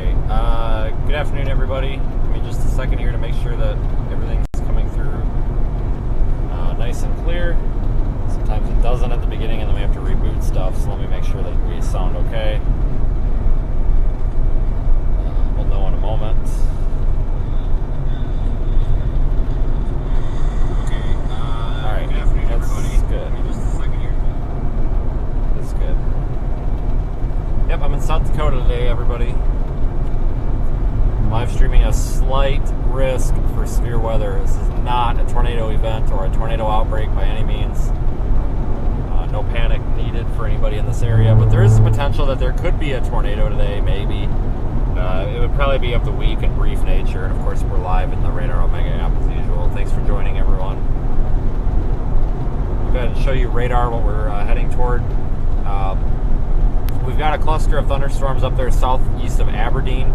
Okay, good afternoon everybody. Give me just a second here to make sure that everything's coming through nice and clear. Sometimes it doesn't at the beginning and then we have to reboot stuff, so let me make sure that we sound okay. We'll know in a moment. Okay, alright, good afternoon everybody. That's good. Give me just a second here. That's good. Yep, I'm in South Dakota today, everybody. Live streaming a slight risk for severe weather. This is not a tornado event or a tornado outbreak by any means. No panic needed for anybody in this area, but there is the potential that there could be a tornado today, maybe. It would probably be of the weak and brief nature, and of course we're live in the Radar Omega app as usual. Thanks for joining, everyone. I'll go ahead and show you radar, what we're heading toward. We've got a cluster of thunderstorms up there southeast of Aberdeen.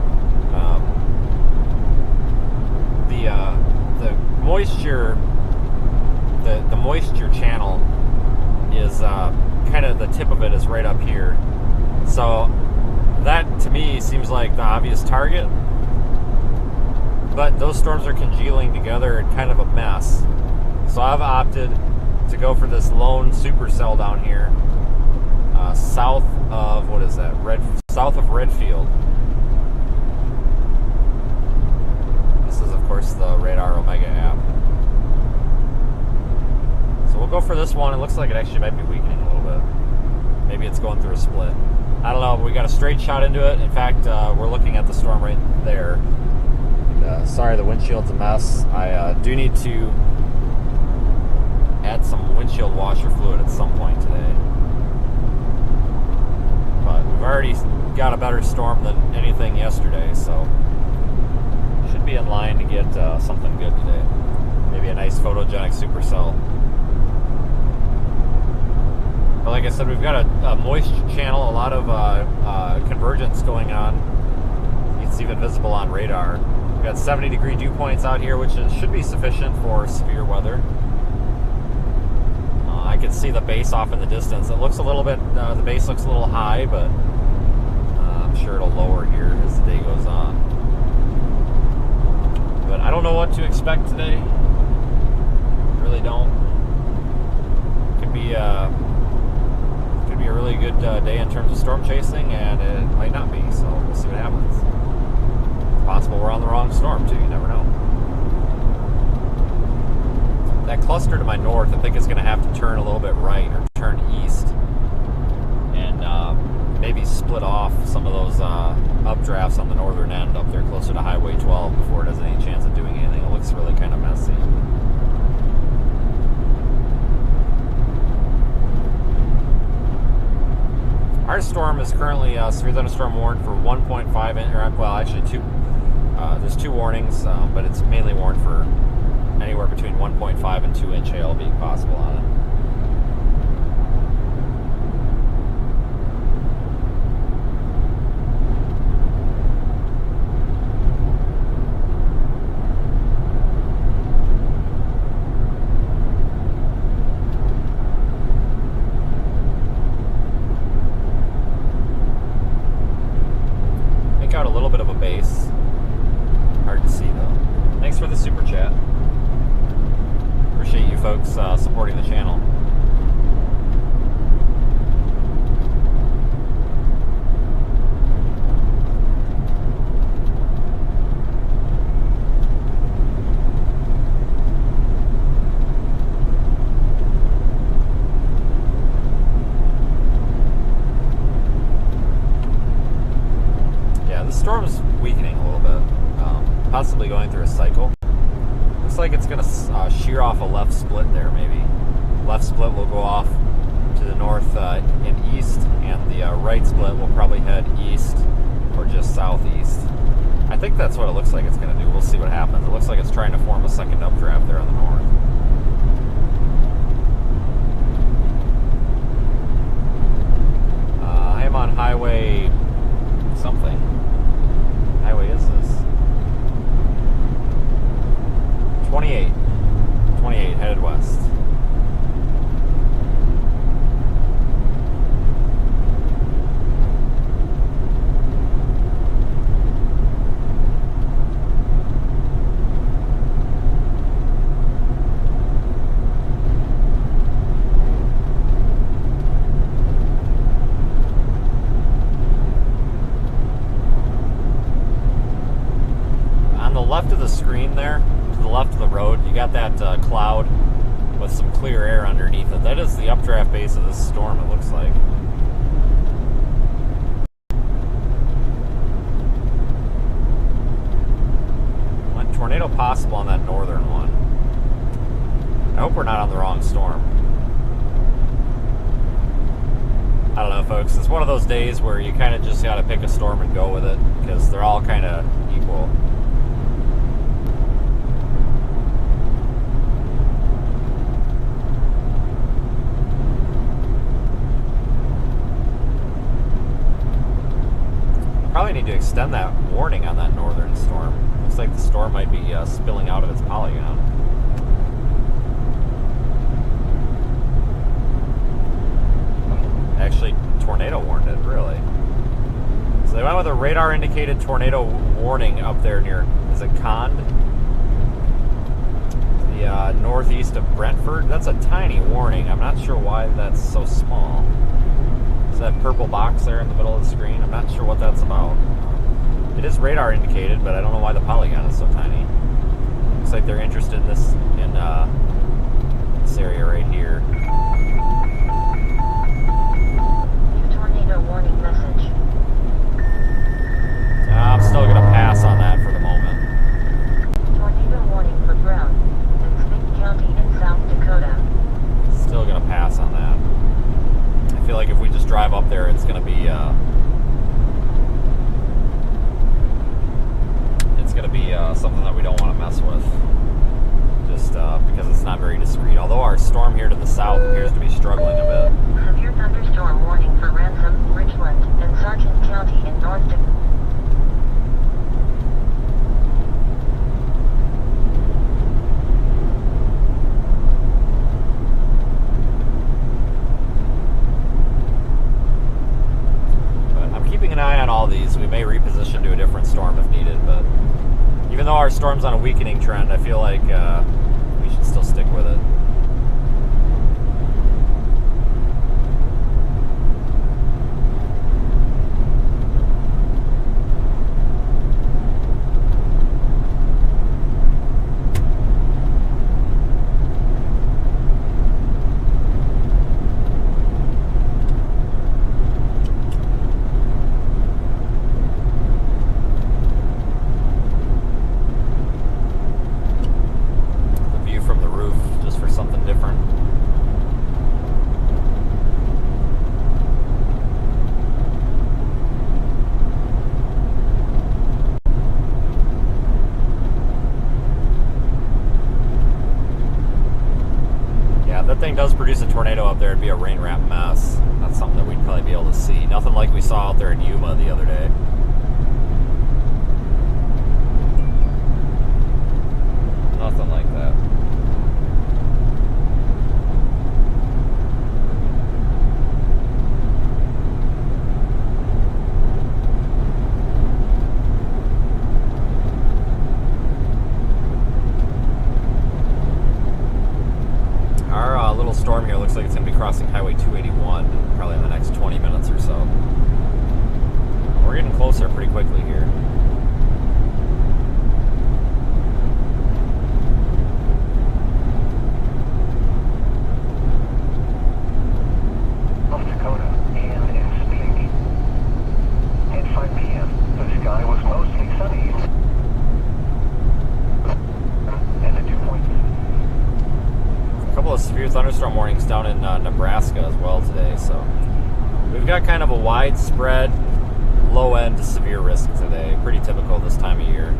The moisture channel is kind of the tip of it is right up here. So that to me seems like the obvious target. But those storms are congealing together in kind of a mess. So I've opted to go for this lone supercell down here. South of, what is that? South of Redfield. This is, of course, the Radar Omega app. So we'll go for this one. It looks like it actually might be weakening a little bit. Maybe it's going through a split. I don't know, but we got a straight shot into it. In fact, we're looking at the storm right there. Sorry, the windshield's a mess. I do need to add some windshield washer fluid at some point today. But we've already got a better storm than anything yesterday, so should be in line to get something good today. Maybe a nice photogenic supercell. But like I said, we've got a moist channel, a lot of convergence going on. It's even visible on radar. We've got 70-degree dew points out here, which should be sufficient for severe weather. I can see the base off in the distance. It looks a little bit, the base looks a little high, but I'm sure it'll lower here as the day goes on. But I don't know what to expect today. Really don't. Could be a really good day in terms of storm chasing, and it might not be, so we'll see what happens. It's possible we're on the wrong storm too, you never know. That cluster to my north, I think is going to have to turn a little bit right or turn east and maybe split off some of those updrafts on the northern end up there closer to Highway 12 before it has any chance of doing anything. It looks really kind of messy. Our storm is currently severe thunderstorm warned for 1.5 inch, well actually there's two warnings, but it's mainly warned for anywhere between 1.5 and 2 inch hail being possible on it. Make out a little bit of a base. Hard to see though. Thanks for the super chat. Appreciate you folks supporting the channel. Yeah, the storm's weakening a little bit, possibly going through a cycle. Looks like it's going to shear off a left split there, maybe. Left split will go off to the north and east, and the right split will probably head east or just southeast. I think that's what it looks like it's going to do. We'll see what happens. It looks like it's trying to form a second updraft there on the north. I am on highway something. Highway is this? 28 headed west. left of the screen there, to the left of the road, you got that cloud with some clear air underneath it. That is the updraft base of this storm, it looks like. One tornado possible on that northern one. I hope we're not on the wrong storm. I don't know, folks. It's one of those days where you kind of just got to pick a storm and go with it, because they're all kind of equal. Probably need to extend that warning on that northern storm. Looks like the storm might be spilling out of its polygon. Actually, tornado warned it, really. So they went with a radar indicated tornado warning up there near, is it Cond? The northeast of Brentford. That's a tiny warning. I'm not sure why that's so small. Is that purple box there in the middle of the screen? I'm not sure what that's about. It is radar indicated, but I don't know why the polygon is so tiny. Looks like they're interested in this area right here. Tornado warning message. I'm still going to pass on that for the moment. Tornado warning for Brown and Smith County in South Dakota. Still going to pass on that. I feel like if we just drive up there, it's going to be something that we don't want to mess with. Just because it's not very discreet. Although our storm here to the south appears to be struggling a bit. Severe thunderstorm warning for Ransom, Richland, and Sargent County in North Dakota. But I'm keeping an eye on all these. We may reposition to a different storm if needed, but even though our storm's on a weakening trend, I feel like we should still stick with it. That thing does produce a tornado up there, it'd be a rain wrap mess. That's something that we'd probably be able to see. Nothing like we saw out there in Yuma the other day. Nothing like that. Storm here looks like it's going to be crossing Highway 281 probably in the next 20 minutes or so. We're getting closer pretty quickly here. North Dakota, and it's pink. At 5 p.m., the sky was mostly sunny. And the dew point. A couple of severe thunderstorm warnings down in Nebraska as well today, so we've got kind of a widespread low end to severe risk today. Pretty typical this time of year.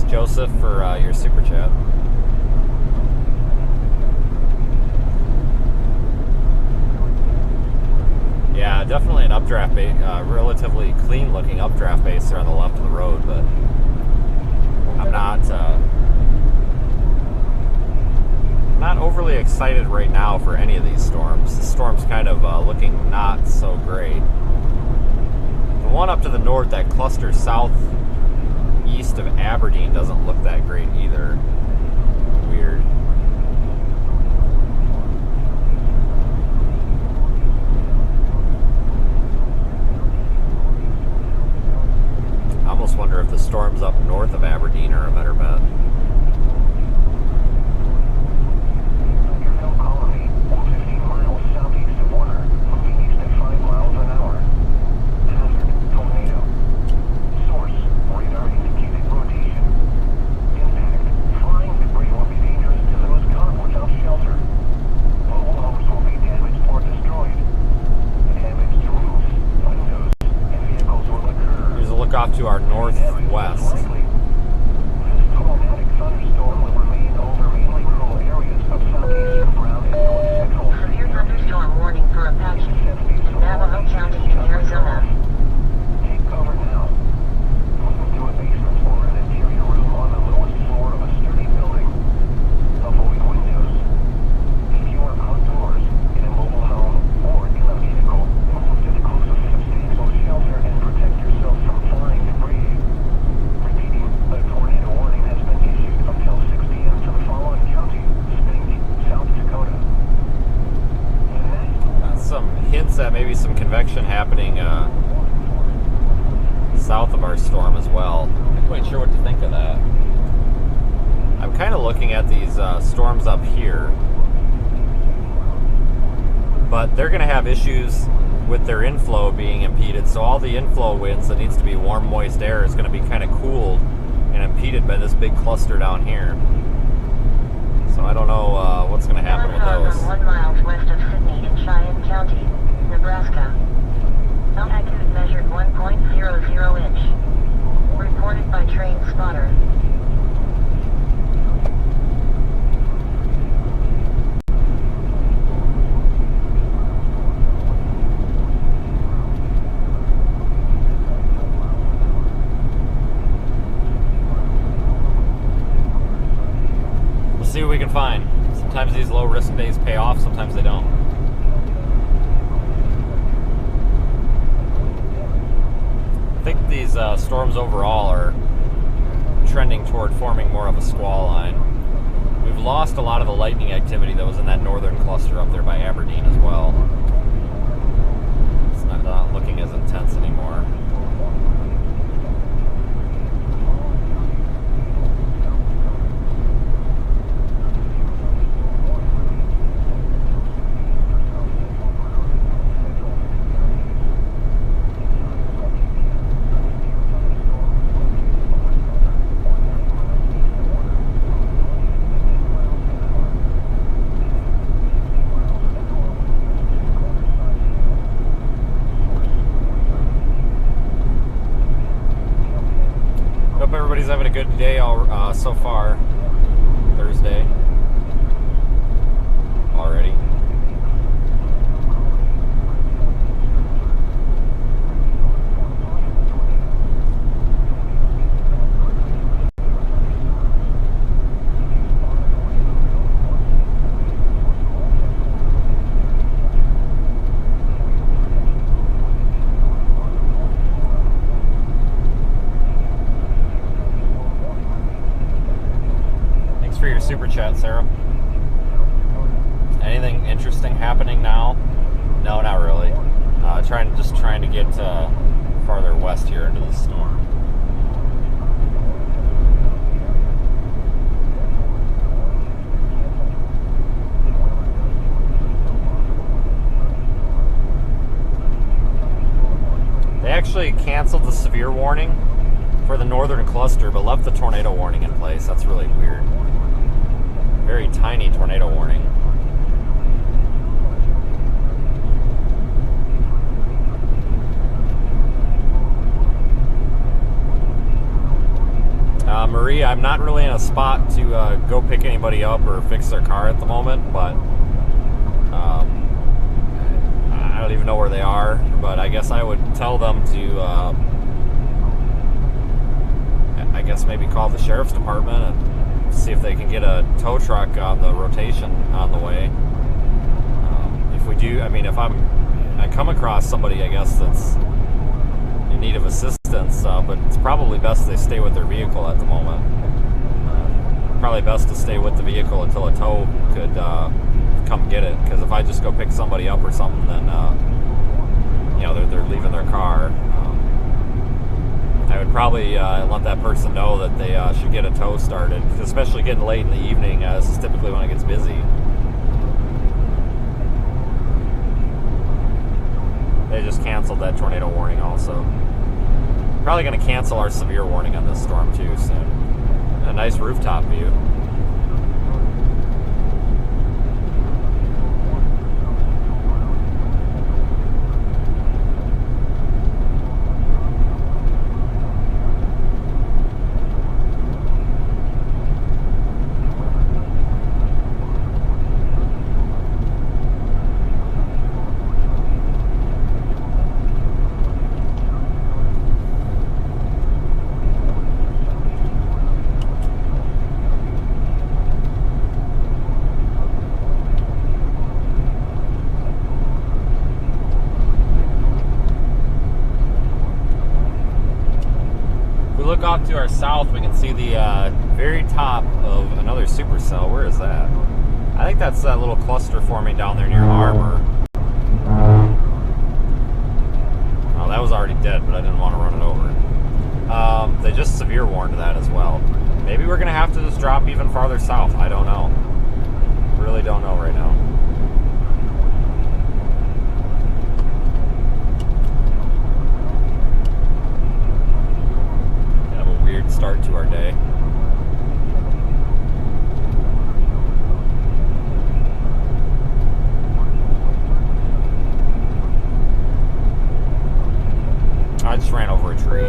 Joseph for your super chat. Yeah, definitely an updraft base, relatively clean looking updraft base there on the left of the road, but I'm not not overly excited right now for any of these storms. The storm's kind of looking not so great. The one up to the north, that cluster southeast of Aberdeen, doesn't look that great either. Weird. I almost wonder if the storms up north of Aberdeen are a better bet. Off to our northwest. Severe thunderstorm warning for Apache in Navajo County in Arizona. Take cover now. Move to a basement or an interior room on the lowest floor of a sturdy building. Avoid windows. If you are outdoors, in a mobile home, or in a vehicle, move to the closest substantial shelter and protect yourself from flying debris. Repeating, a tornado warning has been issued until 6 p.m. to the following county: Spink, South Dakota. Some hints at maybe some convection happening south of our storm as well. I'm not quite sure what to think of that. I'm kind of looking at these storms up here, but they're going to have issues with their inflow being impeded, so all the inflow winds that needs to be warm, moist air is going to be kind of cooled and impeded by this big cluster down here. So I don't know what's going to happen with those. 1 mile west of Sydney in Cheyenne County, Nebraska. Altitude measured 1.00 inch. Reported by train spotter. See what we can find. Sometimes these low risk days pay off, sometimes they don't. I think these storms overall are trending toward forming more of a squall line. We've lost a lot of the lightning activity that was in that northern cluster up there by Aberdeen as well. It's not looking as intense anymore. Hope everybody's having a good day so far. Thursday already. For your super chat, Sarah. Anything interesting happening now? No, not really. Just trying to get farther west here into the storm. They actually canceled the severe warning for the northern cluster, but left the tornado warning in place. That's really weird. Very tiny tornado warning. Marie, I'm not really in a spot to go pick anybody up or fix their car at the moment, but I don't even know where they are, but I guess I would tell them to I guess maybe call the sheriff's department and see if they can get a tow truck on the rotation on the way. If we do, I mean, if I come across somebody, I guess, that's in need of assistance, but it's probably best they stay with their vehicle at the moment. Probably best to stay with the vehicle until a tow could come get it, because if I just go pick somebody up or something, then you know, they're leaving their car. I would probably let that person know that they should get a tow started, especially getting late in the evening. This is typically when it gets busy. They just canceled that tornado warning also. Probably going to cancel our severe warning on this storm too soon. A nice rooftop view. Look off to our south, we can see the very top of another supercell. Where is that? I think that's that little cluster forming down there near Arbor. Oh, that was already dead, but I didn't want to run it over. They just severe warned that as well. Maybe we're going to have to just drop even farther south. I don't know. Really don't know right now. Start to our day. I just ran over a tree.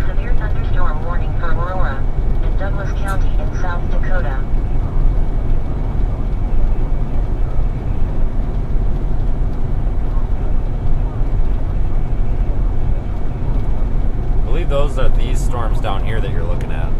Severe thunderstorm warning for Aurora in Douglas County in South Dakota. I believe those are these storms down here that you're looking at.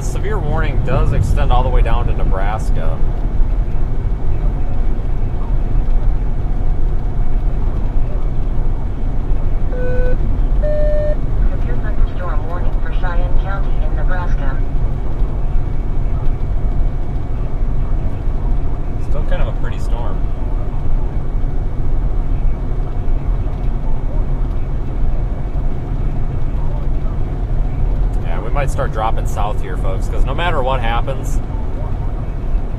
Severe warning does extend all the way down to Nebraska. Severe thunderstorm warning for Cheyenne County in Nebraska. Still kind of a pretty storm. We might start dropping south here, folks, because no matter what happens,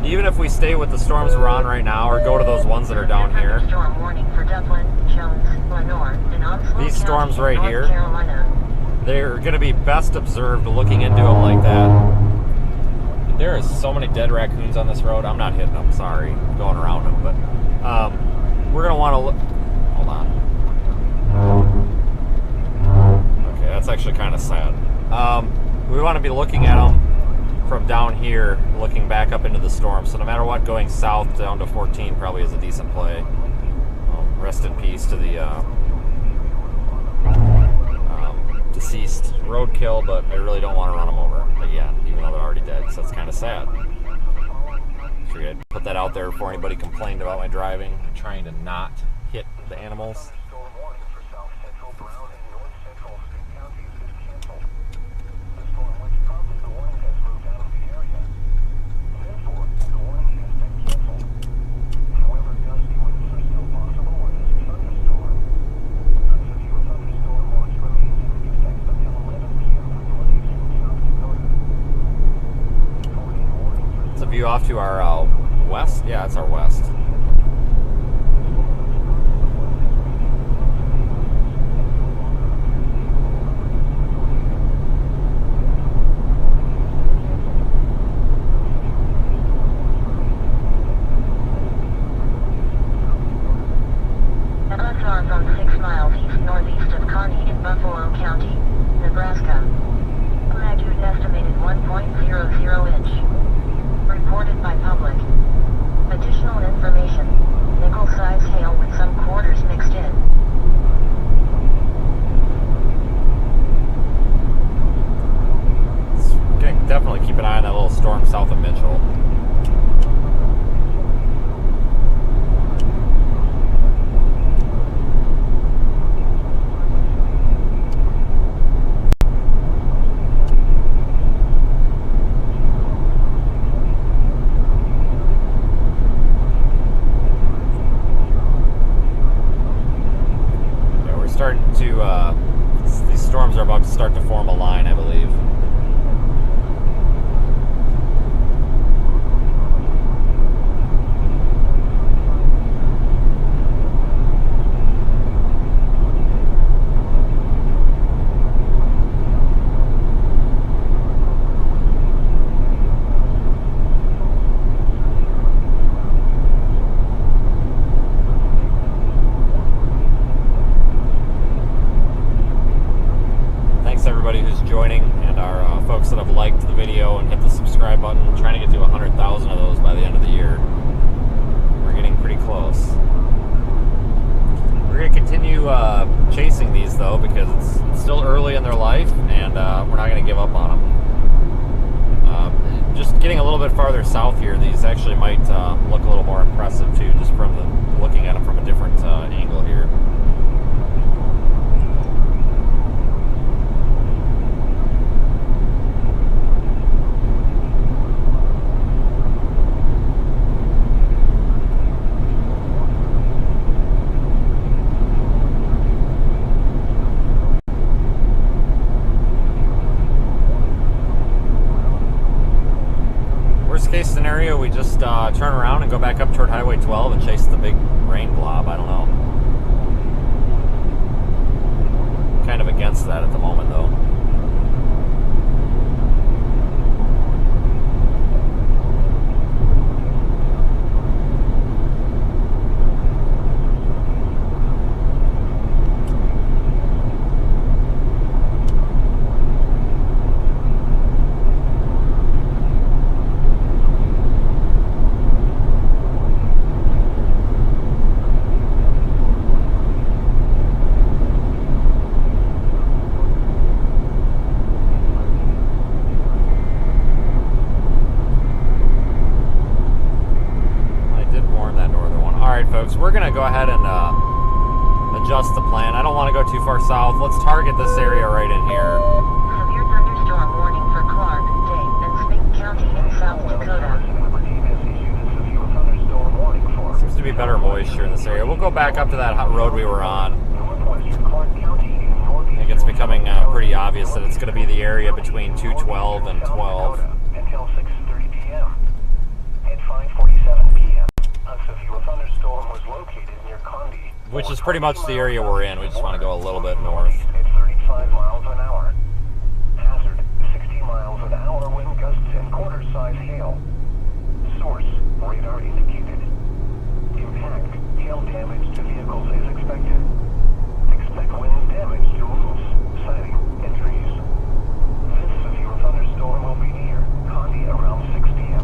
even if we stay with the storms we're on right now or go to those ones that are down here, Storm warning for Dublin, Jones, Lenore, and Onslow these storms County, right North here, Carolina. they're going to be best observed looking into them like that. There is so many dead raccoons on this road. I'm not hitting them, sorry, I'm going around them, but we're going to want to look. Hold on. Okay, that's actually kind of sad. We want to be looking at them from down here, looking back up into the storm. So no matter what, going south down to 14 probably is a decent play. Rest in peace to the deceased roadkill, but I really don't want to run them over again, even though they're already dead. So it's kind of sad. Figured I'd put that out there before anybody complained about my driving. I'm trying to not hit the animals. View off to our west. Yeah, it's our west. Buffalo County, Nebraska. Magnitude estimated 1.00 inch. Reported by public. Additional information. Nickel-size hail with some quarters mixed in. Okay, definitely keep an eye on that little storm south of Mitchell. Starting to, these storms are about to start to form a line, I believe. Everybody who's joining, and our folks that have liked the video and hit the subscribe button. We're trying to get to 100,000 of those by the end of the year. We're getting pretty close. We're going to continue chasing these though, because it's still early in their life, and we're not going to give up on them. Just getting a little bit farther south here, these actually might look a little more impressive too, just from looking at them from a different angle here. Case scenario, we just turn around and go back up toward Highway 12 and chase the big rain blob. I don't know. Kind of against that at the moment though. Folks, we're going to go ahead and adjust the plan. I don't want to go too far south. Let's target this area right in here. Severe thunderstorm warning for Clark, Dane, and Spink County in South Dakota. Seems to be better moisture in this area. We'll go back up to that road we were on. I think it's becoming pretty obvious that it's going to be the area between 212 and 12. Until 6:30 p.m. At 5:47 p.m. A severe thunderstorm was located near Condi, which is pretty much the area we're in. We just want to go a little bit north. At 35 miles an hour. Hazard, 60 miles an hour wind gusts and quarter-size hail. Source, radar indicated. Impact, hail damage to vehicles is expected. Expect wind damage to roofs, siding, and trees. This severe thunderstorm will be near Condi around 6 p.m.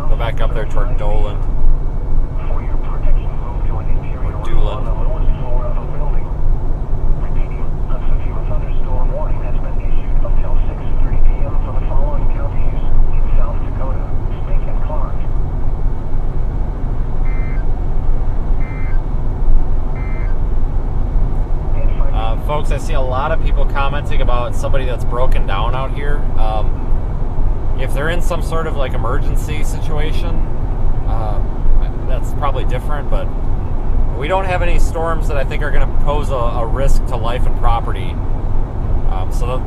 Go back up there toward Dolan. For your protection, move to an interior room on the lowest floor of a building. Repeating, a severe thunderstorm warning has been issued until 6:30 p.m. for the following counties in South Dakota, Spink and Clark. Folks, I see a lot of people commenting about somebody that's broken down out here. If they're in some sort of like emergency situation, that's probably different, but we don't have any storms that I think are going to pose a risk to life and property. So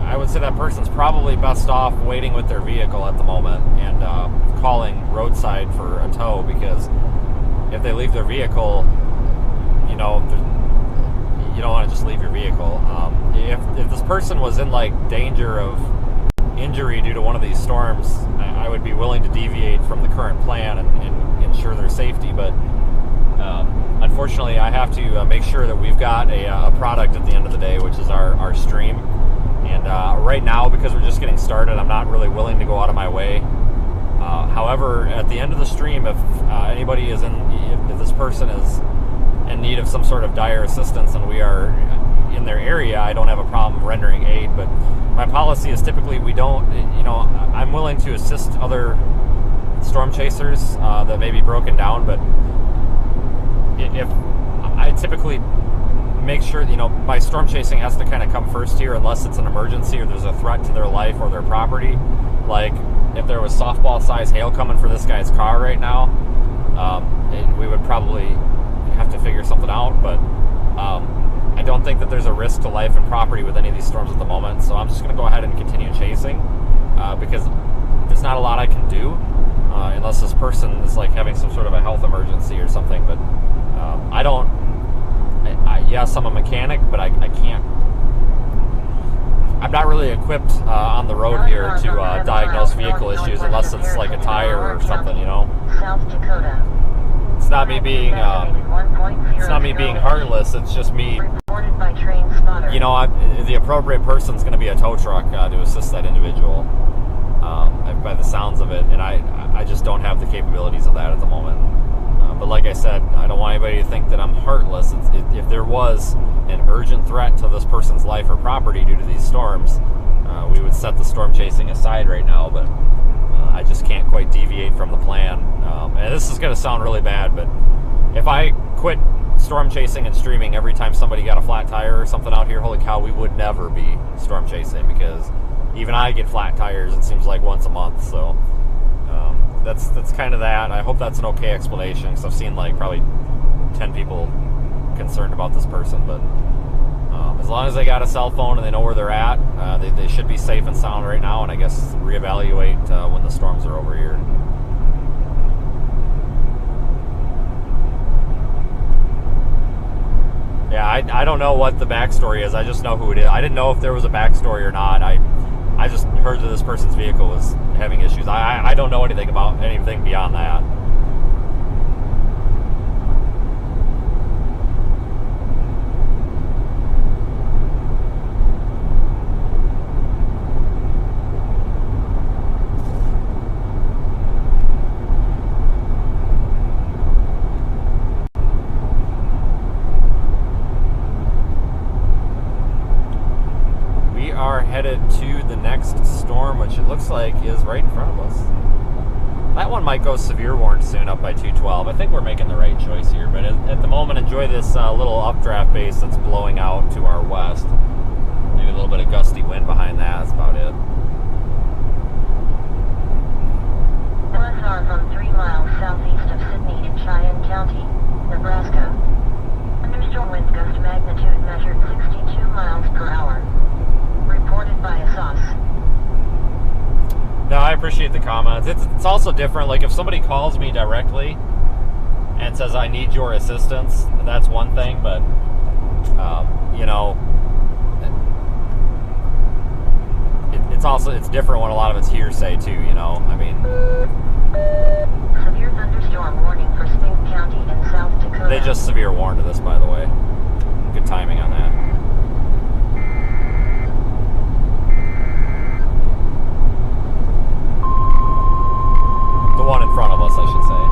I would say that person's probably best off waiting with their vehicle at the moment and calling roadside for a tow, because if they leave their vehicle, you know, you don't want to just leave your vehicle. If this person was in like danger of injury due to one of these storms, I would be willing to deviate from the current plan and ensure their safety, but Unfortunately, I have to make sure that we've got a product at the end of the day, which is our stream. And right now, because we're just getting started, I'm not really willing to go out of my way. However, at the end of the stream, if anybody is if this person is in need of some sort of dire assistance and we are in their area, I don't have a problem rendering aid. But my policy is typically we don't, I'm willing to assist other storm chasers that may be broken down, but if I typically make sure, my storm chasing has to kind of come first here unless it's an emergency or there's a threat to their life or their property. Like if there was softball size hail coming for this guy's car right now, we would probably have to figure something out, but I don't think that there's a risk to life and property with any of these storms at the moment, so I'm just going to go ahead and continue chasing because there's not a lot I can do unless this person is like having some sort of a health emergency or something. But yes, I'm a mechanic, but I can't. I'm not really equipped on the road here to diagnose vehicle issues unless it's like a tire or something, South Dakota. It's not me being heartless. It's just me. Reported by train spotter. The appropriate person's going to be a tow truck to assist that individual. By the sounds of it, and I just don't have the capabilities of that at the moment. But like I said, I don't want anybody to think that I'm heartless. If there was an urgent threat to this person's life or property due to these storms, we would set the storm chasing aside right now, but I just can't quite deviate from the plan. And this is going to sound really bad, but if I quit storm chasing and streaming every time somebody got a flat tire or something out here, holy cow, we would never be storm chasing, because even I get flat tires, it seems like once a month. So that's kind of that. I hope that's an okay explanation, because I've seen like probably 10 people concerned about this person. But as long as they got a cell phone and they know where they're at, they should be safe and sound right now, and I guess reevaluate when the storms are over here. Yeah, I don't know what the backstory is. I just know who it is. I didn't know if there was a backstory or not. I just heard that this person's vehicle was having issues. I don't know anything about anything beyond that. Headed to the next storm, which it looks like is right in front of us. That one might go severe warned soon up by 212. I think we're making the right choice here, but at the moment, enjoy this little updraft base that's blowing out to our west. Maybe a little bit of gusty wind behind that. That's about it. LSR from 3 miles southeast of Sydney in Cheyenne County, Nebraska. Thunderstorm wind gust magnitude measured 62 miles per hour. Reported by a sauce. No, I appreciate the comments. It's also different. Like if somebody calls me directly and says I need your assistance, that's one thing. But it's different when a lot of it's hearsay too. I mean, severe thunderstorm warning for Spink County in South Dakota. They just severe warned us, by the way. Good timing on that. The one in front of us, I should say.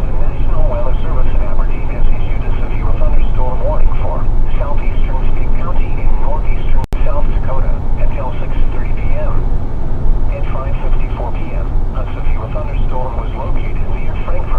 The National Weather Service in Aberdeen has issued a severe thunderstorm warning for southeastern Spink County in northeastern South Dakota until 6:30 p.m. At 5:54 p.m., a severe thunderstorm was located near Frankfort.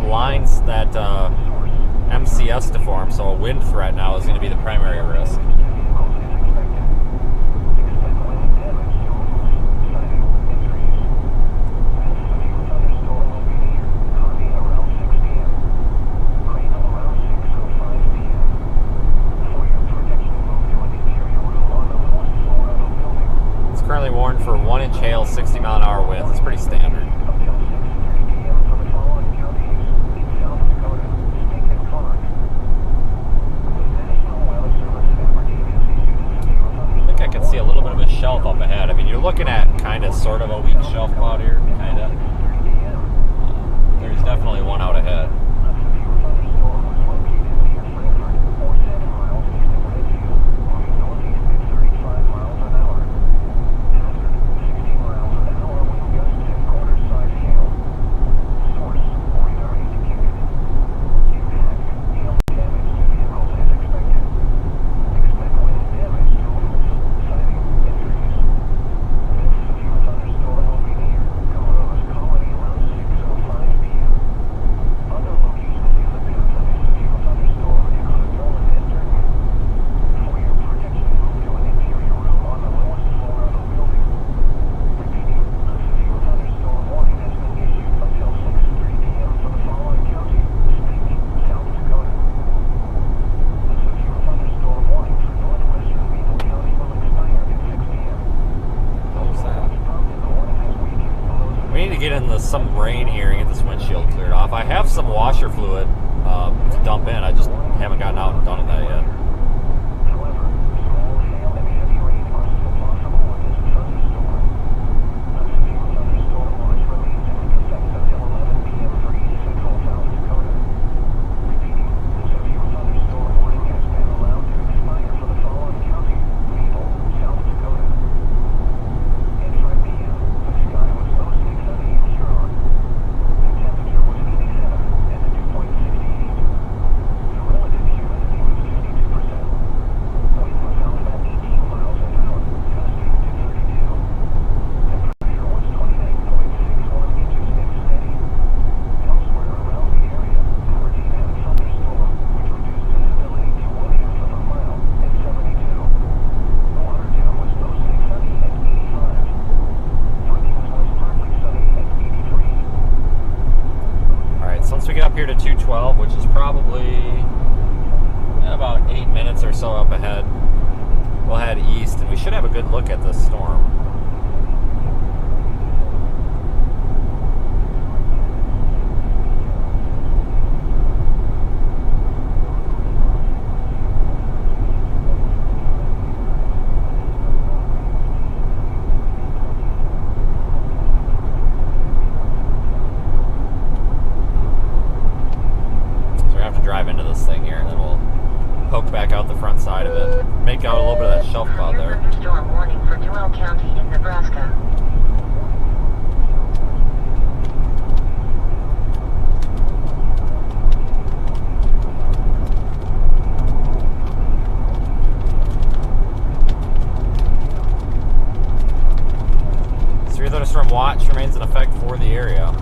lines that MCS to form, so a wind threat now is going to be the primary risk. It's currently warned for 1-inch hail, 60-mile-an-hour winds. It's pretty standard. I can see a little bit of a shelf up ahead. I mean, you're looking at kind of sort of a weak shelf cloud here, kind of. There's definitely one out ahead. Get into some rain here and get this windshield cleared off. I have some washer fluid to dump in. I just haven't gotten out and done that yet. Once we get up here to 212, which is probably about 8 minutes or so up ahead, we'll head east, and we should have a good look at the storm. Drive into this thing here, and then we'll poke back out the front side of it, make out a little bit of that shelf cloud there. Storm warning for Duell County in Nebraska. Severe thunderstorm watch remains in effect for the area.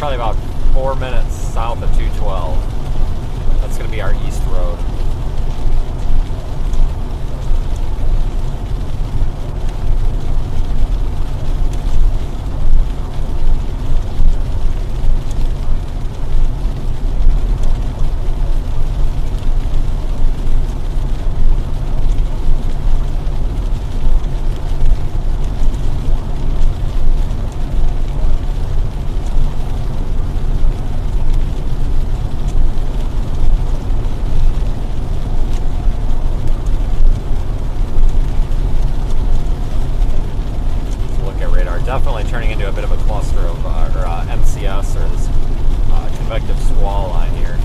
probably about 4 minutes south of 212. That's going to be our east road. Definitely turning into a bit of a cluster of MCS or this convective squall line here.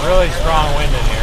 Really strong wind in here.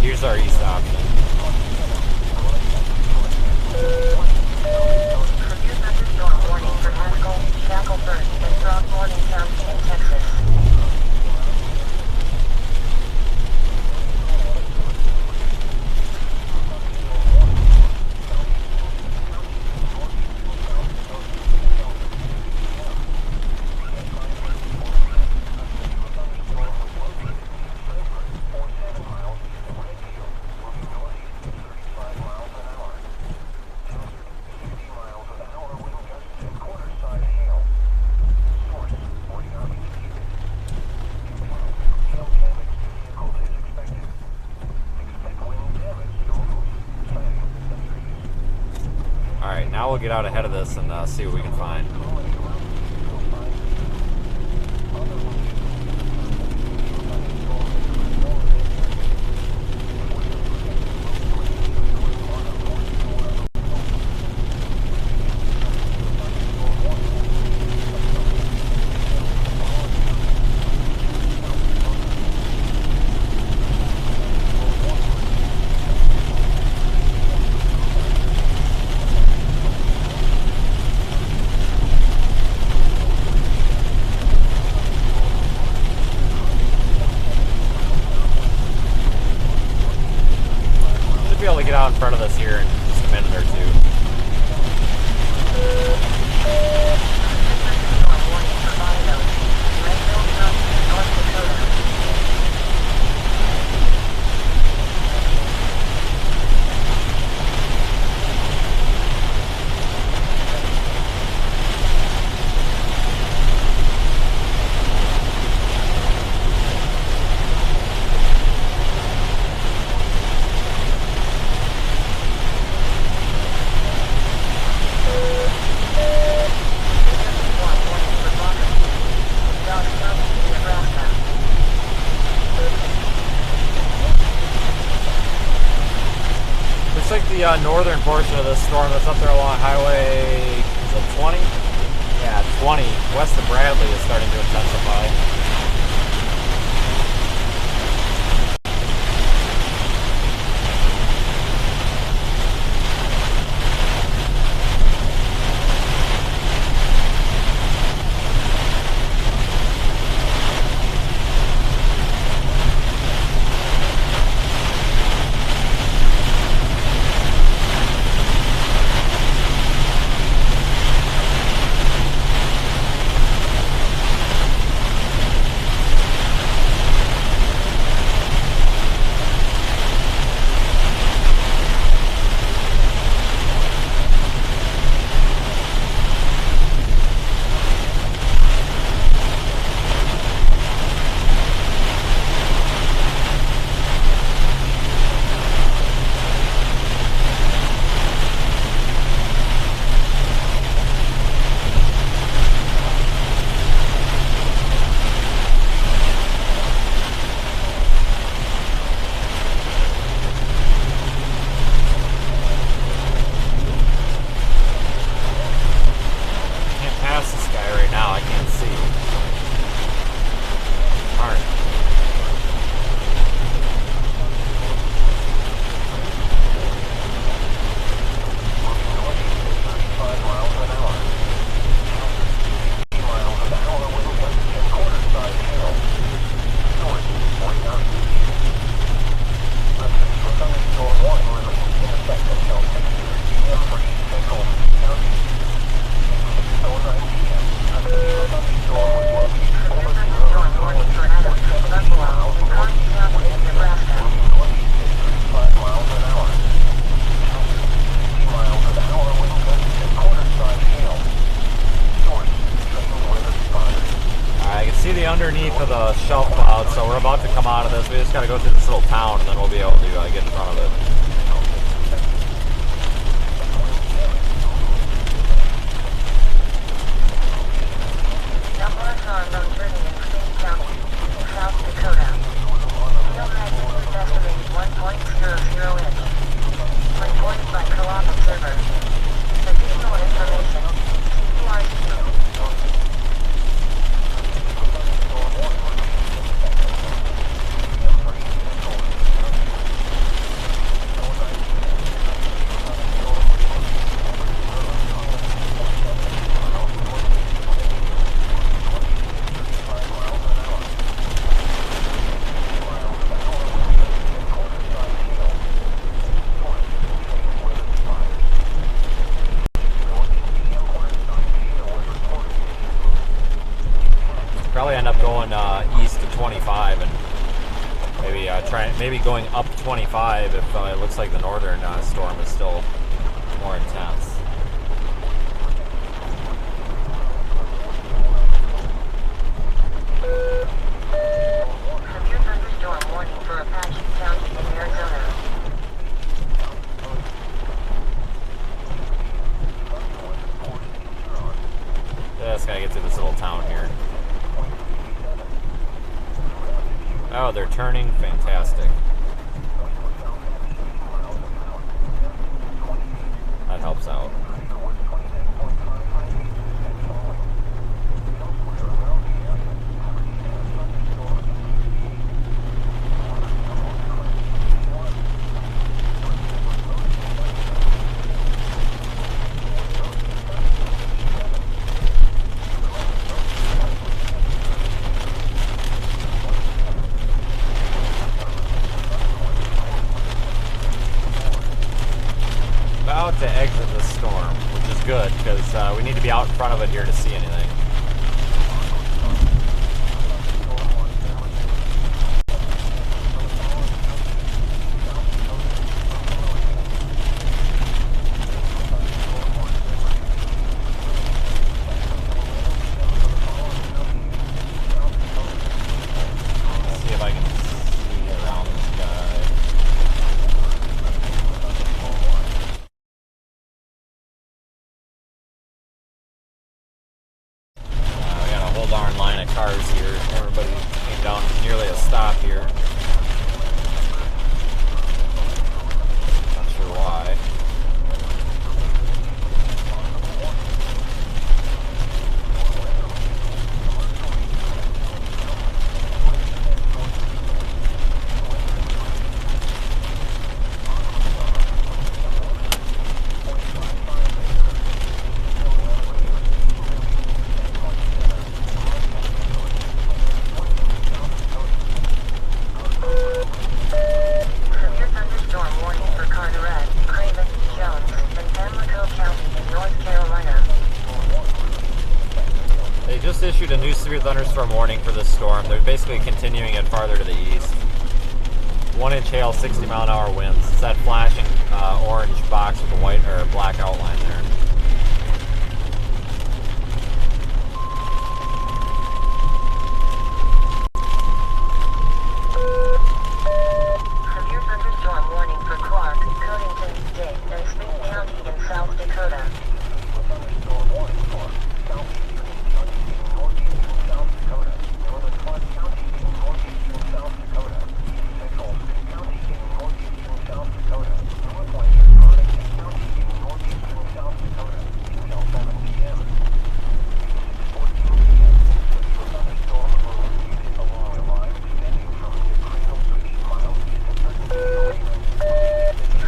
Here's our east now we'll get out ahead of this and see what we can find. Be able to get out in front of us here in just a minute or two. Looks like the northern portion of this storm that's up there along Highway, is it 20? Yeah, 20, west of Bradley is starting to intensify. Underneath of the shelf cloud, so we're about to come out of this. We just got to go through this little town and then we'll be able to get in front of it. Numbers are returning in King County, South Dakota. Field magnitude estimated 1.00 inch. Reported by co-op observer. Additional information. CQRC. Probably end up going east to 25 and maybe going up 25 if it looks like the northern storm is still more intense. Severe thunderstorm warning for Apache County in Arizona. Oh, they're turning. Fantastic. That helps out. About to exit the storm, which is good because we need to be out in front of it here to see anything. Let's see if I can see around this guy. We got a whole darn line of cars here. Everybody came down nearly a stop here. Not sure why. Severe thunderstorm warning for Carteret, Craven, Jones, and Pamlico County in North Carolina. They just issued a new severe thunderstorm warning for this storm. They're basically continuing it farther to the east. 1-inch hail, 60-mile-an-hour winds. It's that flashing orange box with a white or black outline there. Severe thunderstorm warning for Clark, Codington, Dade, and Spring County in South Dakota.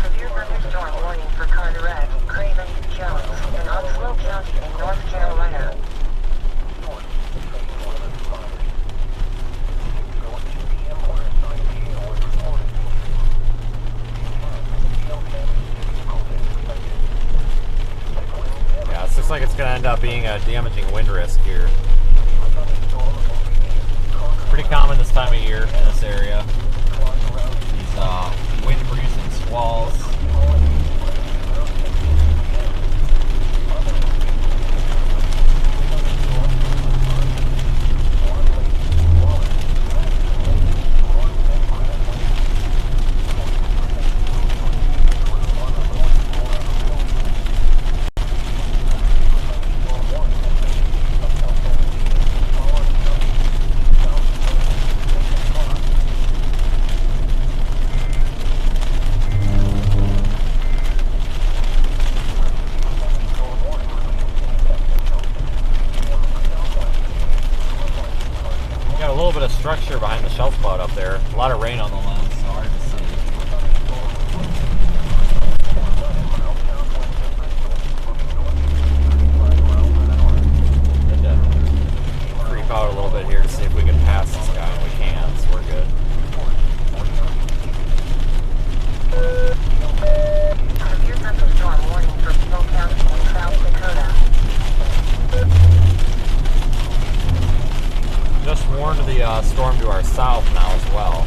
Severe thunderstorm warning for Carteret, Craven, Jones, and Onslow County in North Carolina. Yeah, this looks like it's going to end up being a damaging wind risk here. Pretty common this time of year in this area. These wind-producing squalls. Got a little bit of structure behind the shelf cloud up there. A lot of rain on the lens, so hard to see. Had to creep out a little bit here to see if we can pass this guy, and we can, so we're good. Severe thunderstorm warning for Hill County in South Dakota. Just warned the storm to our south now as well.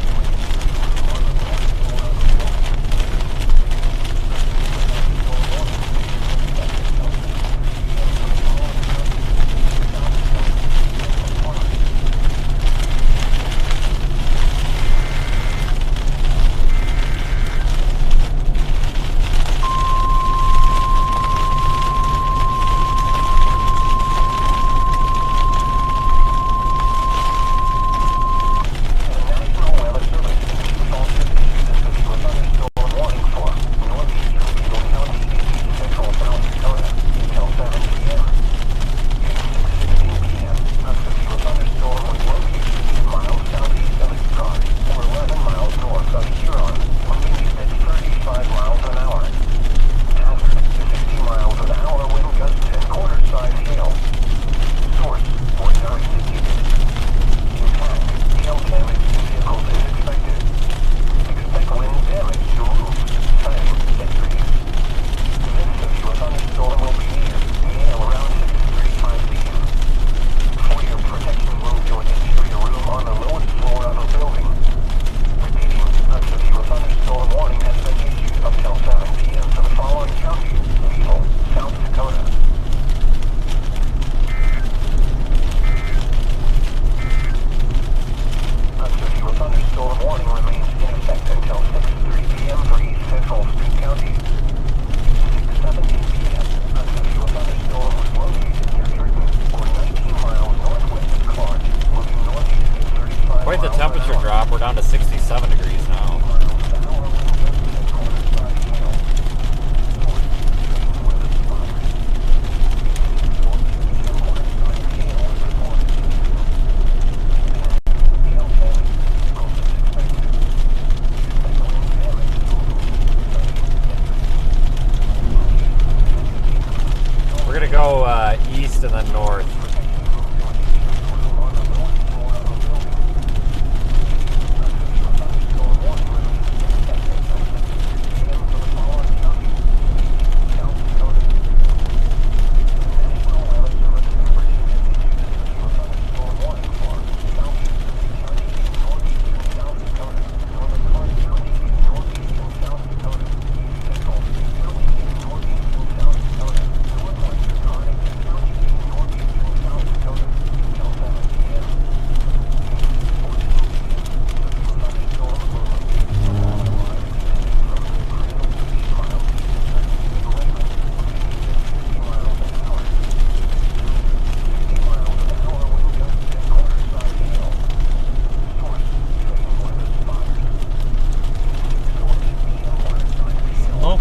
temperature drop. We're down to 67 degrees now. We're gonna go east and then north.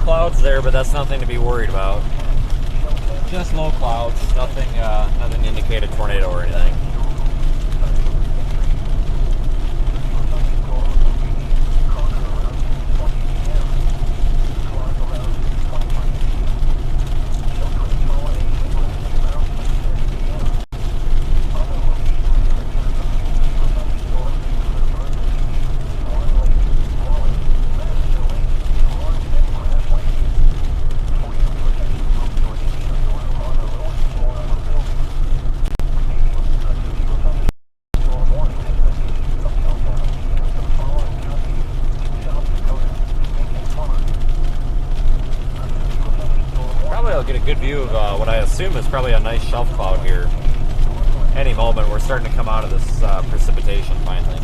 Clouds there, but that's nothing to be worried about. Just low clouds, nothing to indicate a tornado or anything. I'll get a good view of what I assume is probably a nice shelf cloud here. Any moment, we're starting to come out of this precipitation finally.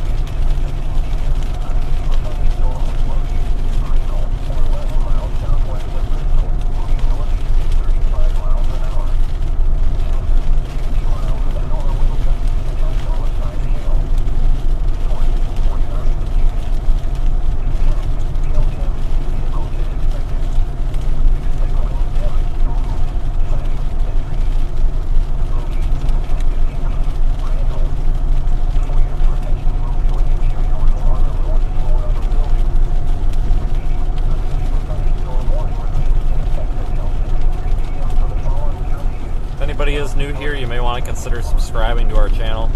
Anybody is new here, you may want to consider subscribing to our channel.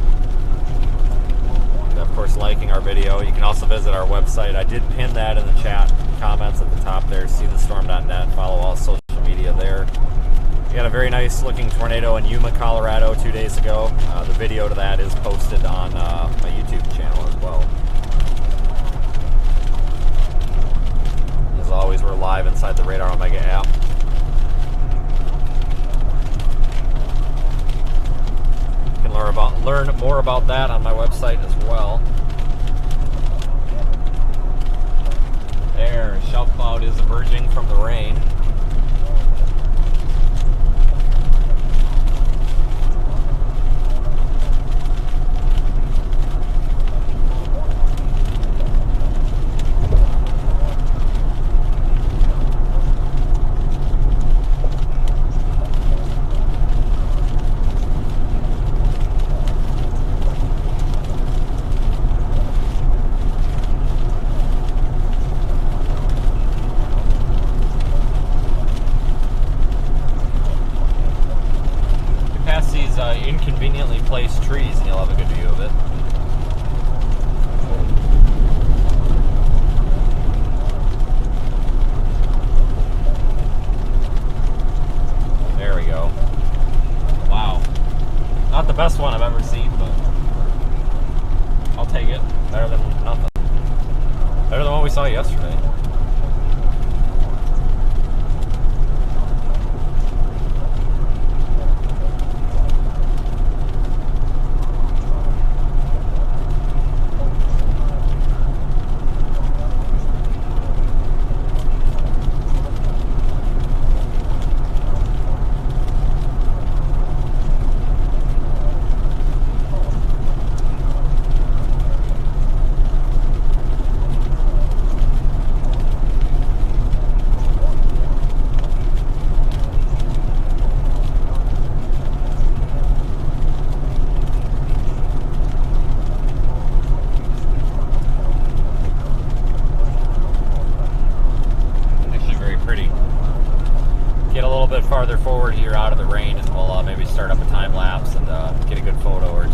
And of course, liking our video. You can also visit our website. I did pin that in the chat comments at the top there. SeeTheStorm.net. Follow all social media there. We had a very nice looking tornado in Yuma, Colorado 2 days ago. The video to that is posted on my YouTube channel as well. As always, we're live inside the Radar Omega app. Learn more about that on my website as well. There, shelf cloud is emerging from the rain. Inconveniently placed trees and you'll have a good view of it. There we go. Wow. Not the best one I've ever seen, but I'll take it. Better than nothing. Better than what we saw yesterday. farther forward here out of the rain, and we'll maybe start up a time lapse and get a good photo or two.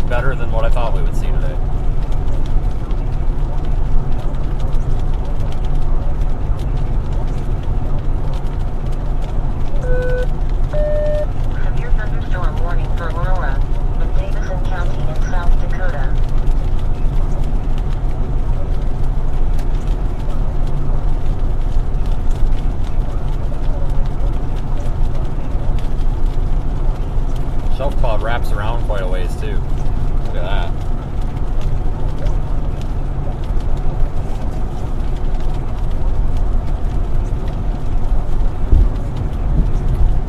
Better than what I thought we would see today. Severe thunderstorm warning for Aurora in Davidson County in South Dakota. Shelf cloud wraps around quite a ways too. Look at that.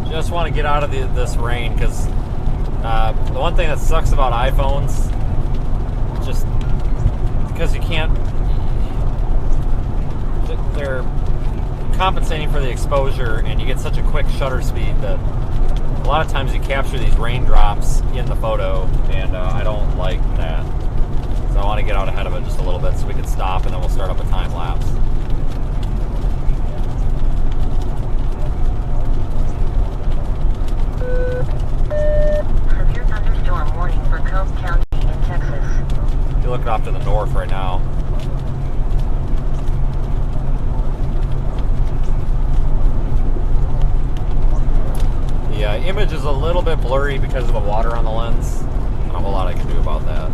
Just want to get out of this rain because the one thing that sucks about iPhones, just because you can't, they're compensating for the exposure and you get such a quick shutter speed that a lot of times you capture these raindrops in the photo, and I don't like that. So I want to get out ahead of it just a little bit so we can stop and then we'll start up a time lapse. Severe thunderstorm warning for Cobb County in Texas. You're looking off to the north right now. The image is a little bit blurry because of the water on the lens. Not a whole lot I can do about that.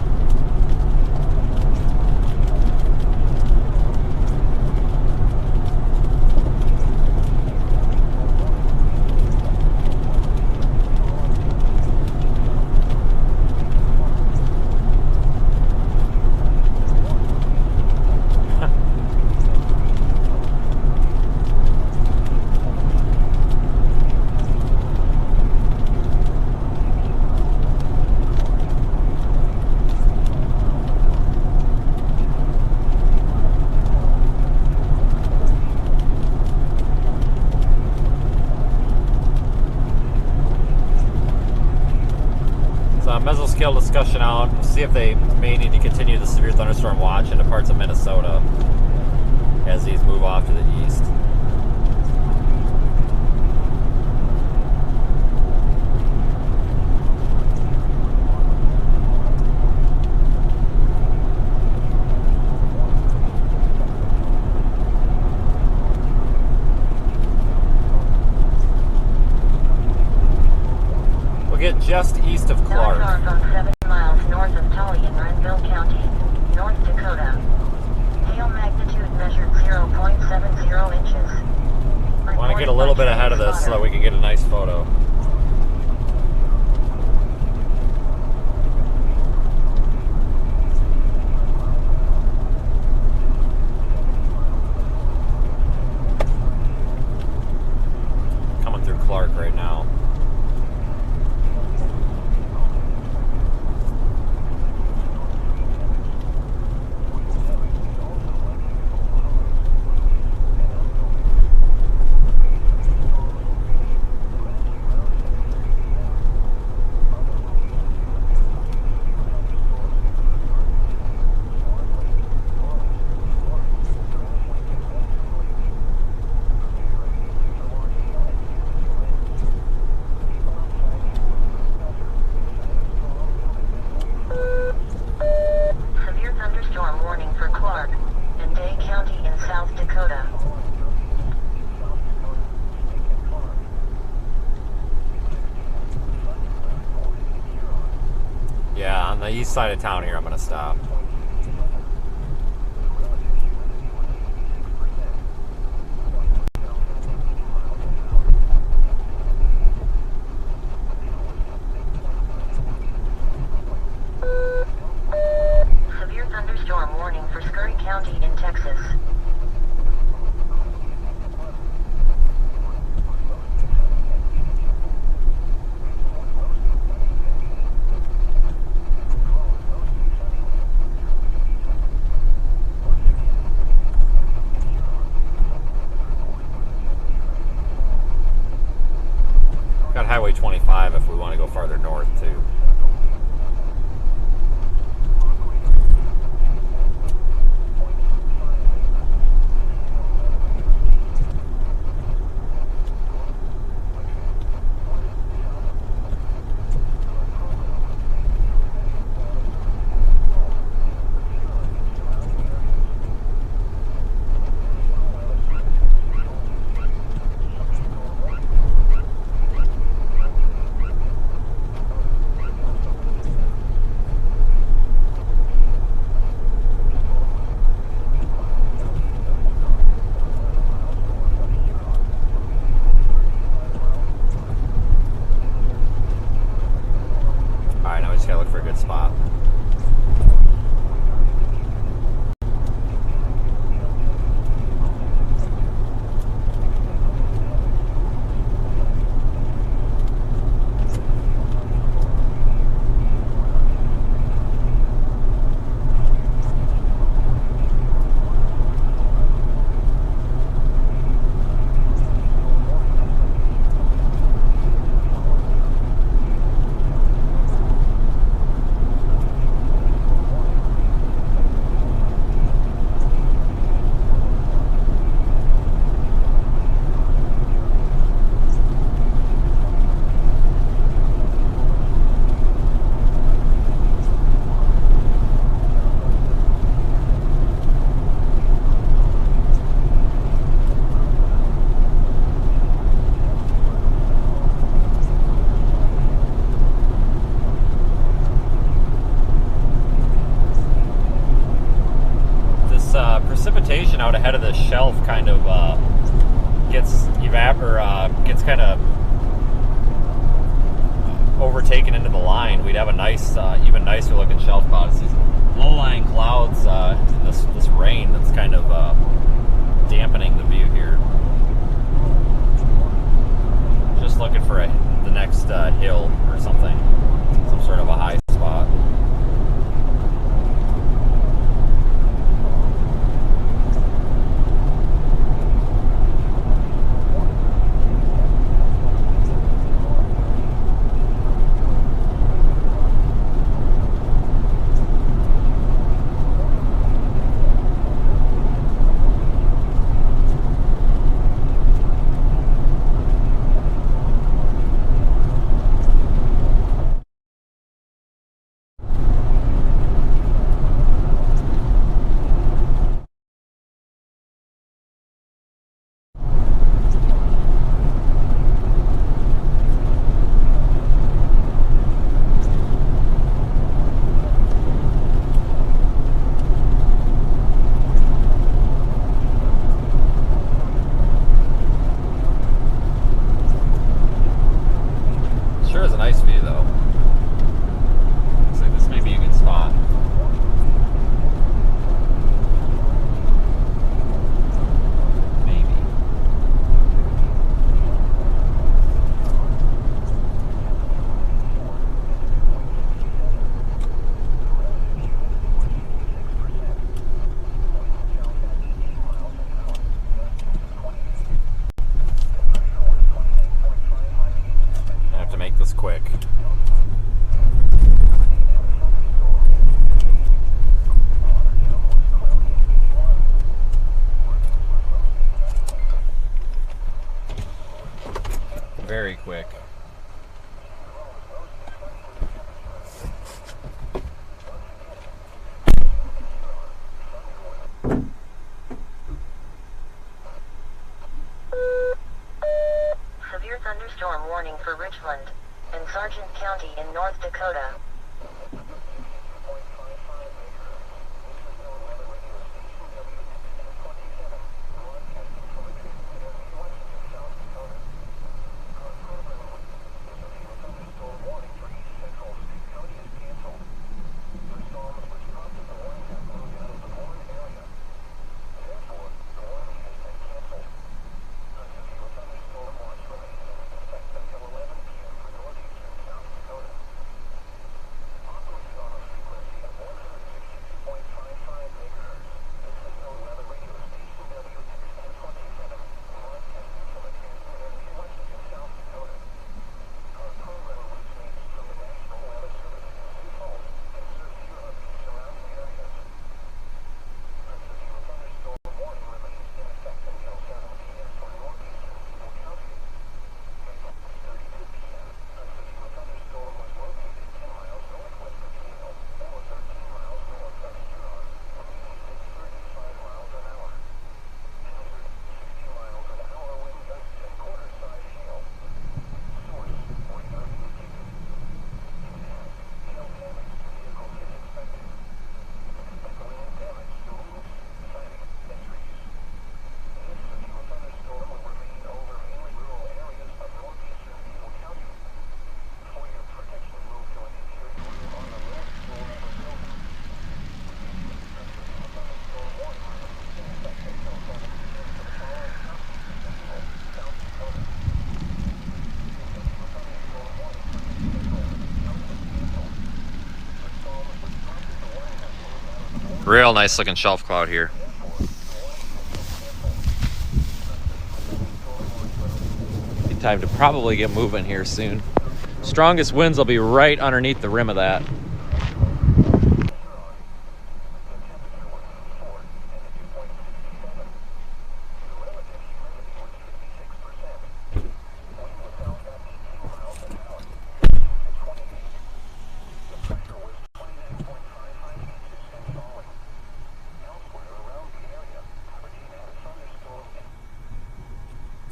Mesoscale discussion out, see if they may need to continue the severe thunderstorm watch into parts of Minnesota as these move off to the east. Just east of Clark. Thunderstorms on 7 miles north of Tully in Renville County, North Dakota. Hail magnitude measured 0.70 inches. I want to get a little bit ahead of this so that we can get a nice photo. Coming through Clark right now. The east side of town here, I'm going to stop. Severe thunderstorm got Highway 25 if we want to go farther north too. Spot. Precipitation out ahead of the shelf kind of gets kind of overtaken into the line. We'd have a nice, even nicer looking shelf spot. It's these low-lying clouds in this rain that's kind of dampening the view here. Just looking for the next hill or something, some sort of a high spot. Quick. Very quick. Severe thunderstorm warning for Richland and Sargent County in North Dakota. Real nice looking shelf cloud here. Be time to probably get moving here soon. Strongest winds will be right underneath the rim of that.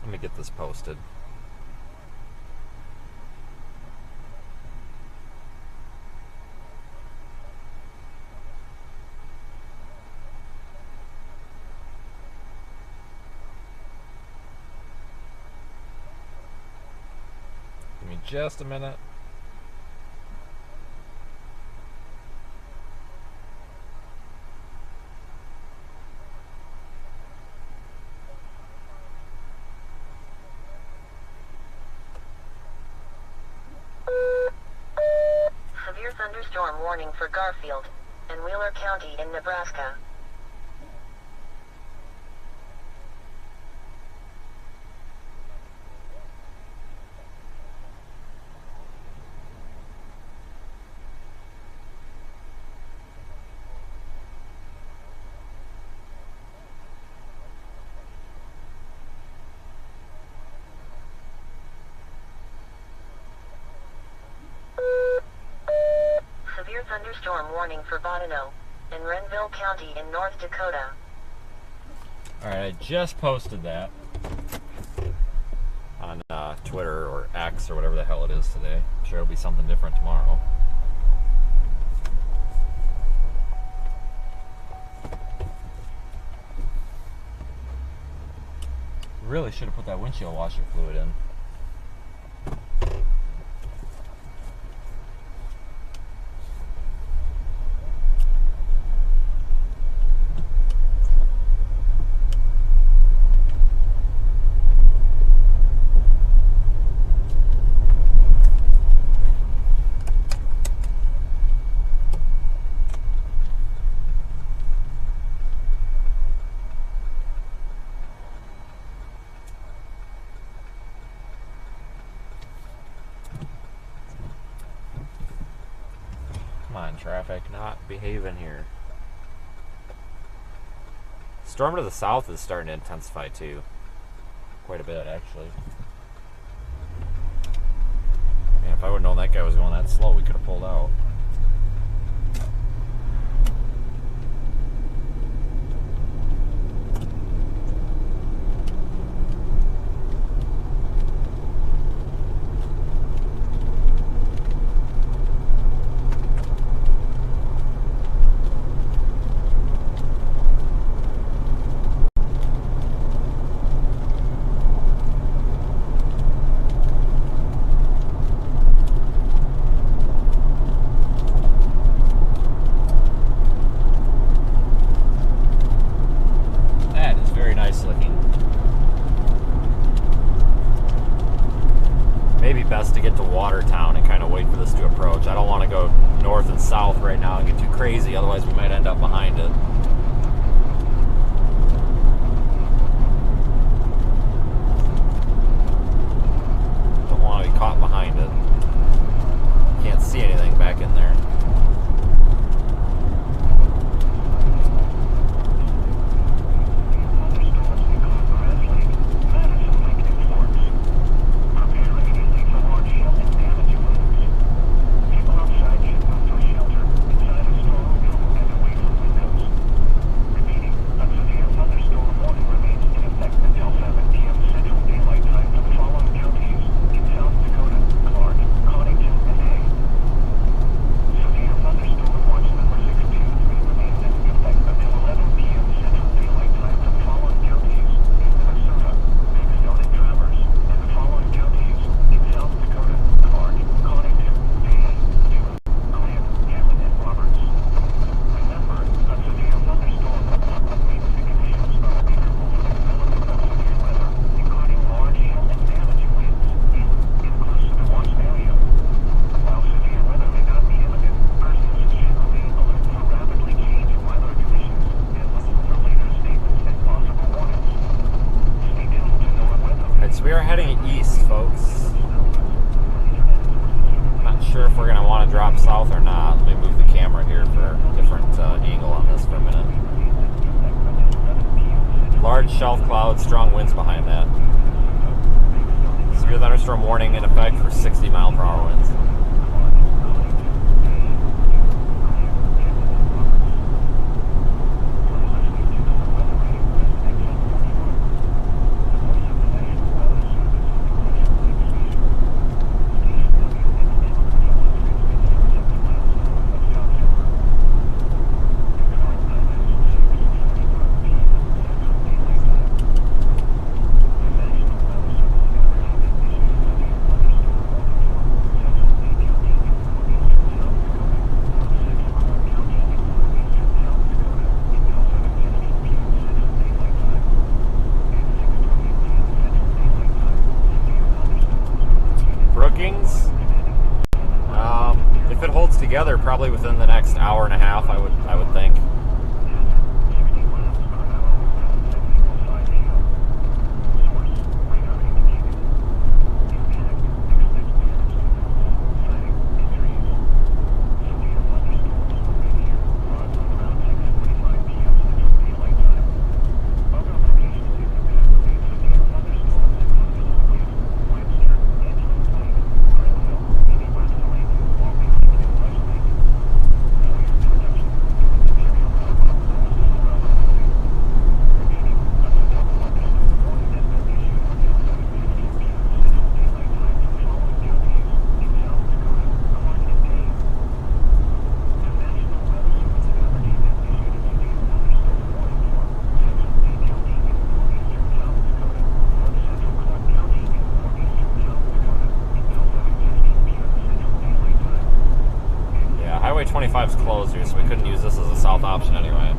Let me get this posted. Give me just a minute. Severe thunderstorm warning for Garfield and Wheeler County in Nebraska. Severe thunderstorm warning for Bottineau and Renville County in North Dakota. Alright, I just posted that on Twitter or X or whatever the hell it is today. I'm sure it'll be something different tomorrow. Really should have put that windshield washer fluid in. Come on, traffic, not behaving here. Storm to the south is starting to intensify too. Quite a bit, actually. Man, if I would have known that guy was going that slow, we could have pulled out. Maybe best to get to Watertown and kind of wait for this to approach. I don't want to go north and south right now and get too crazy, otherwise we might end up behind it. Don't want to be caught behind it. Can't see anything back in there. heading east, folks. Not sure if we're going to want to drop south or not. Let me move the camera here for a different angle on this for a minute. Large shelf cloud, strong winds behind that. Severe thunderstorm warning in effect for 60 mile per hour winds. If it holds together, probably within the next hour and a half, I would think. Highway 25 is closed here, so we couldn't use this as a south option anyway.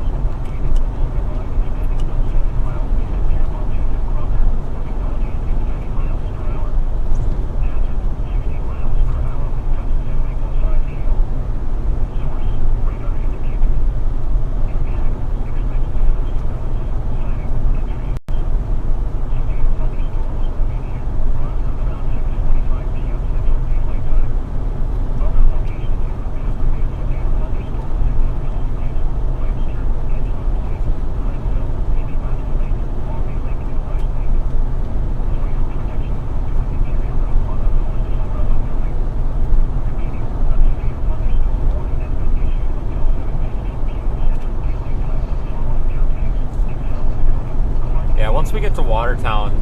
Once we get to Watertown,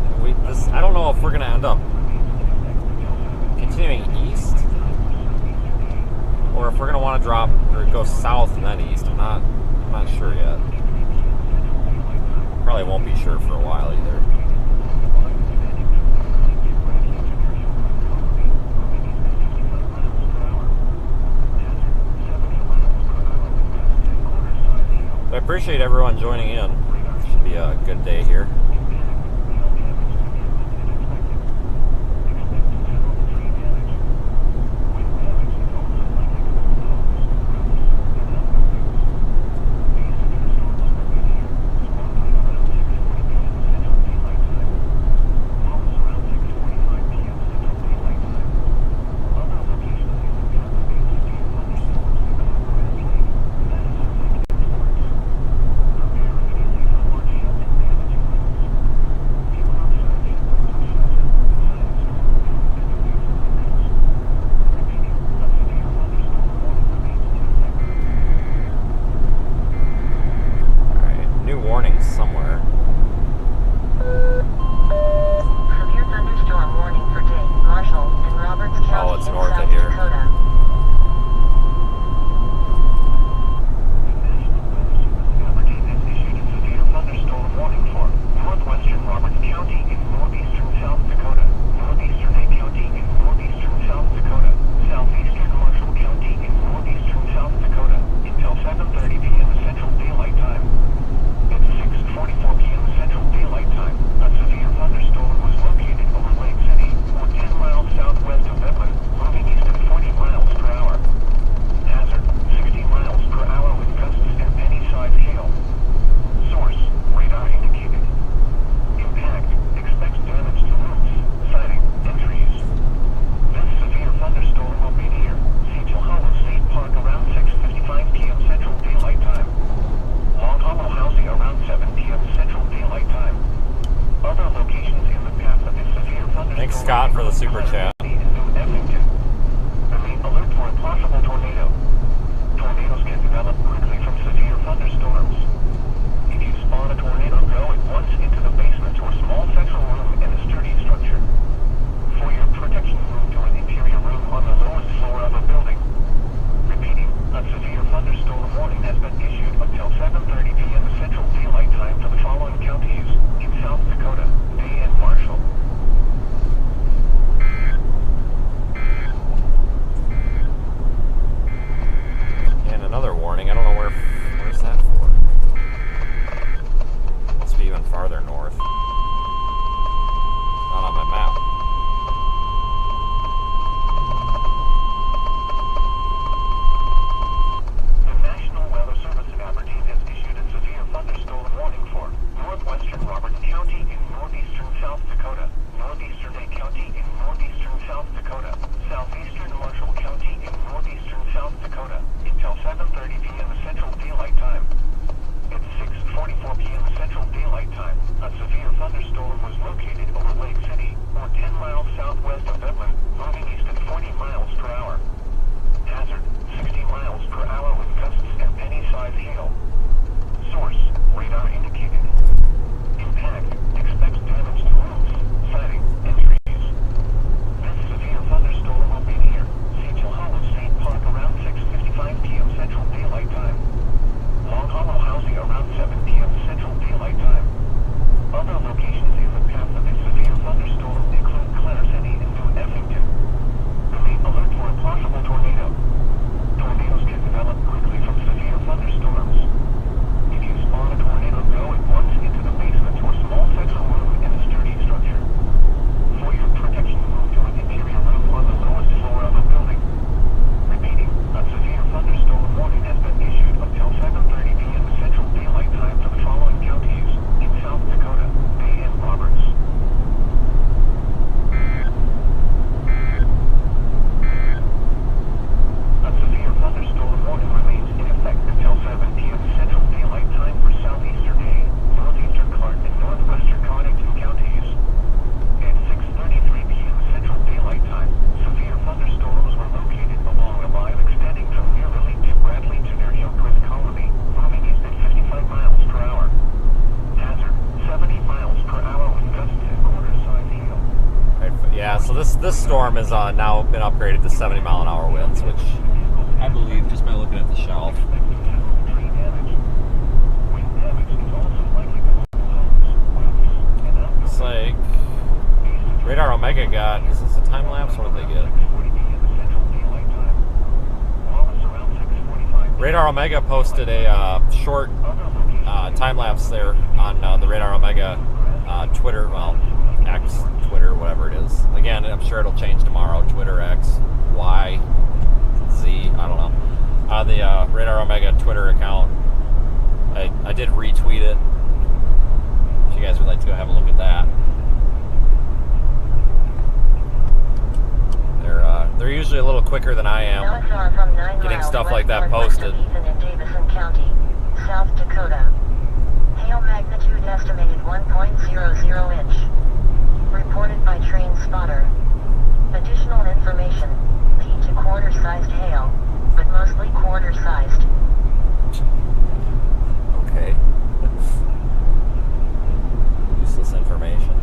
I don't know if we're going to end up continuing east or if we're going to want to drop or go south and then east. I'm not sure yet. Probably won't be sure for a while either. But I appreciate everyone joining in. Should be a good day here. Scott, for the super chat. Alert for a possible tornado. Tornadoes can develop quickly from severe thunderstorms. If you spawn a tornado, go at once into the basement or small central room in a sturdy structure. For your protection, move to an interior room on the lowest floor of a building. Repeating, a severe thunderstorm warning has been issued until 7:30 p.m. Central Daylight Time for the following counties in South Dakota, Day and Marshall. And another warning. I don't know where's that for. Must be even farther north. Not on my map. The National Weather Service in Aberdeen has issued a severe thunderstorm warning for northwestern Roberts County in northeastern South Dakota, northeastern Day County in northeastern South Dakota, southeastern Marshall County in northeastern South Dakota, until 7:30 p.m. Central Daylight Time. At 6:44 p.m. Central Daylight Time, a severe thunderstorm was located over Lake City, or 10 miles southwest of Midland, moving east at 40 miles per hour. Hazard, 60 miles per hour with gusts and penny-sized hail. Source, radar indicated. Impact, expect damage to roofs, siding, and trees. This severe thunderstorm will be near Sage Hollow State Park around 6:55 p.m. Central Daylight Time. Long Hollow Housing around 7 p.m. Central Daylight Time. Other locations in the path of a severe thunderstorm include Clare City and New Effington. Remain alert for a possible tornado. Tornadoes can develop quickly from severe thunderstorms. If you spawn a tornado, go at once into the basement or small central room in a sturdy structure. For your protection, move to an interior room on the lowest floor of a building. Repeating, a severe thunderstorm warning has been issued until 7:30 p.m. Central Daylight Time for the following counties in South Dakota, Day and Roberts. A severe thunderstorm warning remains in effect until 7 p.m. Central Daylight Time for southeastern Hay, northeastern Clark, and northwestern Connington counties. At 6:33 p.m. Central Daylight Time, severe thunderstorms were located along a line extending from near Lily to Bradley to near Hillcrest Colony, moving east at 55 miles per hour. Hazard, 70 miles per hour with gusts and quarter-size hail. Right, yeah, so this storm has now been upgraded to 70-mile-an-hour winds, which I believe just by looking at the shelf. It's like Radar Omega got, is this a time lapse? What did they get? Radar Omega posted a short time lapse there on the Radar Omega Twitter, well, X, Twitter, whatever it is. Again, I'm sure it'll change tomorrow. Twitter, X, Y, Z, I don't know. The Radar Omega Twitter account, I did retweet it. If you guys would like to go have a look at that. They're usually a little quicker than I am getting stuff like that posted. In Davison County, South Dakota. Hail magnitude estimated 1.00 inch. Reported by Train Spotter. Additional information, P to quarter-sized hail, but mostly quarter-sized. Okay. Useless information.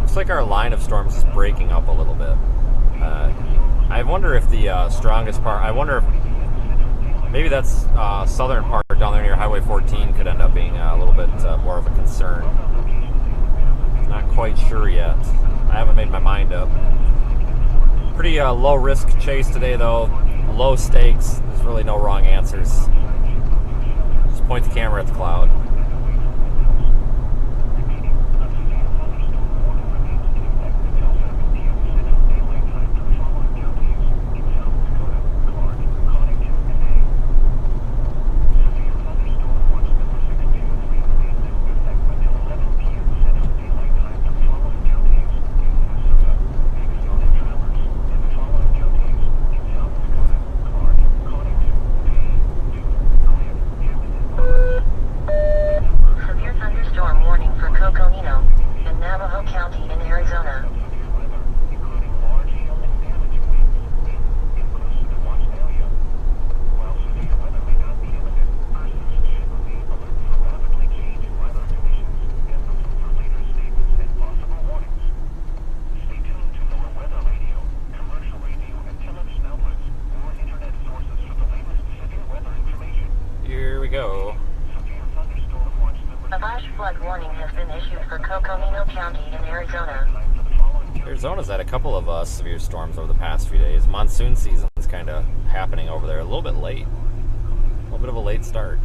Looks like our line of storms is breaking up a little bit. I wonder if the strongest part, I wonder if maybe that's southern part down there near Highway 14 could end up being a little bit more of a concern. Not quite sure yet. I haven't made my mind up. Pretty low risk chase today though. Low stakes. There's really no wrong answers. Just point the camera at the cloud. Arizona's had a couple of severe storms over the past few days. Monsoon season's kind of happening over there a little bit late. A little bit of a late start.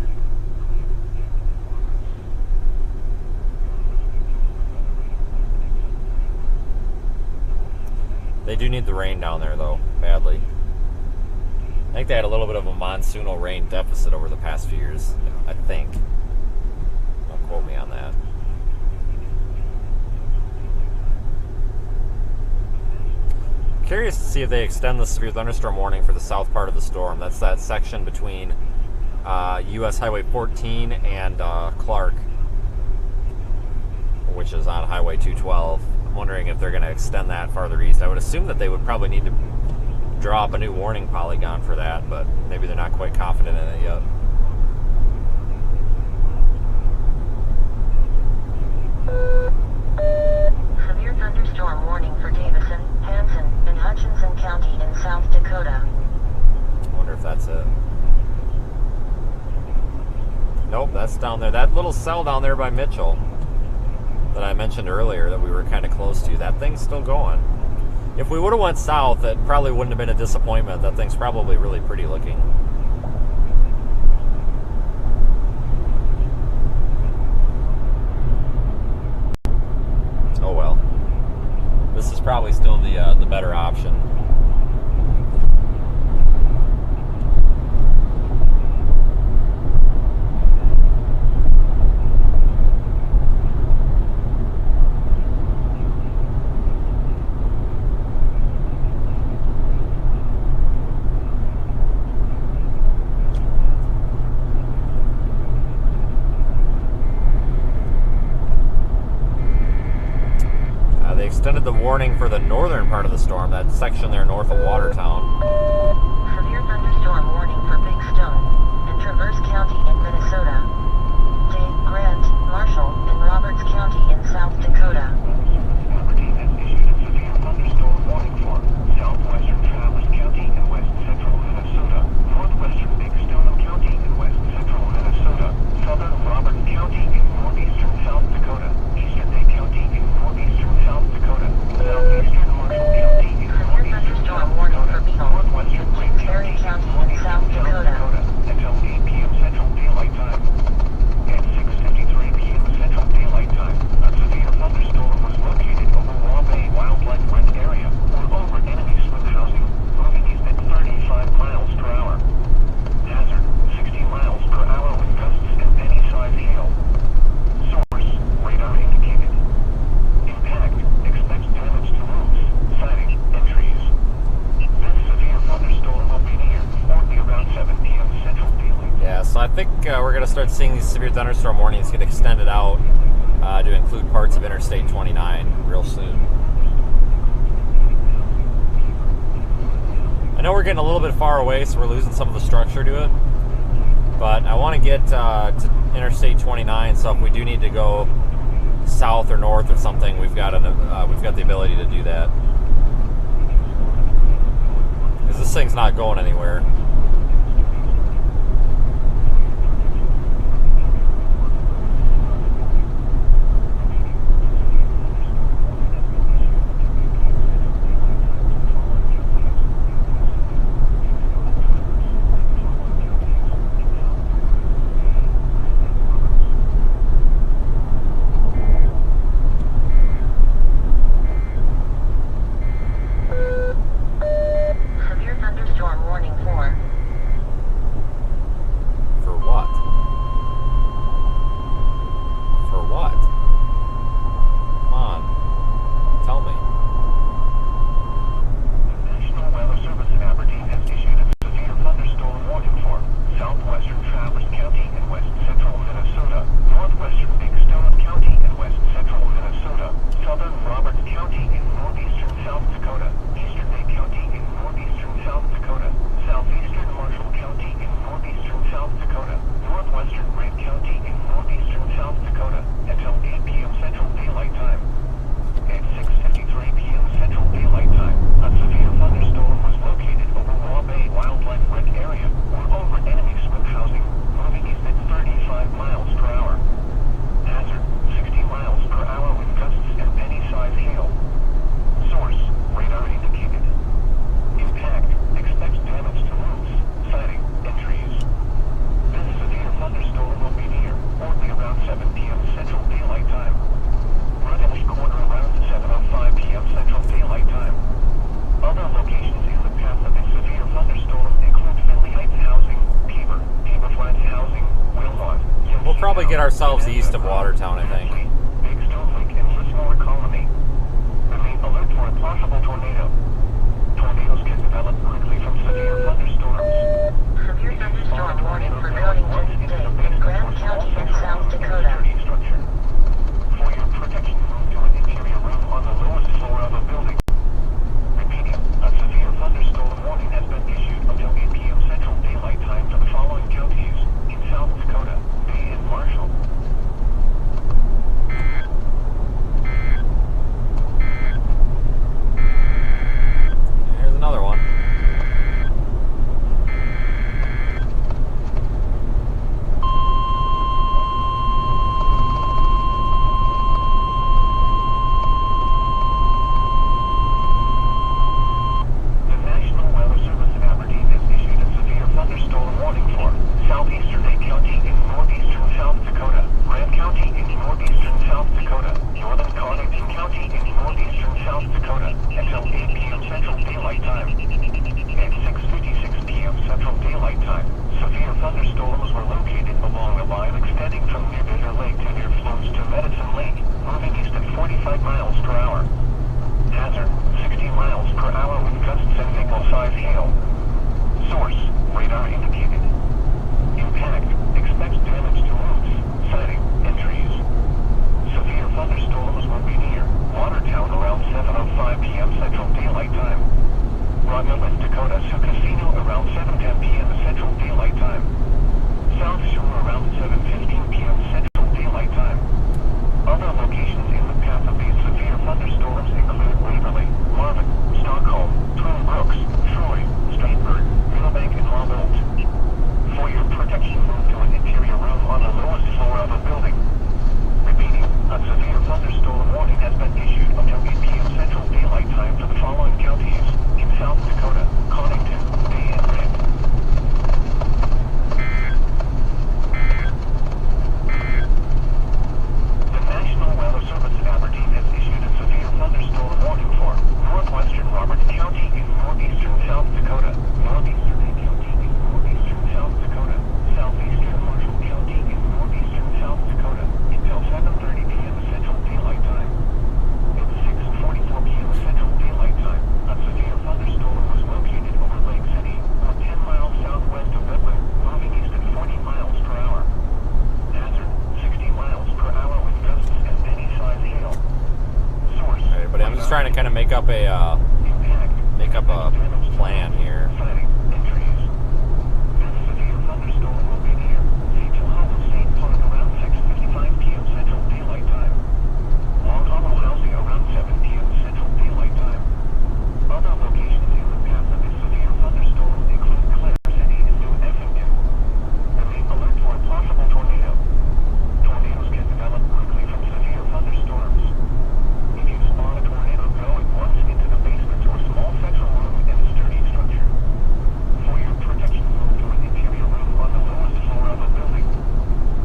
They do need the rain down there, though, badly. I think they had a little bit of a monsoonal rain deficit over the past few years, I think. Don't quote me on that. Curious to see if they extend the severe thunderstorm warning for the south part of the storm. That's that section between US Highway 14 and Clark, which is on Highway 212. I'm wondering if they're going to extend that farther east. I would assume that they would probably need to draw up a new warning polygon for that, but maybe they're not quite confident in it yet. Severe thunderstorm warning for Davison, Hanson, and Hutchinson County in South Dakota. I wonder if that's it. Nope, that's down there. That little cell down there by Mitchell that I mentioned earlier that we were kind of close to, that thing's still going. If we would have went south, it probably wouldn't have been a disappointment. That thing's probably really pretty looking. Oh well. This is probably still the better option. They extended the warning for the northern part of the storm, that section there north of Watertown. Severe thunderstorm warning for Big Stone and Traverse County in Minnesota. Dade, Grant, Marshall, and Roberts County in South Dakota. Liberty has issued a severe thunderstorm warning for southwestern Traverse County and west central Minnesota, northwestern Big Stone County and west central Minnesota, southern Roberts County in northeastern South Dakota, eastern Dade County in northeastern South Dakota, southeastern Marshall County in Severe thunderstorm warning for Beetle, northwestern Wayne Perry County County in South Dakota. until 8 p.m. Central Daylight Time. At 6:53 p.m. Central Daylight Time, a severe thunderstorm was located over Waelti Wildlife Rent Area or over enemy swim housing, moving east at 35 miles per hour. Hazard, 60 miles per hour with gusts and penny-sized hail. Source, radar indicated. Impact, expect damage to roofs, siding, and trees. This severe thunderstorm will be near or be around 7 p.m. Central Daylight. Yeah, so I think we're going to start seeing these severe thunderstorm warnings get extended out to include parts of Interstate 29 real soon. I know we're getting a little bit far away, so we're losing some of the structure to it, but I want to get to Interstate 29, so if we do need to go south or north or something, we've got the ability to do that. Because this thing's not going anywhere. Severe thunderstorm warning for ourselves east of Watertown, I think. Big Stone Lake and Lismore Colony. Remain alert for a possible tornado. Tornadoes can develop quickly from severe thunderstorms. Severe thunderstorm warning for Codington today in Grant County and South Dakota. For your protection, move to an interior room on the lowest floor of a building. Repeating, a severe thunderstorm warning has been issued until 8 p.m. Central Daylight Time for the following counties in South Dakota, Bay and Marshall. Here's another one. The National Weather Service of Aberdeen has issued a severe thunderstorm warning for southeastern Lake County in northeastern South Dakota, Grant County in northeastern South Dakota, northern Connington County in northeastern South Dakota until 8 p.m. Central Daylight Time. At 6:56 p.m. Central Daylight Time, severe thunderstorms were located along a line extending from near Bitter Lake to near flows to Medicine Lake, moving east at 45 miles per hour. Hazard, 60 miles per hour with gusts and nickel-size hail. Source, radar indicated. Impact, expects damage to roofs, siding, and trees. Severe thunderstorms will be near Watertown around 7:05 p.m. Central Daylight Time. Rockville, West Dakota, Sioux Casino around 7:10 p.m. Central Daylight Time. South Shore around 7:15 p.m. Central Daylight Time. Other locations in the path of these severe thunderstorms include Waverly, Marvin, Stockholm, Twin Brooks, Troy, Stratford, Millbank, and Humboldt. For your protection, move to an interior room on the lowest floor of a building. Repeating, a severe thunderstorm warning has been issued until 8 p.m. Central Daylight Time for the following counties in South Dakota, Connington, Bay, and Grant. The National Weather Service of Aberdeen has issued a severe thunderstorm warning for northwestern Roberts County in northeastern South Dakota, northeastern Lake County in northeastern South Dakota, southeastern Marshall County in northeastern South Dakota until 7:30 p.m. Central Daylight Time. At 6:44 p.m. Central Daylight Time, a severe thunderstorm was located over Lake City, about 10 miles southwest of Midland, moving east at 40 miles per hour. Hazard, 60 miles per hour with gusts and any size hail. Source. Alright, buddy, I'm just trying to kind of make up a plan here. Siding and trees. This severe thunderstorm will be near Seattle Hollow State Park around 6:55 p.m. Central Daylight Time. Long Hollow Housing around 7 p.m. Central Daylight Time. Other locations in the path of this severe thunderstorm include Clare City and New Effington. Remain alert for a possible tornado. Tornadoes can develop quickly from severe thunderstorms. If you spot a tornado, go at once into the basement or small central room in a sturdy structure. For your protection, move to an interior room on the lowest floor of a building.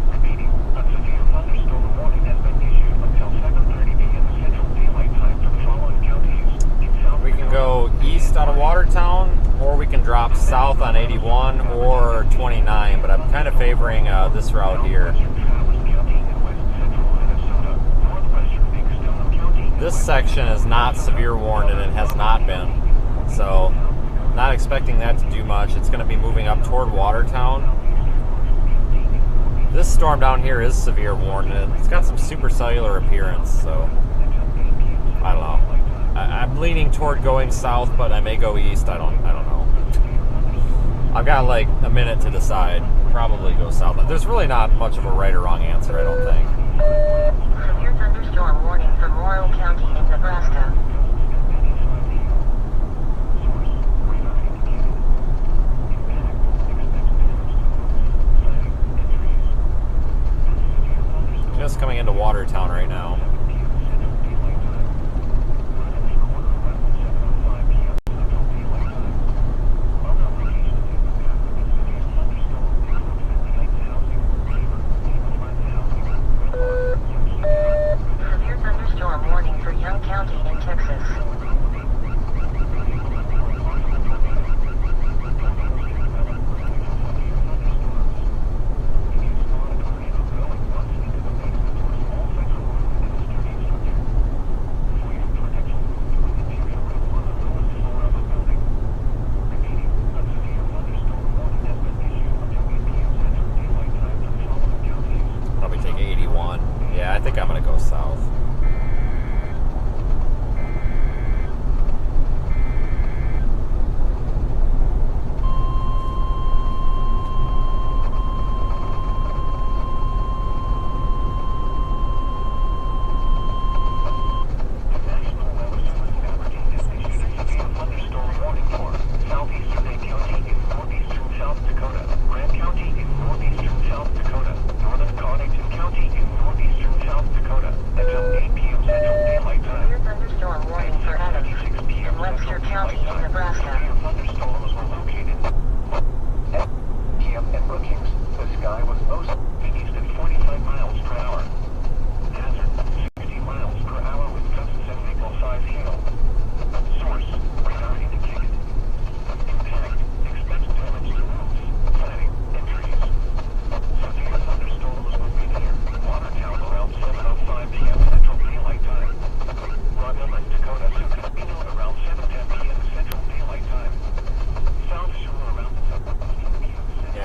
Repeating, a severe thunderstorm warning has been issued until 7:30 p.m. Central Daylight Time for the following counties in South We can Dakota. go east out of Watertown, or we can drop south on 81 or 29, but I'm kind of favoring this route here. This section is not severe warned, and it has not been. So, not expecting that to do much. It's going to be moving up toward Watertown. This storm down here is severe warned, and it's got some supercellular appearance, so I don't know. I'm leaning toward going south, but I may go east. I don't know. I've got like a minute to decide. Probably go south. There's really not much of a right or wrong answer, I don't think. Severe thunderstorm warning for Morrill County in Nebraska. Just coming into Watertown right now. Severe thunderstorm warning for Young County in Texas.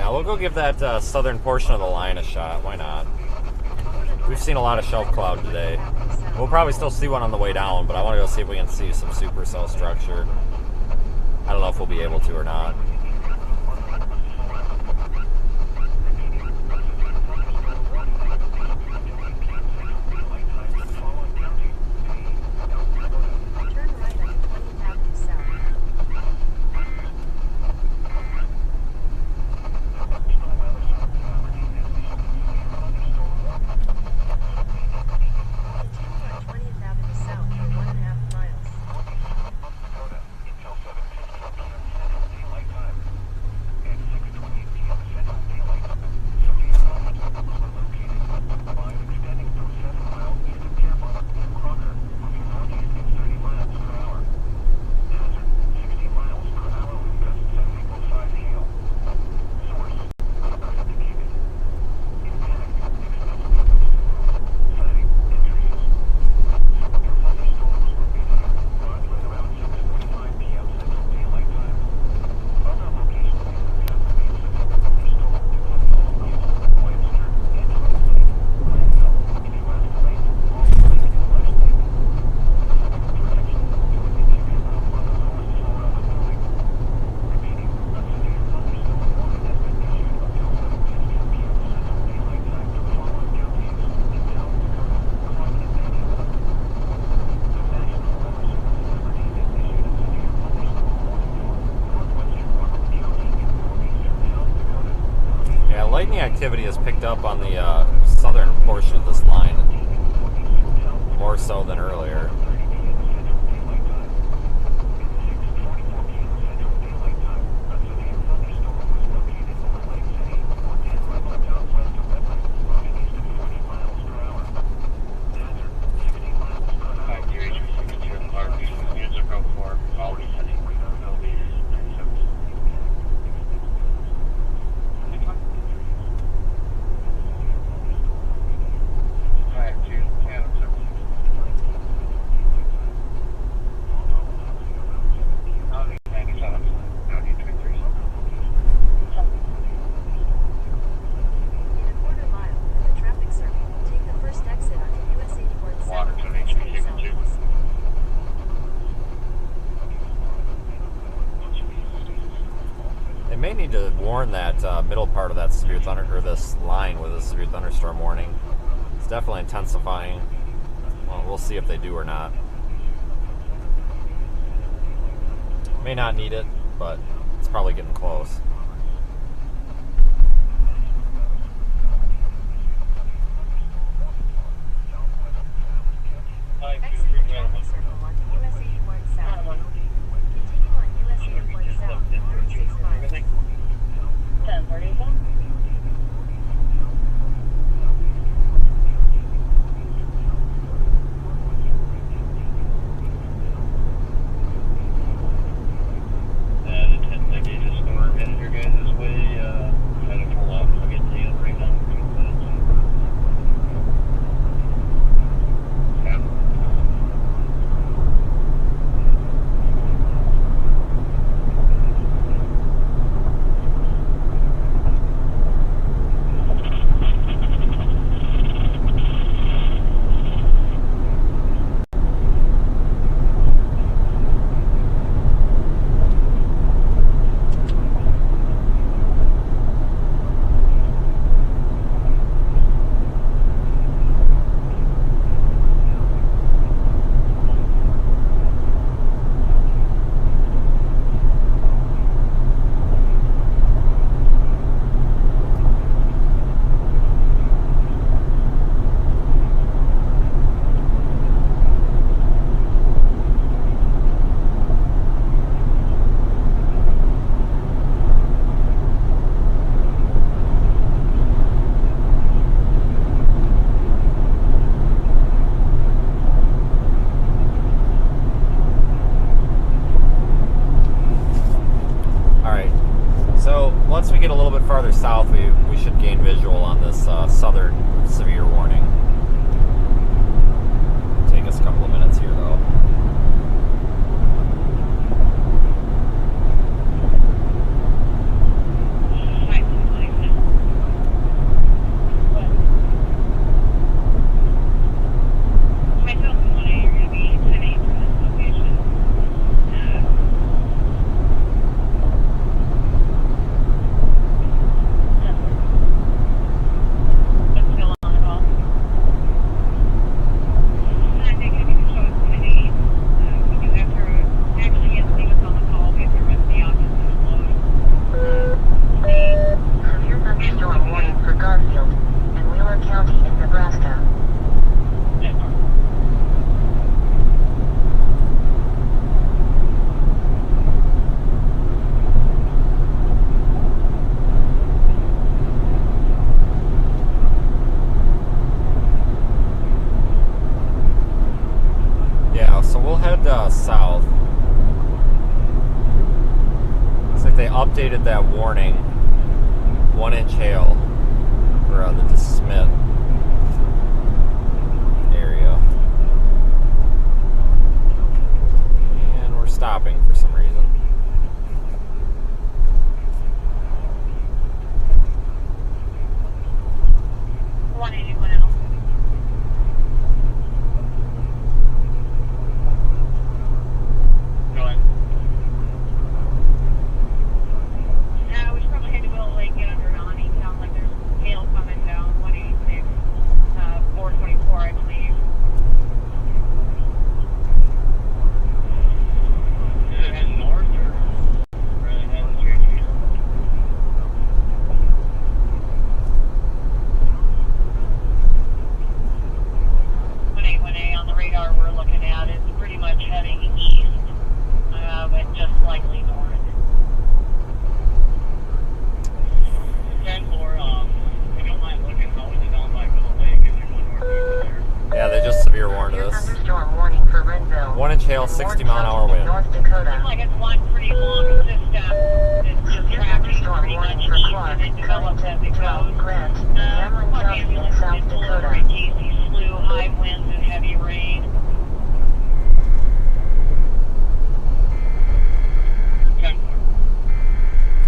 Yeah, we'll go give that southern portion of the line a shot. Why not? We've seen a lot of shelf cloud today. We'll probably still see one on the way down, but I want to go see if we can see some supercell structure. I don't know if we'll be able to or not. Lightning activity has picked up on the southern portion of this line, more so than earlier. They may need to warn that middle part of that severe thunder, or this line with a severe thunderstorm warning. It's definitely intensifying. Well, we'll see if they do or not. May not need it, but it's probably getting close. Once we get a little bit farther south, we should gain visual on this southern severe warning. Take us a couple of minutes here, though. Hi, that warning, 1-inch hail for the DeSmet area. And we're stopping for some reason. Thunderstorm warning for Renville. 1-inch hail, 60 mile an hour wind. North Dakota. It's like it's one pretty long system that's just tracking pretty much east and it developed at the coast. Grant, Some Hamlin County, ambulance South did pull over Dakota. in Casey Slough, high winds and heavy rain.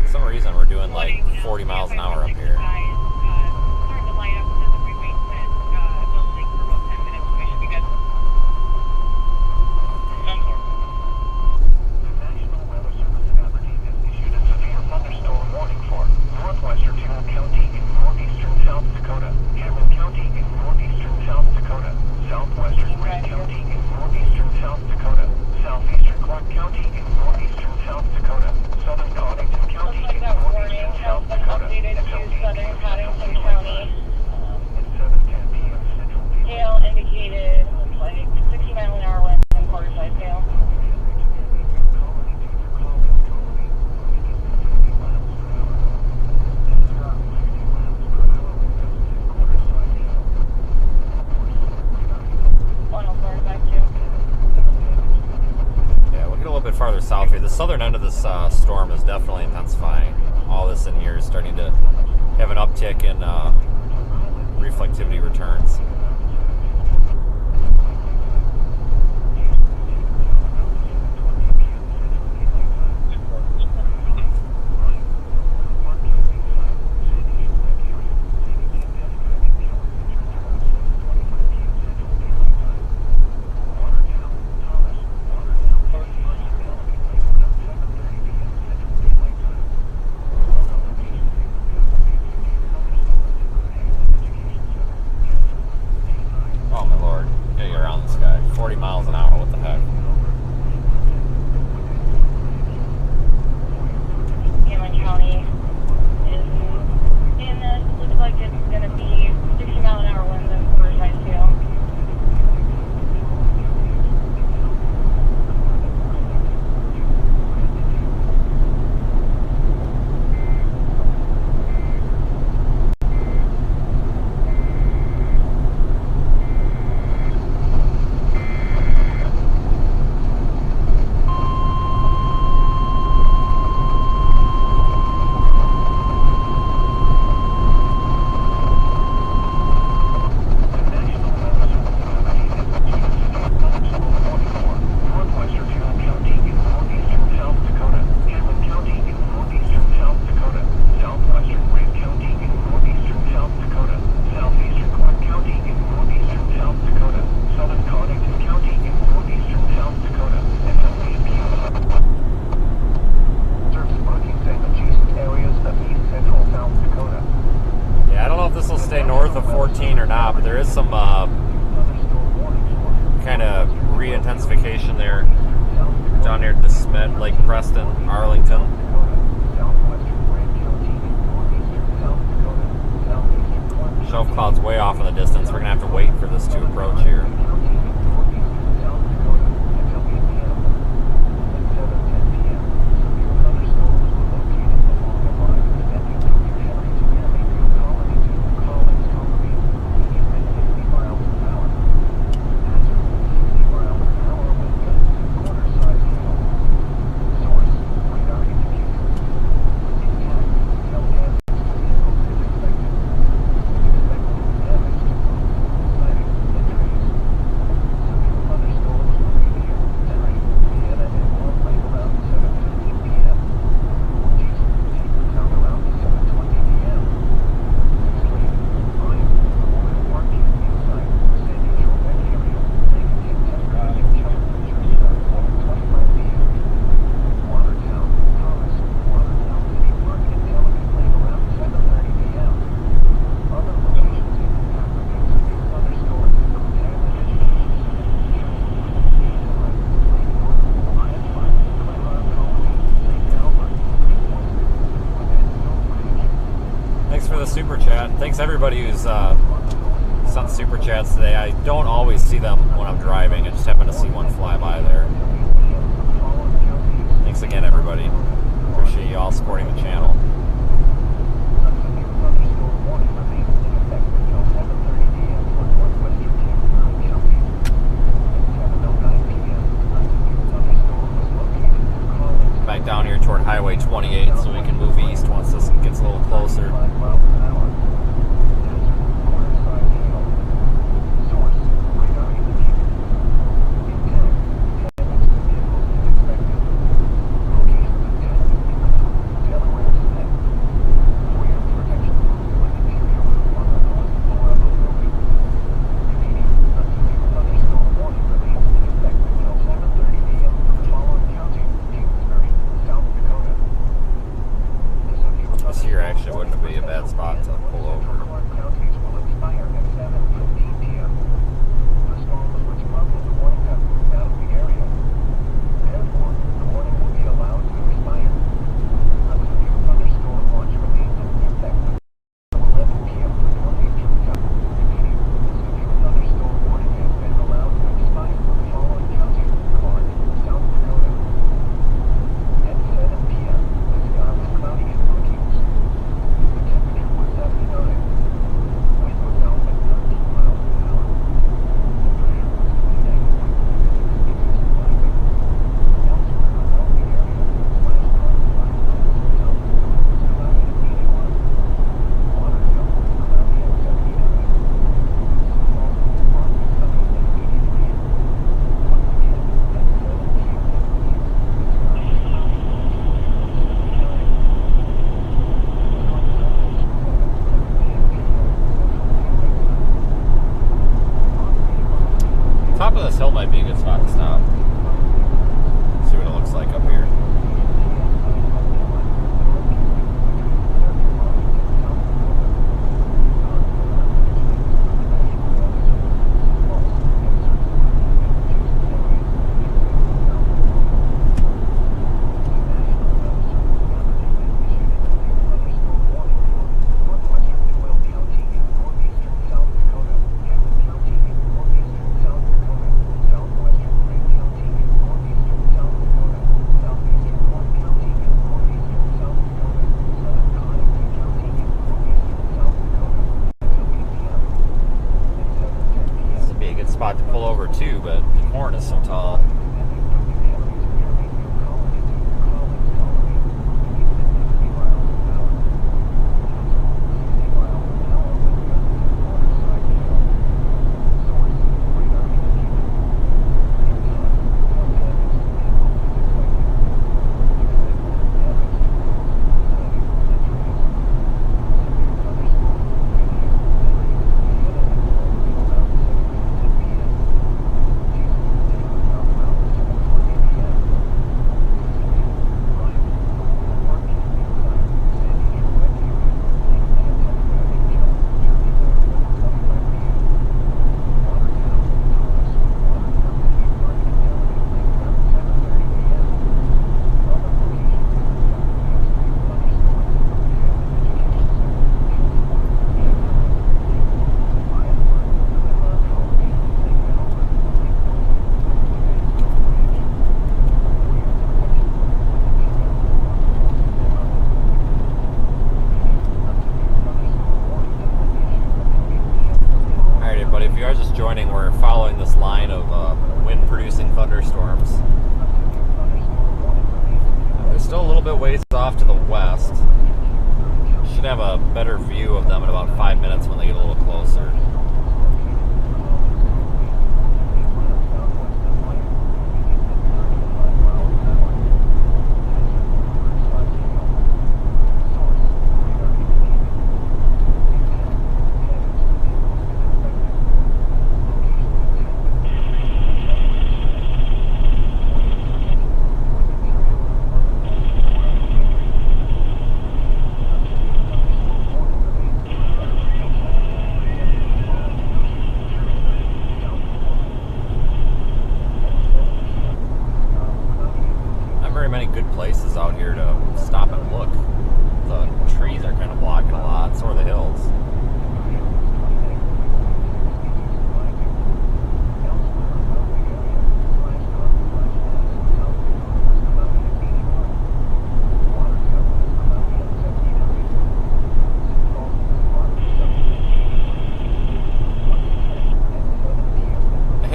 For some reason, we're doing like 40 miles an hour up here. Starting to light up since we wait building for about 10 minutes. We should be good. The National Weather Service in Aberdeen has issued a severe thunderstorm warning for northwestern Hamlin County in northeastern South Dakota, Hamlin County in northeastern South Dakota, southwestern Grant County in northeastern South Dakota, southeastern Clark County in northeastern South Dakota, southern Connington County Looks like in that warning northeastern has South been Dakota, updated and to southeastern southern Paddington County. County. At 7:10 p.m. Central Hail indicated, looks like 60 mile an hour wind and quarter size hail. Yeah, we'll get a little bit farther south here. The southern end of this storm is definitely intensifying. All this in here is starting to have an uptick in reflectivity returns. Oh my lord. Gotta get around this guy. 40 miles an hour, what the heck? Hamlin County is in this. Looks like it's going to be 60 mile an hour winds and quarter size hail. Yeah, I don't know if this will stay north of 14 or not, but there is some kind of re-intensification there down near DeSmet, Lake Preston, Arlington. Shelf cloud's way off in the distance. We're going to have to wait for this to approach here. for the super chat. Thanks everybody who's sent super chats today. I don't always see them when I'm driving. I just happen to see one fly by there. Thanks again, everybody. Appreciate you all supporting the channel. Back down here toward Highway 28 so we can move east once this gets a little closer.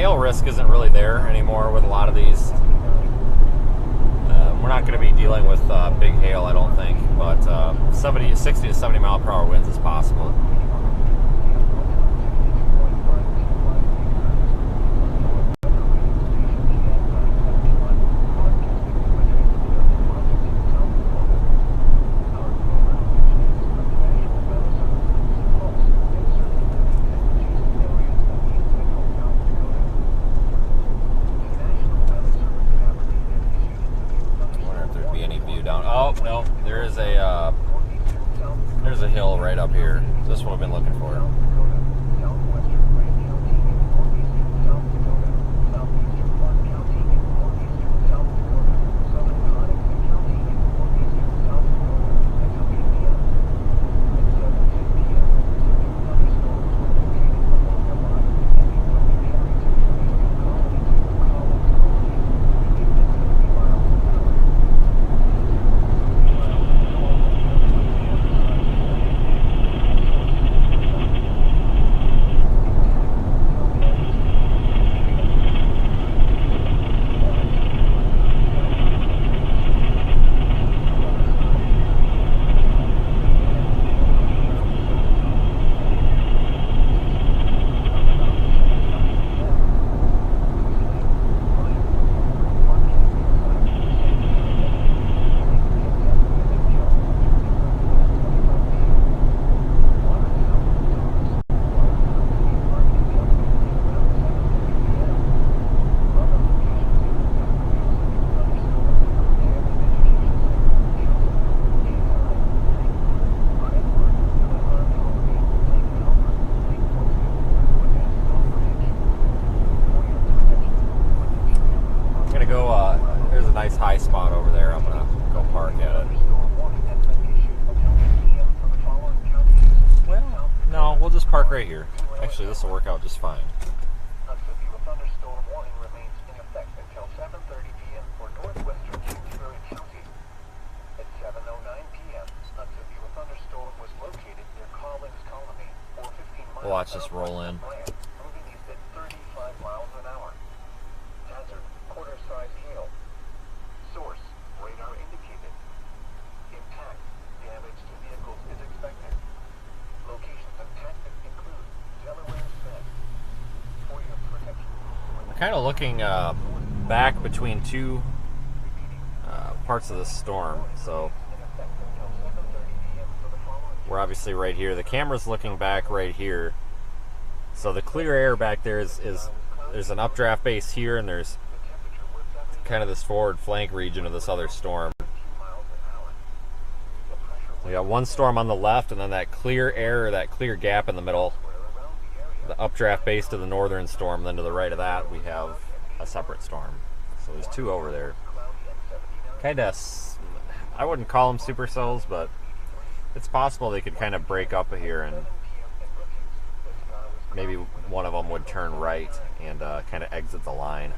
hail risk isn't really there anymore with a lot of these. We're not going to be dealing with big hail, I don't think, but 60 to 70 mile per hour winds is possible. Oh no, there's a hill right up here. This is what I've been looking for. There's a nice high spot over there. I'm gonna go park at it. Well, no, we'll just park right here. Actually, this will work out just fine. A severe thunderstorm warning remains in effect until 7:30 p.m. for northwestern Kingsbury County. At 7:09 p.m., a severe thunderstorm was located near Collins Colony, or 15 miles We'll watch this roll in. moving east at 35 miles an hour. Hazard, quarter-size hail. Source, radar indicated. Impact, damage to vehicles is expected. Locations of tactics include Delaware's Bend. For your protection. I'm kind of looking back between two parts of the storm. So we're obviously right here. The camera's looking back right here. So the clear air back there is there's an updraft base here, and there's kind of this forward flank region of this other storm. We got one storm on the left, and then that clear air, that clear gap in the middle, the updraft base to the northern storm. And then to the right of that, we have a separate storm. So there's two over there. Kind of, I wouldn't call them supercells, but it's possible they could kind of break up here, and maybe one of them would turn right and kind of exit the line.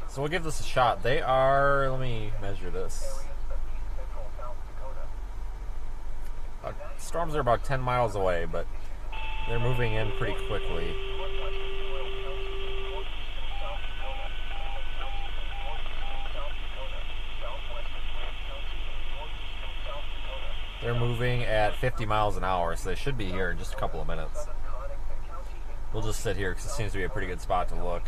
So we'll give this a shot. They are, let me measure this. Storms are about 10 miles away, but they're moving in pretty quickly. They're moving at 50 miles an hour, so they should be here in just a couple of minutes. We'll just sit here because it seems to be a pretty good spot to look.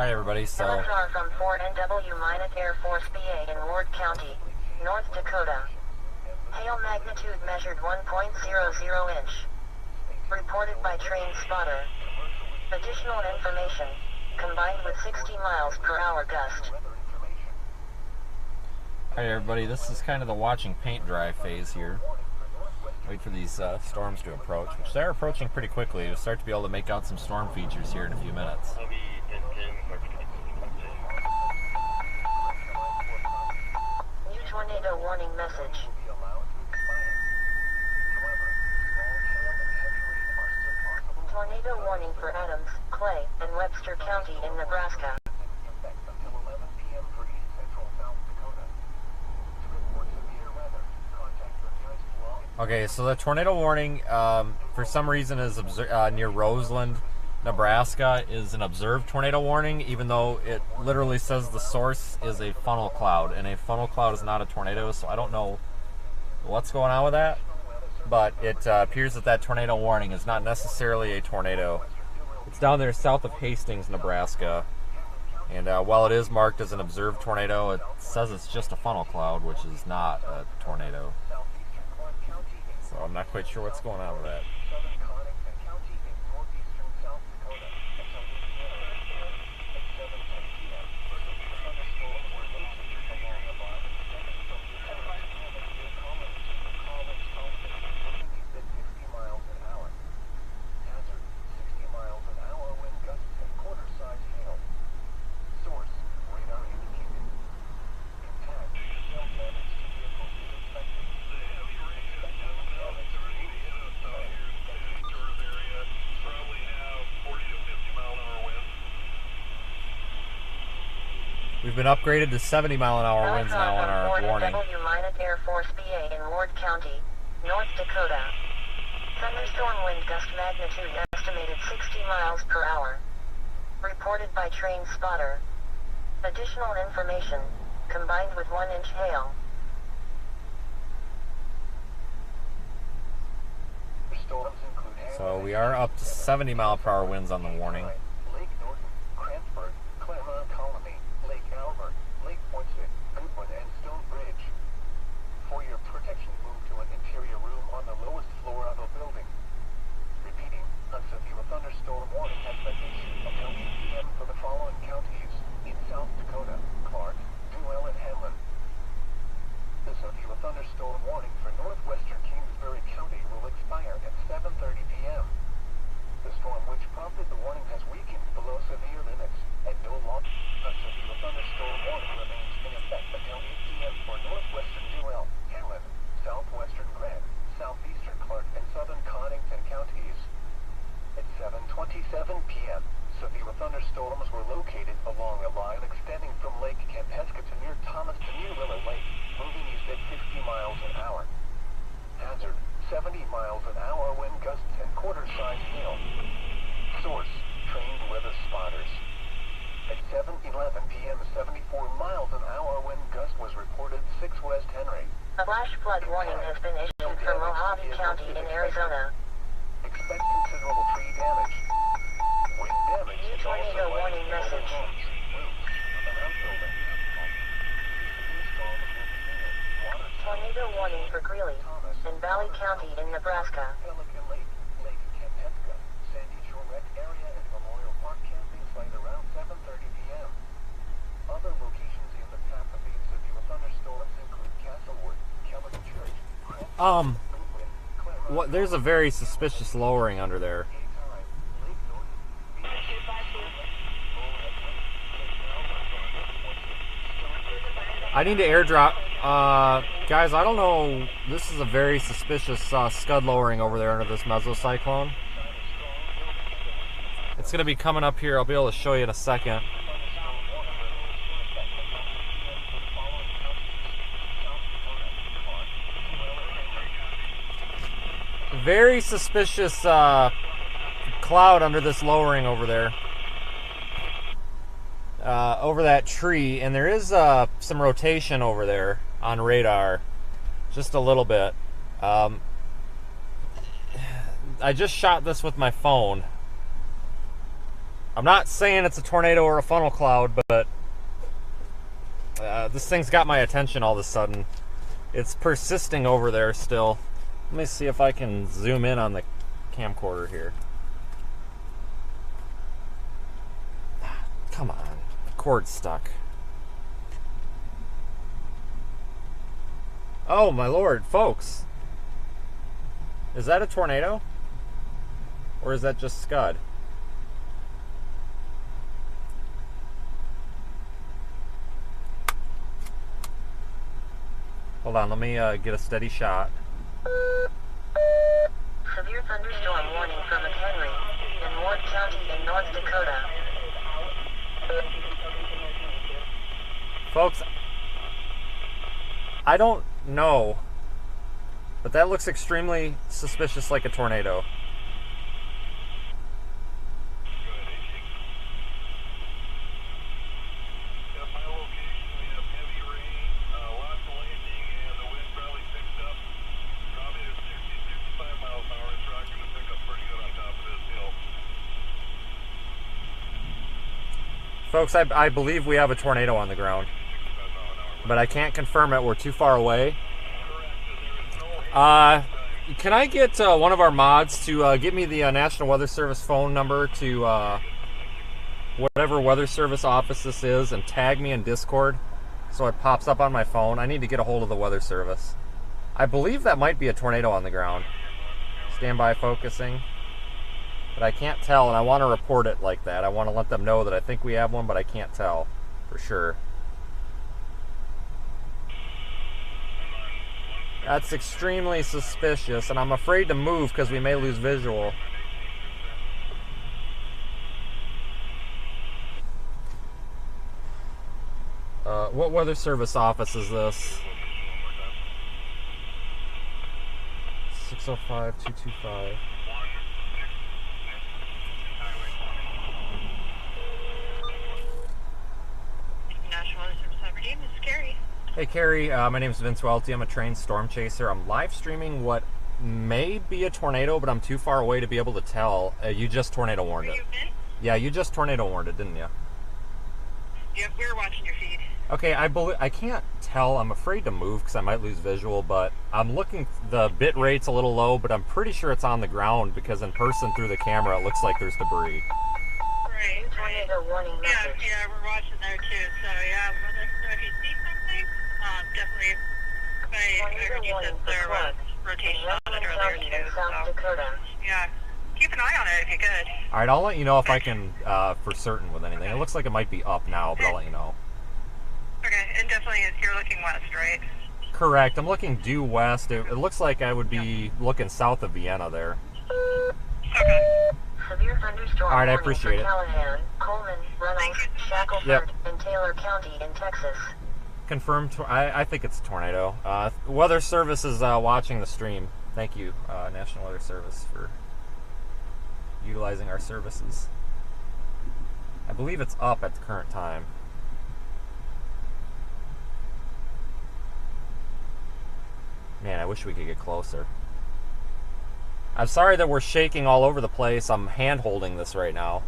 Alright, everybody, so LSR from 4NW- Air Force BA in Ward County, North Dakota. Hail magnitude measured 1.00 inch. Reported by train spotter. Additional information, combined with 60 miles per hour gust. alright, everybody, this is kind of the watching paint dry phase here. Wait for these storms to approach, which they're approaching pretty quickly. We'll start to be able to make out some storm features here in a few minutes. New tornado warning message. Tornado warning for Adams, Clay, and Webster County in Nebraska. Okay, so the tornado warning, for some reason, is near Roseland, Nebraska, is an observed tornado warning, even though it literally says the source is a funnel cloud, and a funnel cloud is not a tornado, so I don't know what's going on with that, but it appears that that tornado warning is not necessarily a tornado. It's down there south of Hastings, Nebraska, and while it is marked as an observed tornado, it says it's just a funnel cloud, which is not a tornado. So I'm not quite sure what's going on with that. We've been upgraded to 70-mile-an-hour winds now on our warning. LSR Air Force BA in Ward County, North Dakota. Thunderstorm wind gust magnitude estimated 60 miles per hour. Reported by train spotter. Additional information, combined with 1-inch hail. So we are up to 70-mile-per-hour winds on the warning. Thunderstorm warning has been issued until 8 p.m. for the following counties in South Dakota: Clark, Duell, and Hamlin. The severe thunderstorm warning for northwestern Kingsbury County will expire at 7:30 p.m. The storm which prompted the warning has weakened below severe limits and no longer. A severe thunderstorm warning remains in effect until 8 p.m. for northwestern Duell, Hamlin, southwestern Grant, southeastern Clark, and southern Connington counties. At 7:27 p.m., severe thunderstorms were located along a line extending from Lake Kampeska to near Thomas to near Willow Lake, moving east at 50 miles an hour. Hazard: 70 miles an hour wind gusts and quarter-size hail. Source: trained weather spotters. At 7:11 p.m., 74 miles an hour wind gust was reported 6 West Henry. A flash flood warning has been issued for Mojave County in Arizona. Expect considerable tree damage. Wind damage New is tornado also warning likely to message. homes, roofs, and outbuildings. Severe storms will be near Watertown, Tornado warning for Greeley in Valley County in Nebraska. Pelican Lake, Lake Kampeska, Sandy Shore Rec Area, and Memorial Park camping site around 7:30 p.m. Other locations in the path of these severe thunderstorms include Castlewood, Kellogg Church, There's a very suspicious lowering under there. I need to airdrop. Guys, I don't know. This is a very suspicious scud lowering over there under this mesocyclone. It's going to be coming up here. I'll be able to show you in a second. Very suspicious cloud under this lowering over there. Over that tree, and there is some rotation over there on radar, just a little bit. I just shot this with my phone, I'm not saying it's a tornado or a funnel cloud, but this thing's got my attention all of a sudden. It's persisting over there still. Let me see if I can zoom in on the camcorder here. Come on, the cord's stuck. Oh my lord, folks. Is that a tornado? Or is that just Scud? Hold on, let me get a steady shot. Severe thunderstorm warning from McHenry in Ward County in North Dakota. Folks, I don't know, but that looks extremely suspicious like a tornado. Folks, I believe we have a tornado on the ground, but I can't confirm it. We're too far away. Can I get one of our mods to get me the National Weather Service phone number to whatever weather service office this is and tag me in Discord so it pops up on my phone? I need to get a hold of the weather service. I believe that might be a tornado on the ground. Stand by focusing. But I can't tell, and I want to report it like that. I want to let them know that I think we have one, but I can't tell for sure. That's extremely suspicious, and I'm afraid to move because we may lose visual. What weather service office is this? 605-225. National Weather Service Aberdeen, this is Carrie. Hey Carrie, my name is Vince Waelti. I'm a trained storm chaser. I'm live streaming what may be a tornado, but I'm too far away to be able to tell. You just tornado warned it. Yeah, you just tornado warned it, didn't you? Yep, we were watching your feed. Okay, I can't tell. I'm afraid to move because I might lose visual, but I'm looking. The bit rate's a little low, but I'm pretty sure it's on the ground because in person through the camera it looks like there's debris. Right, right. Tornado warning message. Yeah, we're watching there too. So yeah, if you see something, definitely. I heard you said there was rotation on it earlier too. South So Dakota. yeah, keep an eye on it if you could. All right, I'll let you know if I can for certain with anything. It looks like it might be up now, but I'll let you know. Okay, and definitely you're looking west, right? Correct. I'm looking due west. It looks like I would be looking south of Vienna there. Okay. Severe thunderstorm All right, I warning appreciate for it. Callahan, Coleman, Reynolds, Shackelford, Yep. and Taylor County in Texas. Confirmed. I think it's a tornado. Weather Service is watching the stream. Thank you, National Weather Service, for utilizing our services. I believe it's up at the current time. Man, I wish we could get closer. I'm sorry that we're shaking all over the place. I'm hand holding this right now,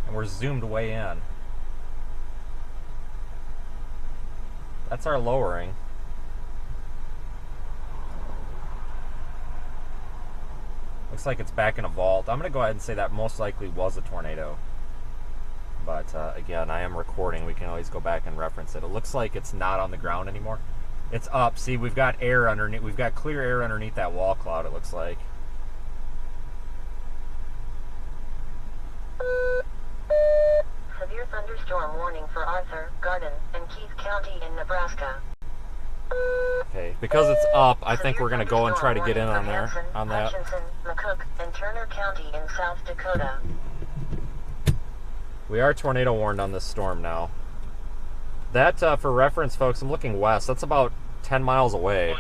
and we're zoomed way in. That's our lowering. Looks like it's back in a vault. I'm going to go ahead and say that most likely was a tornado. But again, I am recording. We can always go back and reference it. It looks like it's not on the ground anymore. It's up. See, we've got air underneath. We've got clear air underneath that wall cloud, it looks like. Severe thunderstorm warning for Arthur, Garden, and Keith County in Nebraska. Okay, because it's up, I think Severe we're going to go and try to get in on thunderstorm there, warning for on that. Hutchinson, McCook, and Turner County in South Dakota. We are tornado warned on this storm now. That, for reference, folks, I'm looking west. That's about 10 miles away.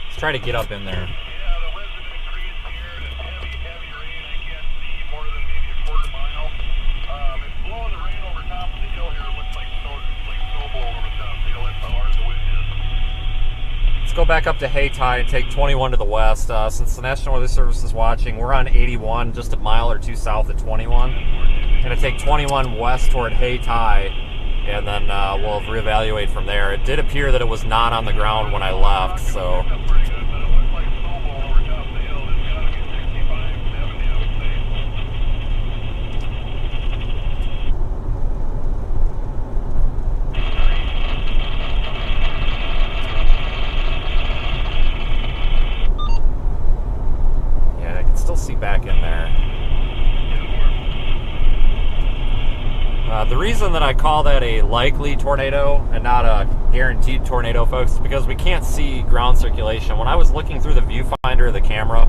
Let's try to get up in there. Yeah, the wind's been increased here, and it's heavy rain. I can't see more than maybe a quarter mile. It's blowing the rain over top of the hill here. It looks like snow blowing over top of the hill. That's how hard the wind is. It's let's go back up to Hayti and take 21 to the west. Since the National Weather Service is watching, we're on 81, just a mile or two south of 21. Gonna take 21 west toward Hayti, and then we'll reevaluate from there. It did appear that it was not on the ground when I left, so. See back in there. The reason that I call that a likely tornado and not a guaranteed tornado, folks, is because we can't see ground circulation. When I was looking through the viewfinder of the camera,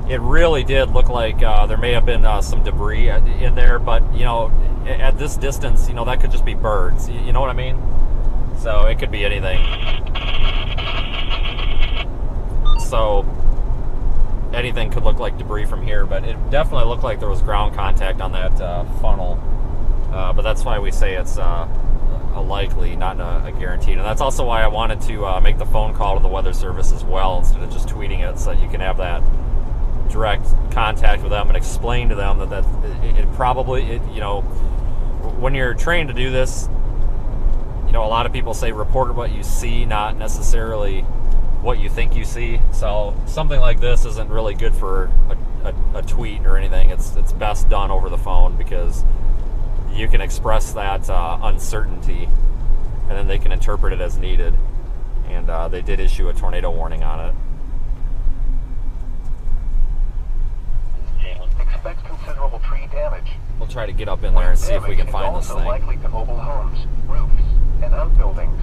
it really did look like there may have been some debris in there, but you know, at this distance, you know, that could just be birds. You know what I mean? So it could be anything. So anything could look like debris from here, but it definitely looked like there was ground contact on that funnel. But that's why we say it's a likely, not a guaranteed. And that's also why I wanted to make the phone call to the Weather Service as well, instead of just tweeting it, so that you can have that direct contact with them and explain to them that it probably, you know, when you're trained to do this, you know, a lot of people say report what you see, not necessarily what you think you see. So something like this isn't really good for a tweet or anything. It's best done over the phone, because you can express that uncertainty, and then they can interpret it as needed. And they did issue a tornado warning on it. Expect considerable tree damage. We'll try to get up in there and see if we can find this also thing. likely to mobile homes, roofs, and outbuildings.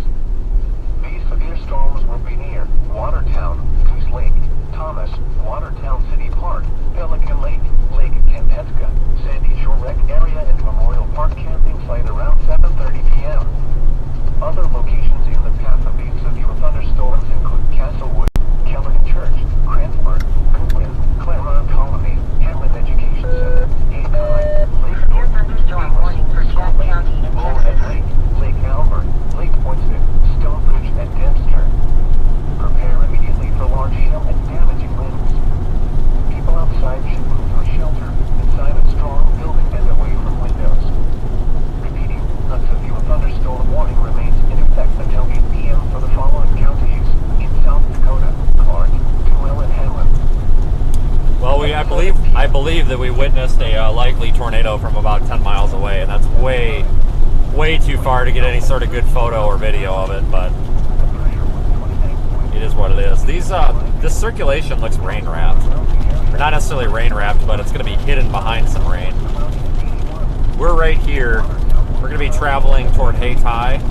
These severe storms will be near Watertown, Goose Lake, Thomas, Watertown City Park, Pelican Lake, Lake Kampetka, Sandy Shore Rec Area, and Memorial Park camping site around 7:30 p.m. Other locations in the path of these severe thunderstorms include Castlewood, Kellerton Church, Cranford, Goodwin, Claremont Colony, Hamlin Education Center, Hayti, Lake Severe thunderstorm warning for Jack County in Bullhead Texas. Lake, Lake Albert, Lake Poinsett, Stonebridge, and Dempster. Prepare immediately for large hail and damaging winds. People outside should move to a shelter inside a strong building and away from windows. Repeating, a severe thunderstorm warning remains in effect until 8 p.m. for the following counties in South Dakota: Clark, Duell, and Hamlin. Well, I believe that we witnessed a likely tornado from about 10 miles away, and that's way too far to get any sort of good photo or video of it, but it is what it is. This circulation looks rain-wrapped. Or not necessarily rain-wrapped, but it's going to be hidden behind some rain. We're right here. We're going to be traveling toward Hayti.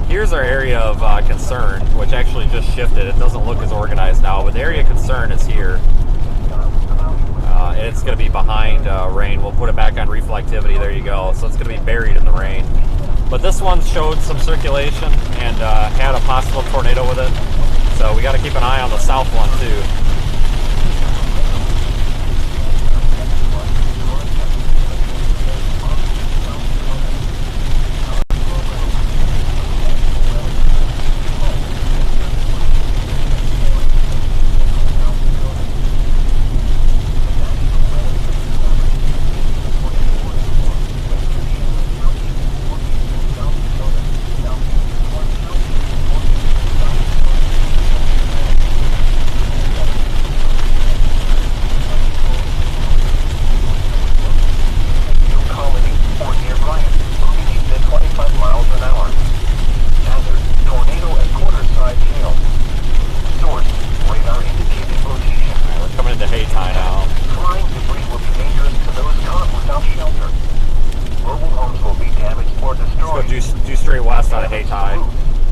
Here's our area of concern, which actually just shifted. It doesn't look as organized now, but the area of concern is here. And it's going to be behind rain. We'll put it back on reflectivity. There you go. So it's going to be buried in the rain. But this one showed some circulation and had a possible tornado with it. So we got to keep an eye on the south one too.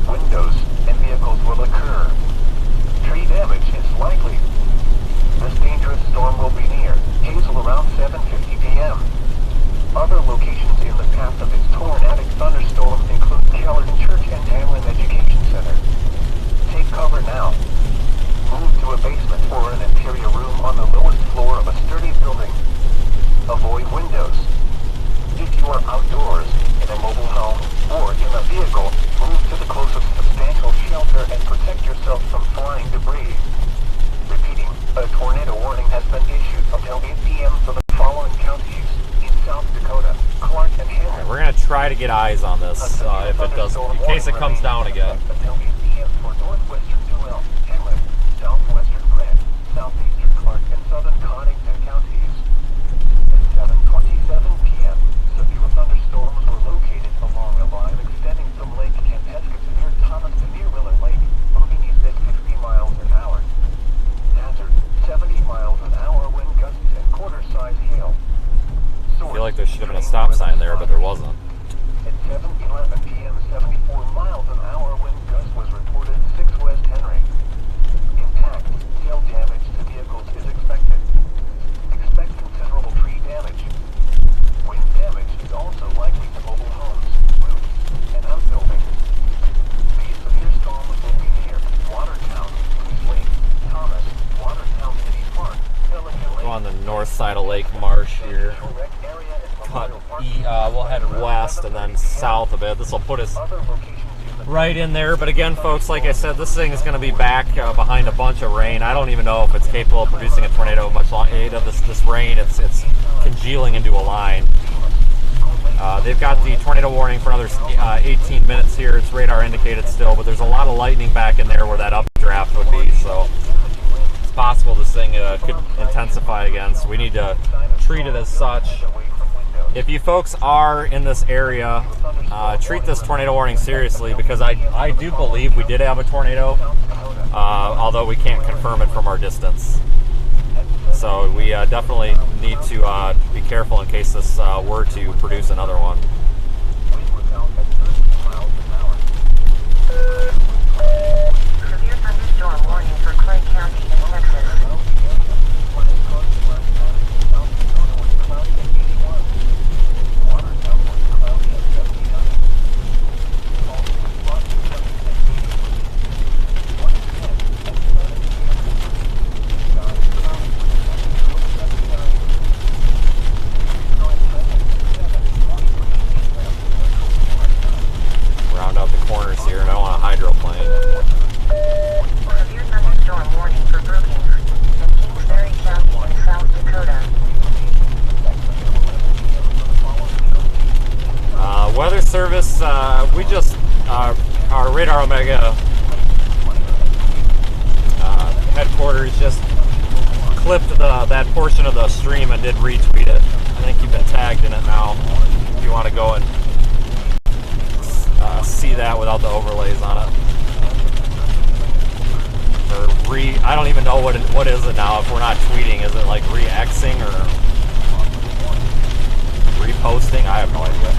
Windows and vehicles will occur. Tree damage is likely. This dangerous storm will be near Hazel around 7:50 p.m. Other locations in the path of this tornadic thunderstorm include Kellerton Church and Hamlin Education Center. Take cover now. Move to a basement or an interior room on the lowest floor of a sturdy building. Avoid windows. If you are outdoors, in a mobile home, or in a vehicle, move to the been issued until 8 p.m. for the following counties in South Dakota, Clark and All right, Henry. we're gonna try to get eyes on this if it does, in case it comes down again. Until 8 p.m. for northwestern Duell, Hamlet, southwestern Grant, southeastern Clark, and southern Connington counties. At 7:27 p.m., severe thunderstorms were located along a line extending from Lake Kampesca to near Thomas to near Miller Lake, moving east at 60 miles an hour. Hazard, 70 miles an hour wind gusts and quarter-size hail. I feel like there should have been a stop sign there, but there wasn't. At 7:11 p.m., 74 miles an hour wind gust was reported 6 West Henry. Impact, hail damage to vehicles is expected. Expect considerable tree damage. Wind damage is also likely to mobile homes, roofs, and outbuildings. These severe storms will be near Watertown, Goose Lake, Thomas, Watertown City Park, Pelican Lake. Go on the north side of Lake Marsh here. Cut we'll head west and then south a bit. This will put us right in there. But again, folks, like I said, this thing is going to be back behind a bunch of rain. I don't even know if it's capable of producing a tornado much longer. This rain, it's congealing into a line. They've got the tornado warning for another 18 minutes here. It's radar indicated still, but there's a lot of lightning back in there where that updraft would be. So it's possible this thing could intensify again. So we need to treat it as such. If you folks are in this area, treat this tornado warning seriously, because I do believe we did have a tornado, although we can't confirm it from our distance. So we definitely need to be careful in case this were to produce another one. Severe thunderstorm warning for Clay County in Texas. Round out the corners here, and I want a hydroplane. Severe thunderstorm warning for Brookings in Kingsbury County in South Dakota. Weather service, we just, our Radar Omega headquarters just clipped that portion of the stream and did retweet it. I think you've been tagged in it now if you want to go and see that without the overlays on it. Or I don't even know what is it now if we're not tweeting. Is it like re-Xing or reposting? I have no idea.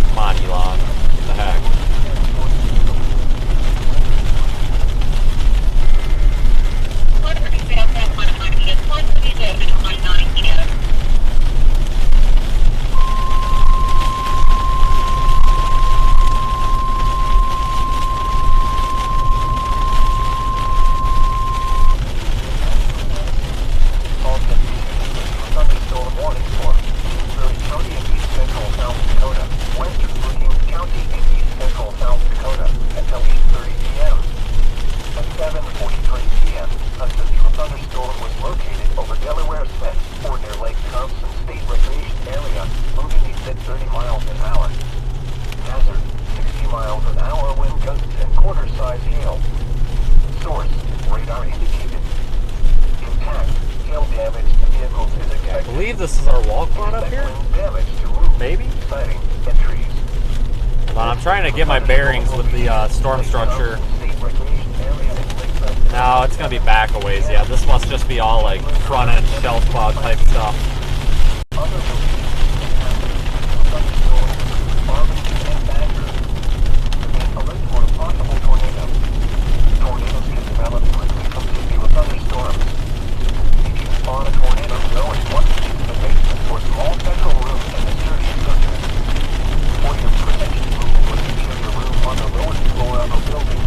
Come on, Elon. What the heck? Thunderstorm warning for Kingsbury County and East Central South Dakota, western Brookings County and East Central South Dakota until 8:30 p.m. At 7:43 p.m., a severe thunderstorm was located over Delaware Smith or near Lake Thompson State Recreation Area, moving east at 30 miles an hour. Hazard, 60 miles an hour wind gusts and quarter-size hail. Source, radar indicated. Impact, hail damage to vehicles is expected. I believe this is our wall cloud up here. Damage to roofs, Maybe? siding, and trees. Hold on, I'm trying to get my bearings with the storm structure. No, it's going to be back a ways. Yeah, this must just be all like front-end shelf cloud type stuff. Tornadoes can develop quickly from severe thunderstorms. If you spawn a tornado, go at once into the basement for small central room and the sturdy structure. For your protection, move with interior room on the lowest floor of a building.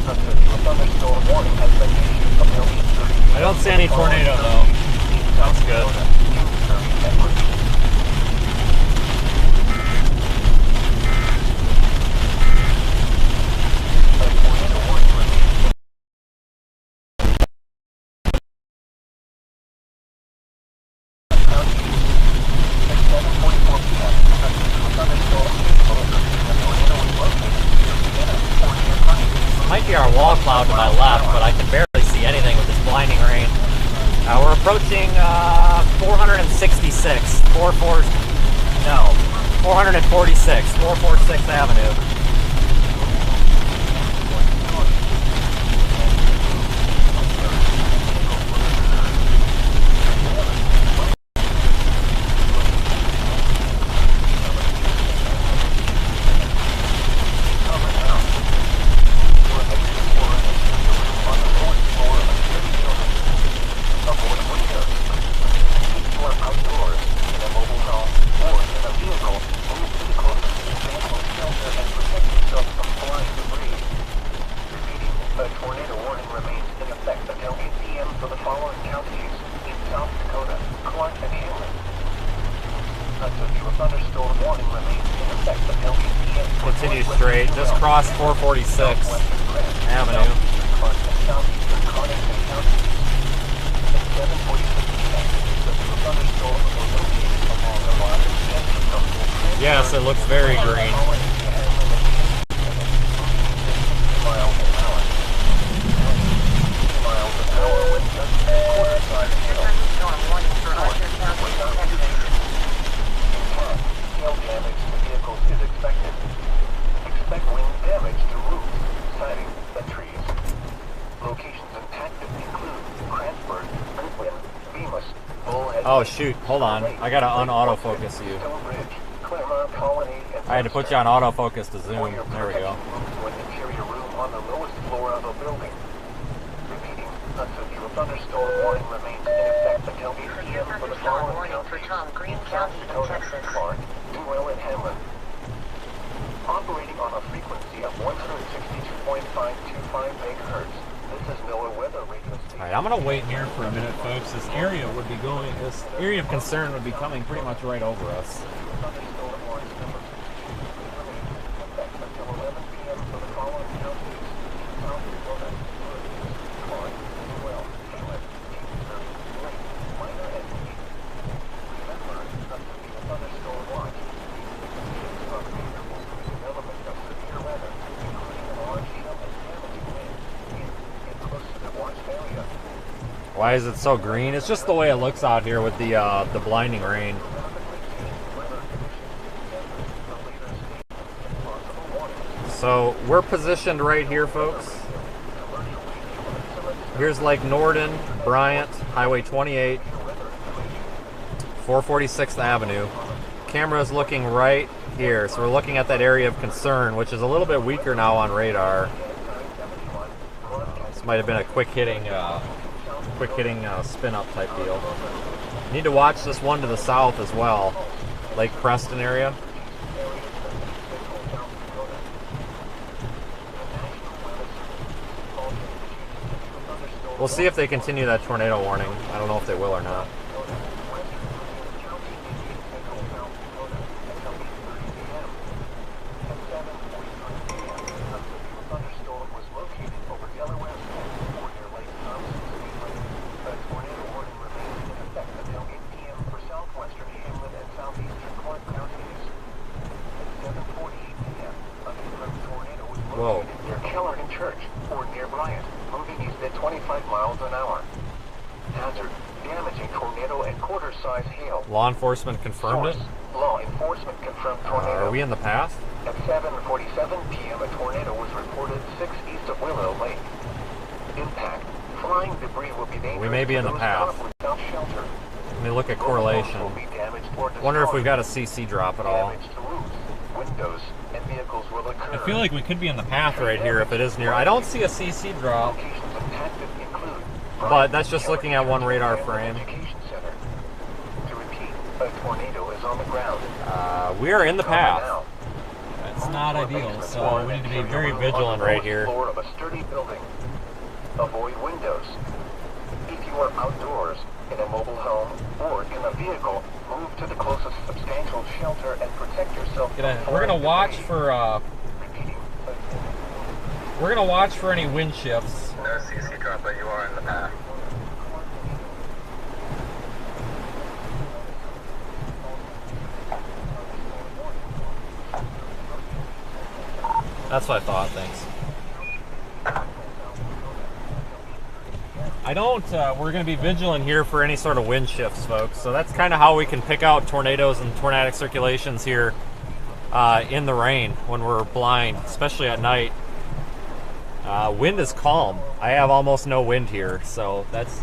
A severe thunderstorm warning has been issued until 8:30. I don't see any tornado though. That's good. cloud to my left, but I can barely see anything with this blinding rain. We're approaching 446 446 Avenue. Continue straight, just cross 446 Avenue. Yes, it looks very green. Oh shoot, hold on. I gotta un-autofocus you. I had to put you on autofocus to zoom. There we go. Operating on a frequency of 162.525 megahertz. This is NOAA weather radio station. Alright, I'm gonna wait here for a minute, folks. This area of concern would be coming pretty much right over us. Why is it so green? It's just the way it looks out here with the blinding rain. So we're positioned right here, folks. Here's Lake Norden, Bryant, Highway 28, 446th Avenue. Camera is looking right here, so we're looking at that area of concern, which is a little bit weaker now on radar. This might have been a quick hitting spin up type deal. Need to watch this one to the south as well, Lake Preston area. We'll see if they continue that tornado warning. I don't know if they will or not. Whoa. Near Keller and Church, or near Bryant, moving east at 25 miles an hour. Hazard, damaging tornado and quarter-size hail. Law enforcement confirmed it? Law enforcement confirmed tornado. Are we in the path? At 7:47 p.m., a tornado was reported 6 east of Willow Lake. Impact. Flying debris will be dangerous. We may be in the path. Without shelter. Let me look at correlation. Wonder if we've got a CC drop at all. Damage to roofs, windows, and vehicles will occur. I feel like we could be in the path right here if it is near. I don't see a CC drop, Locations impacted include but that's just looking at one radar frame. Education Center. To repeat, a tornado is on the ground. We are in the path. Now. It's not ideal, so we need to be very vigilant right here. Floor of a sturdy building. Avoid windows. If you are outdoors, in a mobile home, or in a vehicle, move to the closest substantial shelter and protect yourself. We're gonna watch for any wind shifts. No CC drop, but you are in the path. That's what I thought. Thanks. I don't, we're going to be vigilant here for any sort of wind shifts, folks. So that's kind of how we can pick out tornadoes and tornadic circulations here in the rain when we're blind, especially at night. Wind is calm. I have almost no wind here, so that's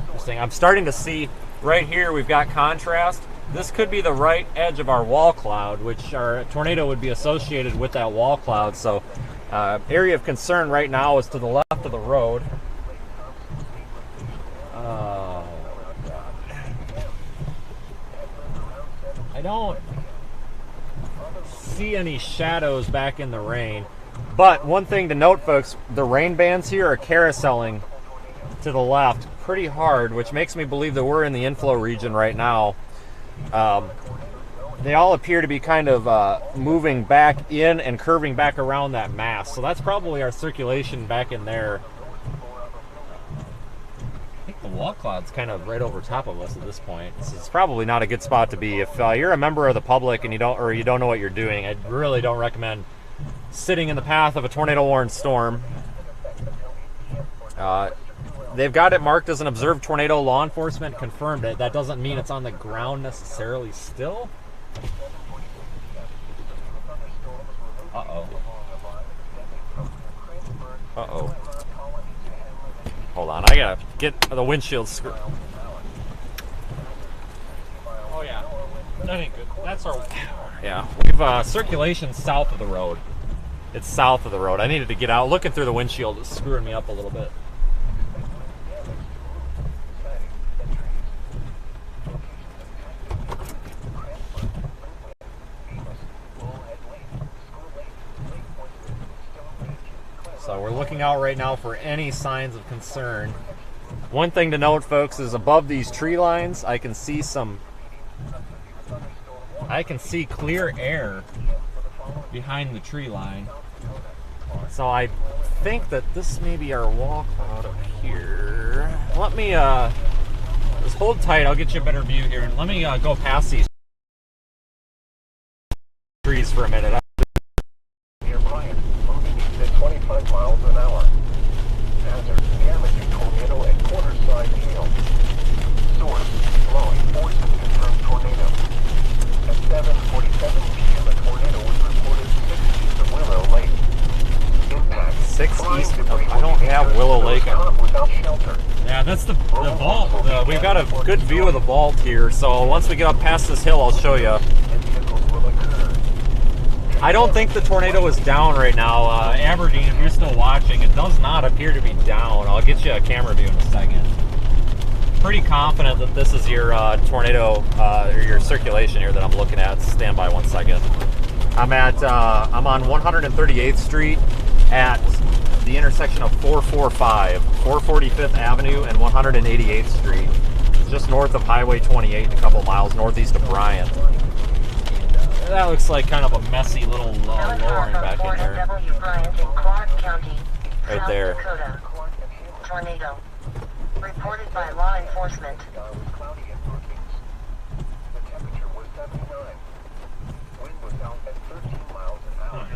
interesting. I'm starting to see right here we've got contrast. This could be the right edge of our wall cloud, which our tornado would be associated with that wall cloud. So area of concern right now is to the left of the road. Oh, God. I don't see any shadows back in the rain. But one thing to note, folks, the rain bands here are carouseling to the left pretty hard, which makes me believe that we're in the inflow region right now. They all appear to be kind of moving back in and curving back around that mass. So that's probably our circulation back in there. I think the wall cloud's kind of right over top of us at this point. This is probably not a good spot to be. If you're a member of the public and you don't know what you're doing, I really don't recommend sitting in the path of a tornado-warned storm. They've got it marked as an observed tornado. Law enforcement confirmed it. That doesn't mean it's on the ground necessarily still. Uh-oh. Uh-oh. Hold on, I gotta get the windshield screwed. Oh yeah, that ain't good. That's our... Yeah, we've circulation south of the road. It's south of the road. I needed to get out. Looking through the windshield is screwing me up a little bit. So we're looking out right now for any signs of concern. One thing to note, folks, is above these tree lines, I can see clear air behind the tree line. So I think that this may be our wall cloud up here. Let me just hold tight. I'll get you a better view here, and let me go past these trees for a minute. Near Bryant, moving east at 25 miles an hour. Hazard, damaging tornado at quarter-side hail. Source, blowing force and confirmed tornado. At 7:47 p.m. a tornado was reported 6 east of Willow Lake. Impact. 6 east of, I don't have Willow Lake. Without shelter. Yeah, that's the vault. We've got a good view of the vault here, so once we get up past this hill, I'll show you. I don't think the tornado is down right now. Aberdeen, if you're still watching, it does not appear to be down. I'll get you a camera view in a second. Pretty confident that this is your tornado, or your circulation here that I'm looking at. Stand by 1 second. I'm on 138th Street at the intersection of 445, 445th Avenue and 188th Street. It's just north of Highway 28, a couple miles northeast of Bryant. That looks like kind of a messy little lowering back in there. Right there. Dakota. Tornado. Reported by law enforcement. The temperature was 79. Wind was out at 13 miles an hour.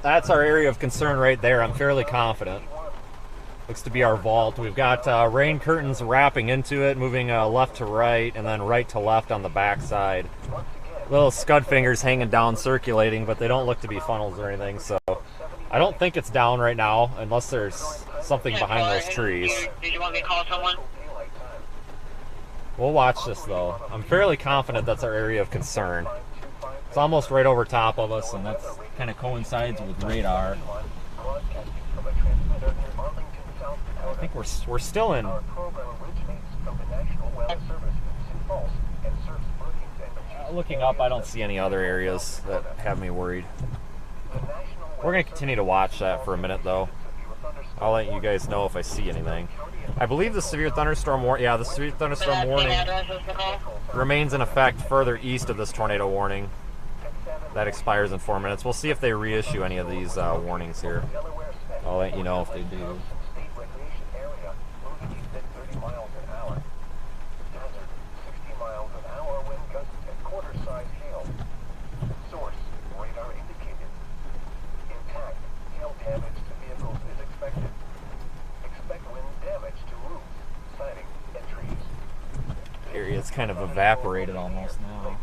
That's our area of concern right there. I'm fairly confident. Looks to be our vault. We've got rain curtains wrapping into it, moving left to right, and then right to left on the back side. Little scud fingers hanging down, circulating, but they don't look to be funnels or anything, so I don't think it's down right now, unless there's something behind those trees. Did you want me to call someone? We'll watch this, though. I'm fairly confident that's our area of concern. It's almost right over top of us, and that kind of coincides with radar. I think we're still in. Looking up, I don't see any other areas that have me worried. We're going to continue to watch that for a minute, though. I'll let you guys know if I see anything. I believe the severe thunderstorm warning, the severe thunderstorm warning remains in effect further east of this tornado warning. That expires in 4 minutes. We'll see if they reissue any of these warnings here. I'll let you know if they do. Source, radar indicated kind of evaporated almost now.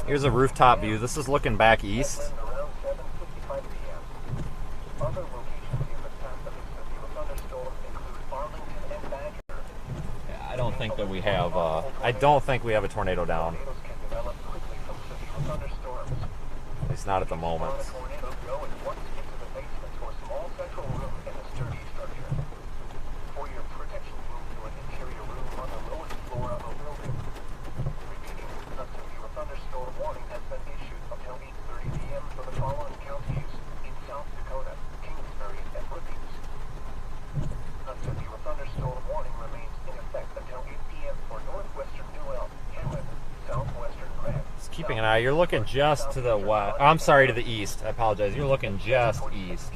Here's a rooftop view. This is looking back east. Yeah, I don't think that we have. I don't think we have a tornado down. At least not at the moment. Keeping an eye, you're looking just to the west. I'm sorry, to the east. I apologize. You're looking just east.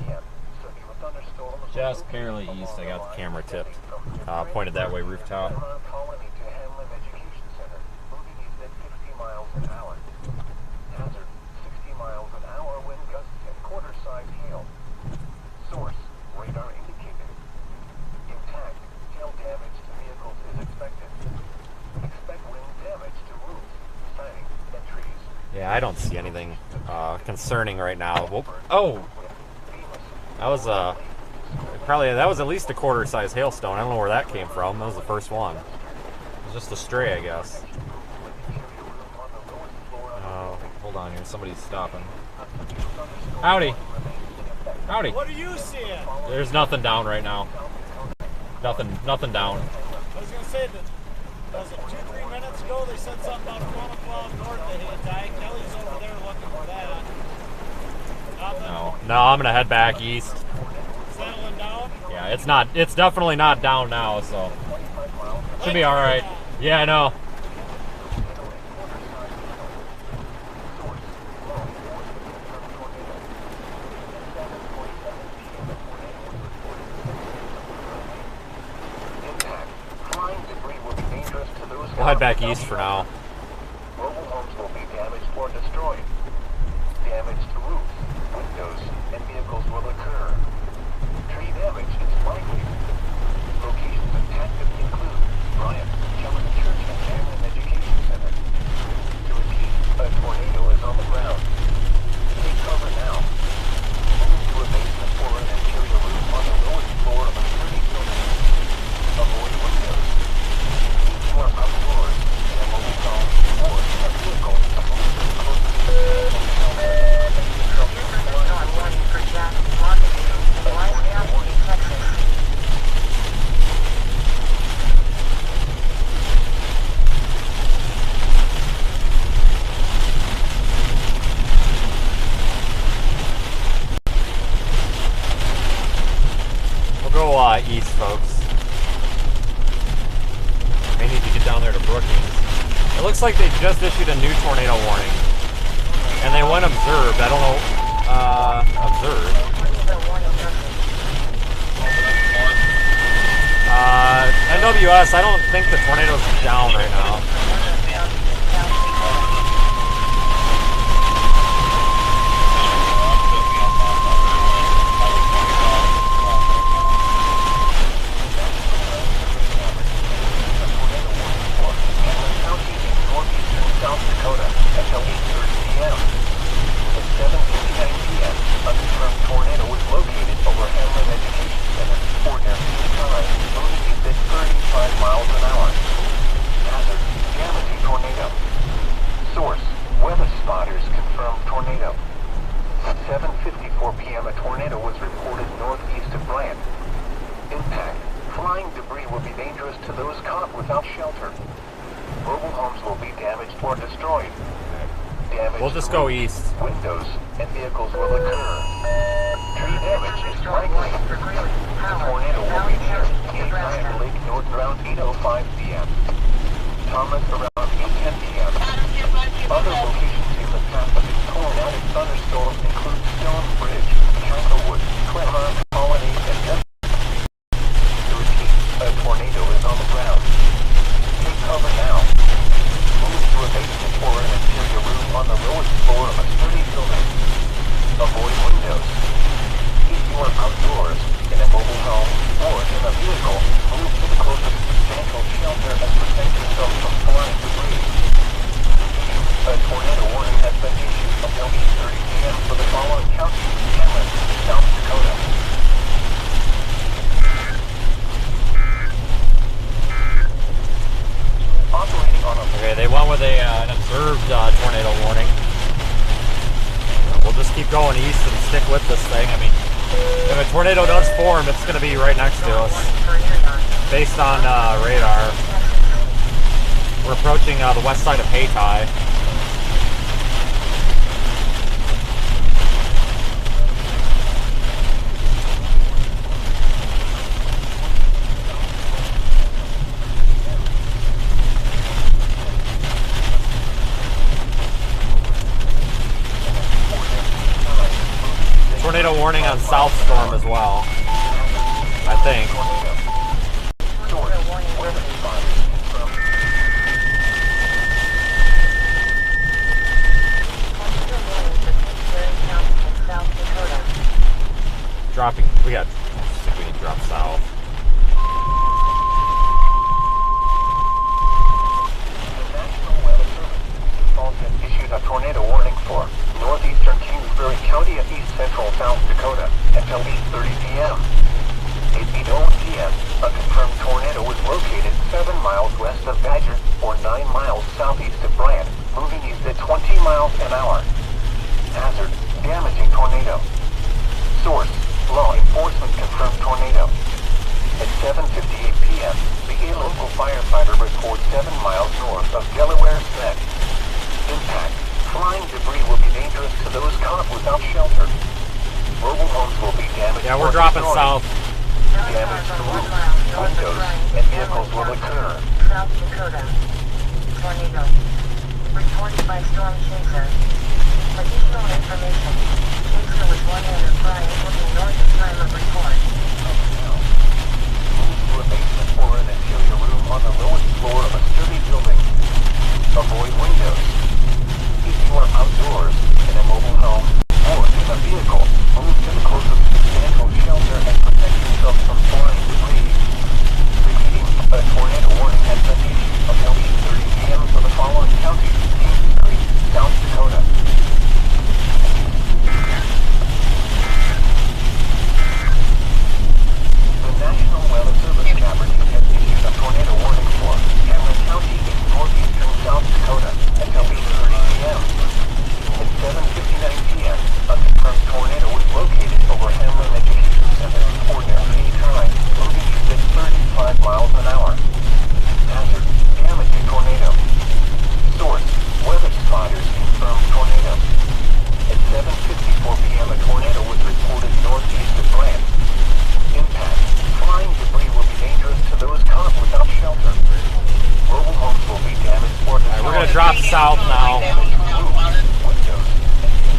Just barely east. I got the camera tipped. Pointed that way, rooftop. Source, radar indicated. Intact, tail damage to vehicles is expected. Expect wind damage to roofs, siding, and trees. Yeah, I don't see anything concerning right now. Whoop. Oh, that was that was at least a quarter-size hailstone. I don't know where that came from. That was the first one. It was just a stray, I guess. Oh, hold on here. Somebody's stopping. Howdy. Howdy. What are you seeing? There's nothing down right now. Nothing down. I was going to say that, was it 2-3 minutes ago they said something about 1 o'clock north they hit Dyke. Kelly's over there looking for that. Nothing? No, I'm gonna head back east. Settling down? Yeah, it's definitely not down now, so should be alright. Yeah, I know. We'll head back east for now. Mobile homes will be damaged or destroyed. Damage to roofs, windows, and vehicles will occur. Tree damage is likely. Locations impacted include Bryant, Kelly Church, and Hamlin Education Center. To repeat, a tornado is on the ground. Take cover now. Move to a basement or an interior room on the lowest floor of a sturdy building. Avoid windows. Or outdoors in a mobile home or in a vehicle close to the Warning for Jack, Waelti, Texas. We'll go east, folks. May need to get down there to Brookings. It looks like they just issued a new tornado warning. And they went observed. I don't know. Observed. NWS, I don't think the tornado's down right now. South Dakota until 8:30 p.m. At 7:59 p.m., a confirmed tornado was located over Hamlin Education Center, or MCI, moving at 35 miles an hour. Hazard, Waelti tornado. Source, weather spotters confirmed tornado. At 7:54 p.m., a tornado was reported northeast of Bryant. Impact, flying debris will be dangerous to those caught without shelter. Mobile homes will be damaged or destroyed. Damage We'll just go east. windows and vehicles will occur. Tree damage is likely. The tornado will be near Cape Ryan Lake northbound 8:05 p.m. Thomas around 8:10 p.m. Other locations in the path of this tornadic thunderstorm include Stone Bridge, Castlewood, Claremont, Colony, and Denver. To repeat, a tornado is on the ground. Take cover now. Move to a basement or an interior room on the lowest floor of a sturdy building. Avoid windows. If you are outdoors, in a mobile home, or in a vehicle, move to the closest substantial keep going east and stick with this thing. I mean, if a tornado does form, it's going to be right next to us. Based on radar, we're approaching the west side of Hayti. Tornado warning on South Storm as well, I think. Dropping, I think we need to drop south. Issued a tornado warning for northeastern Kingsbury County and east central South Dakota until 8:30 p.m. 8:08 p.m. A confirmed tornado was located 7 miles west of Badger or 9 miles southeast of Bryant, moving east at 20 miles an hour. Hazard, damaging tornado. Source, law enforcement confirmed tornado. At 7:58 p.m., the local firefighter reports 7 miles north of Delaware's Neck. Impact. Flying debris will be dangerous to those caught without shelter. Mobile homes will be damaged. Yeah, we're dropping south. Damage to roofs, windows, and vehicles will occur. South Dakota. Tornado. Reported by storm chaser. Additional information. Chaser was 100 Bryant looking north of time of report. Move to a basement or an interior room on the lowest floor of a sturdy building. Avoid windows. If you are outdoors, in a mobile home, or in a vehicle, move to the closest substantial shelter and protect yourself from flying debris. Repeating, a tornado warning has been issued until 8:30 p.m. for the following counties: Kingsbury, South Dakota. The National Weather Service Laboratory has issued a tornado warning for Cameron County in northeastern South Dakota until 8:30 p.m. At 7:59 p.m., a confirmed tornado was located over Hamlin Education Center or near Hayti, moving east at 35 miles an hour. Hazard, damaging tornado. Source, weather spotters confirmed tornado. At 7:54 p.m., a tornado was reported northeast of Bryant. Impact, flying debris will be dangerous to those caught without shelter. Mobile homes will be damaged or destroyed. Alright, we're gonna drop south now.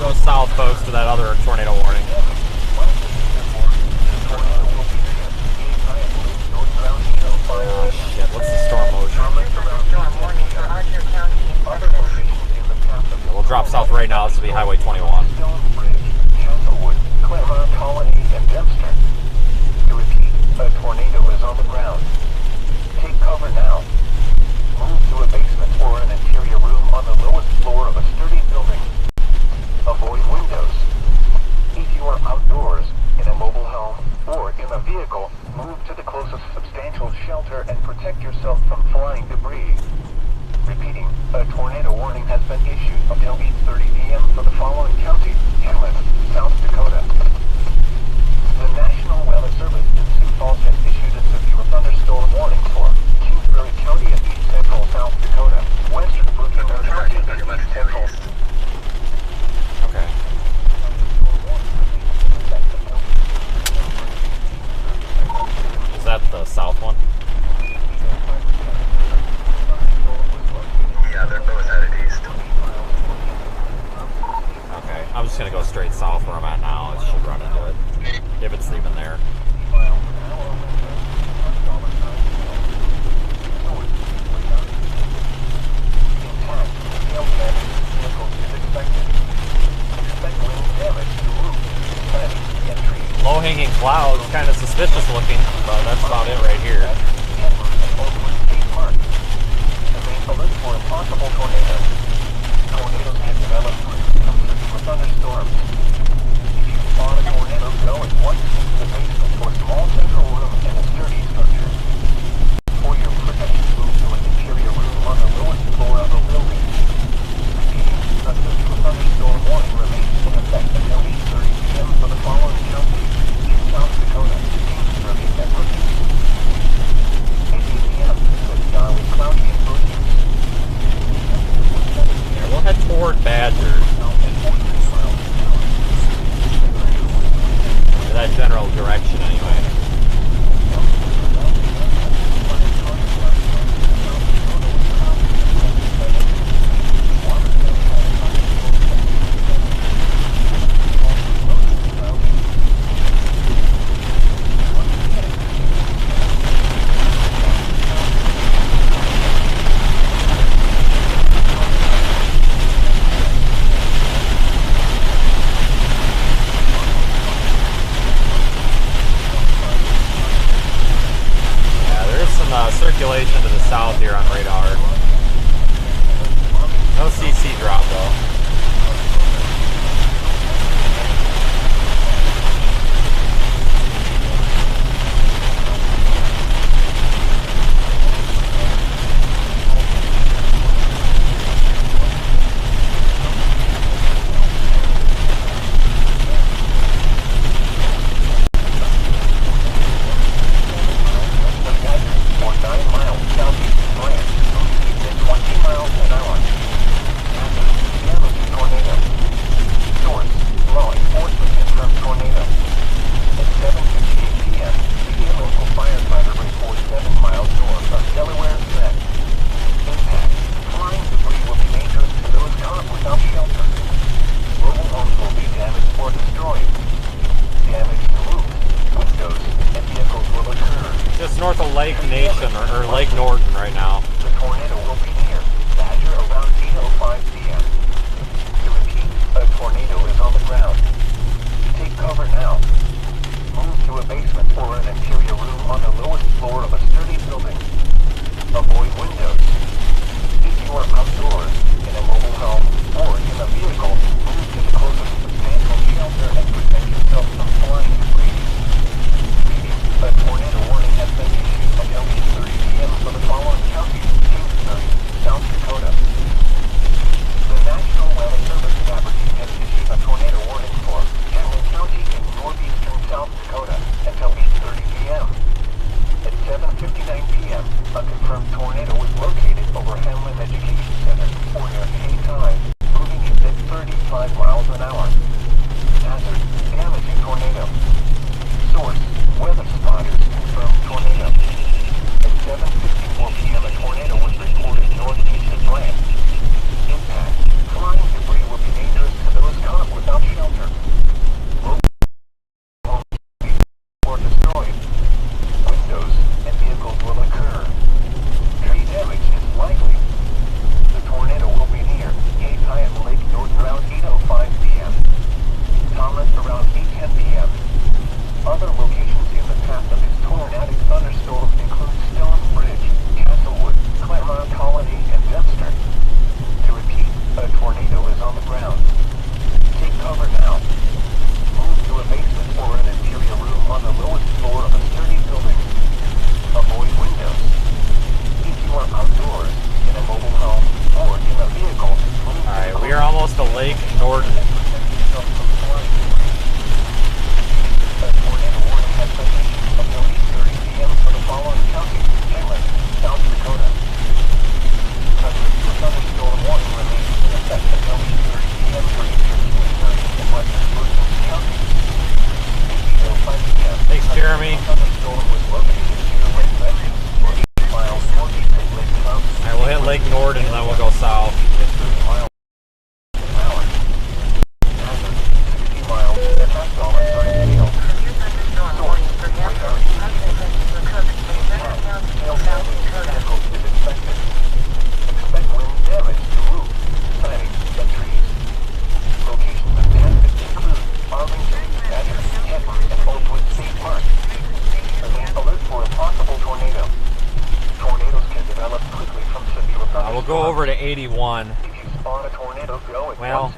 Go south, folks, to that other tornado warning. Oh shit, what's the storm motion? Storm warning for Archer County in Texas. We'll drop south right now. This will be Highway 21. Claremont, Colony, and Dempster. To repeat, a tornado is on the ground. Take cover now. Move to a basement or an interior room on the lowest floor of a sturdy building. Avoid windows. If you are outdoors, in a mobile home, or in a vehicle, move to the closest substantial shelter and protect yourself from flying debris. Repeating, a tornado warning has been issued until 8:30 p.m. for the following counties: Hamlin, South Dakota. The National Weather Service in Sioux Falls has issued a severe thunderstorm warning for Kingsbury County and east central South Dakota, western Brooklyn County and east central. Okay. Is that the south one? Yeah, they're both headed east. Okay. I'm just gonna go straight south where I'm at now. It should run into it. If it's even there. Low-hanging clouds, kind of suspicious looking, but that's about it right here. Alert for a possible tornado. Tornadoes can develop with thunderstorms. If you spot a tornado, go at once into the basement or small central room in a sturdy structure. For your protection, move to an interior room on the lowest floor of a building. Repeating, a thunderstorm warning remains in effect until badger. In that general direction, anyway. Circulation to the south here on radar. No CC drop though. We'll go over to 81. Well,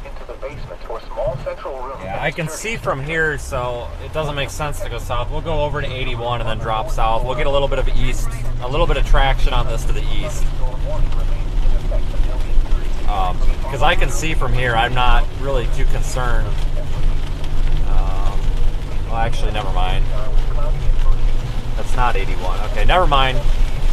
yeah, I can see from here, so it doesn't make sense to go south. We'll go over to 81 and then drop south. We'll get a little bit of east, a little bit of traction on this to the east. Because I can see from here, I'm not really too concerned. Well, actually, never mind. That's not 81. Okay, never mind.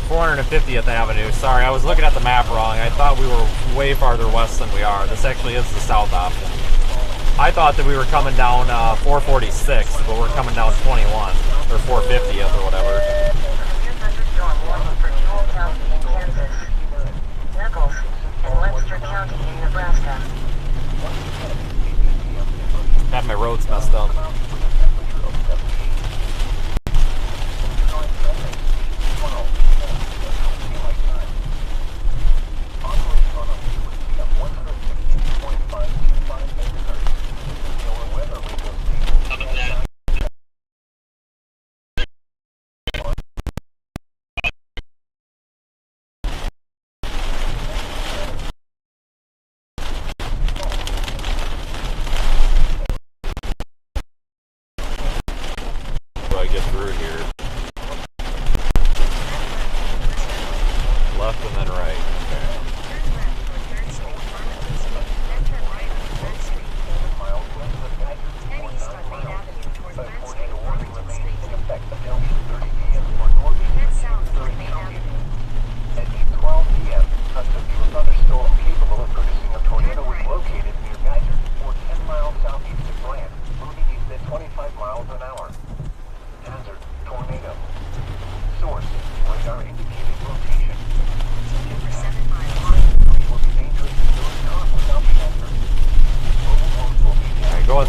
450th Avenue. Sorry, I was looking at the map wrong. I thought we were way farther west than we are. This actually is the south option. I thought that we were coming down 446, but we're coming down 21 or 450th or whatever. Storm warning for Jewell County in Kansas, Nichols, and Webster County in Nebraska. Had my roads messed up.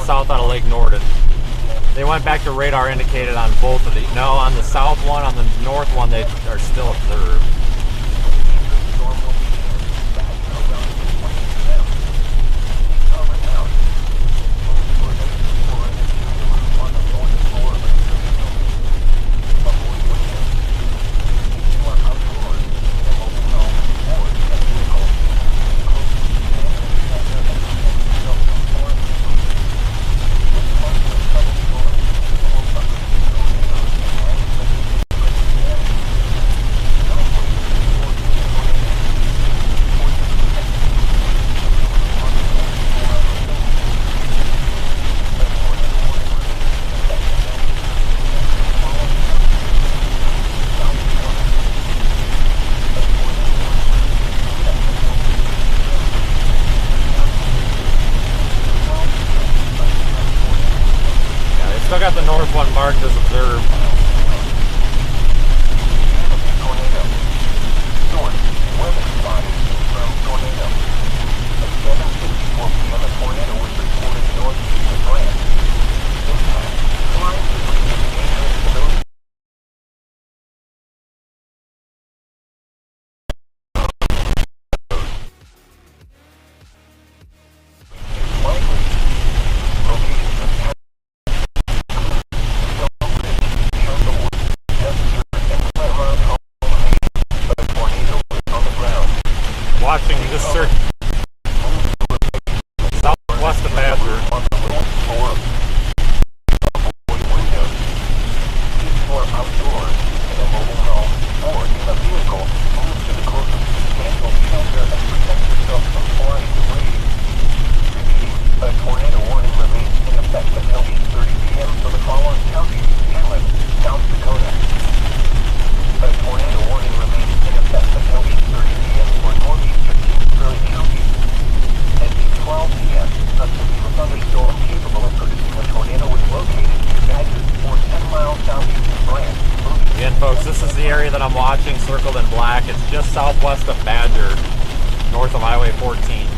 South out of Lake Norden. They went back to radar indicated on both of these. No, on the south one, on the north one, they are still observed. Still got the north one marked as observed. Watching this search southwest of Badger. A tornado warning remains in effect until 8:30 p.m. for the following counties: Hamlet, South Dakota. A tornado warning remains in effect until 8:30 p.m. for northeastern Kingsbury County. At 8:12 p.m., a severe thunderstorm capable of producing a tornado was located near Badger, or 10 miles southeast of Brand. Again, folks, this is the area that I'm watching, circled in black. It's just southwest of Badger, north of Highway 14.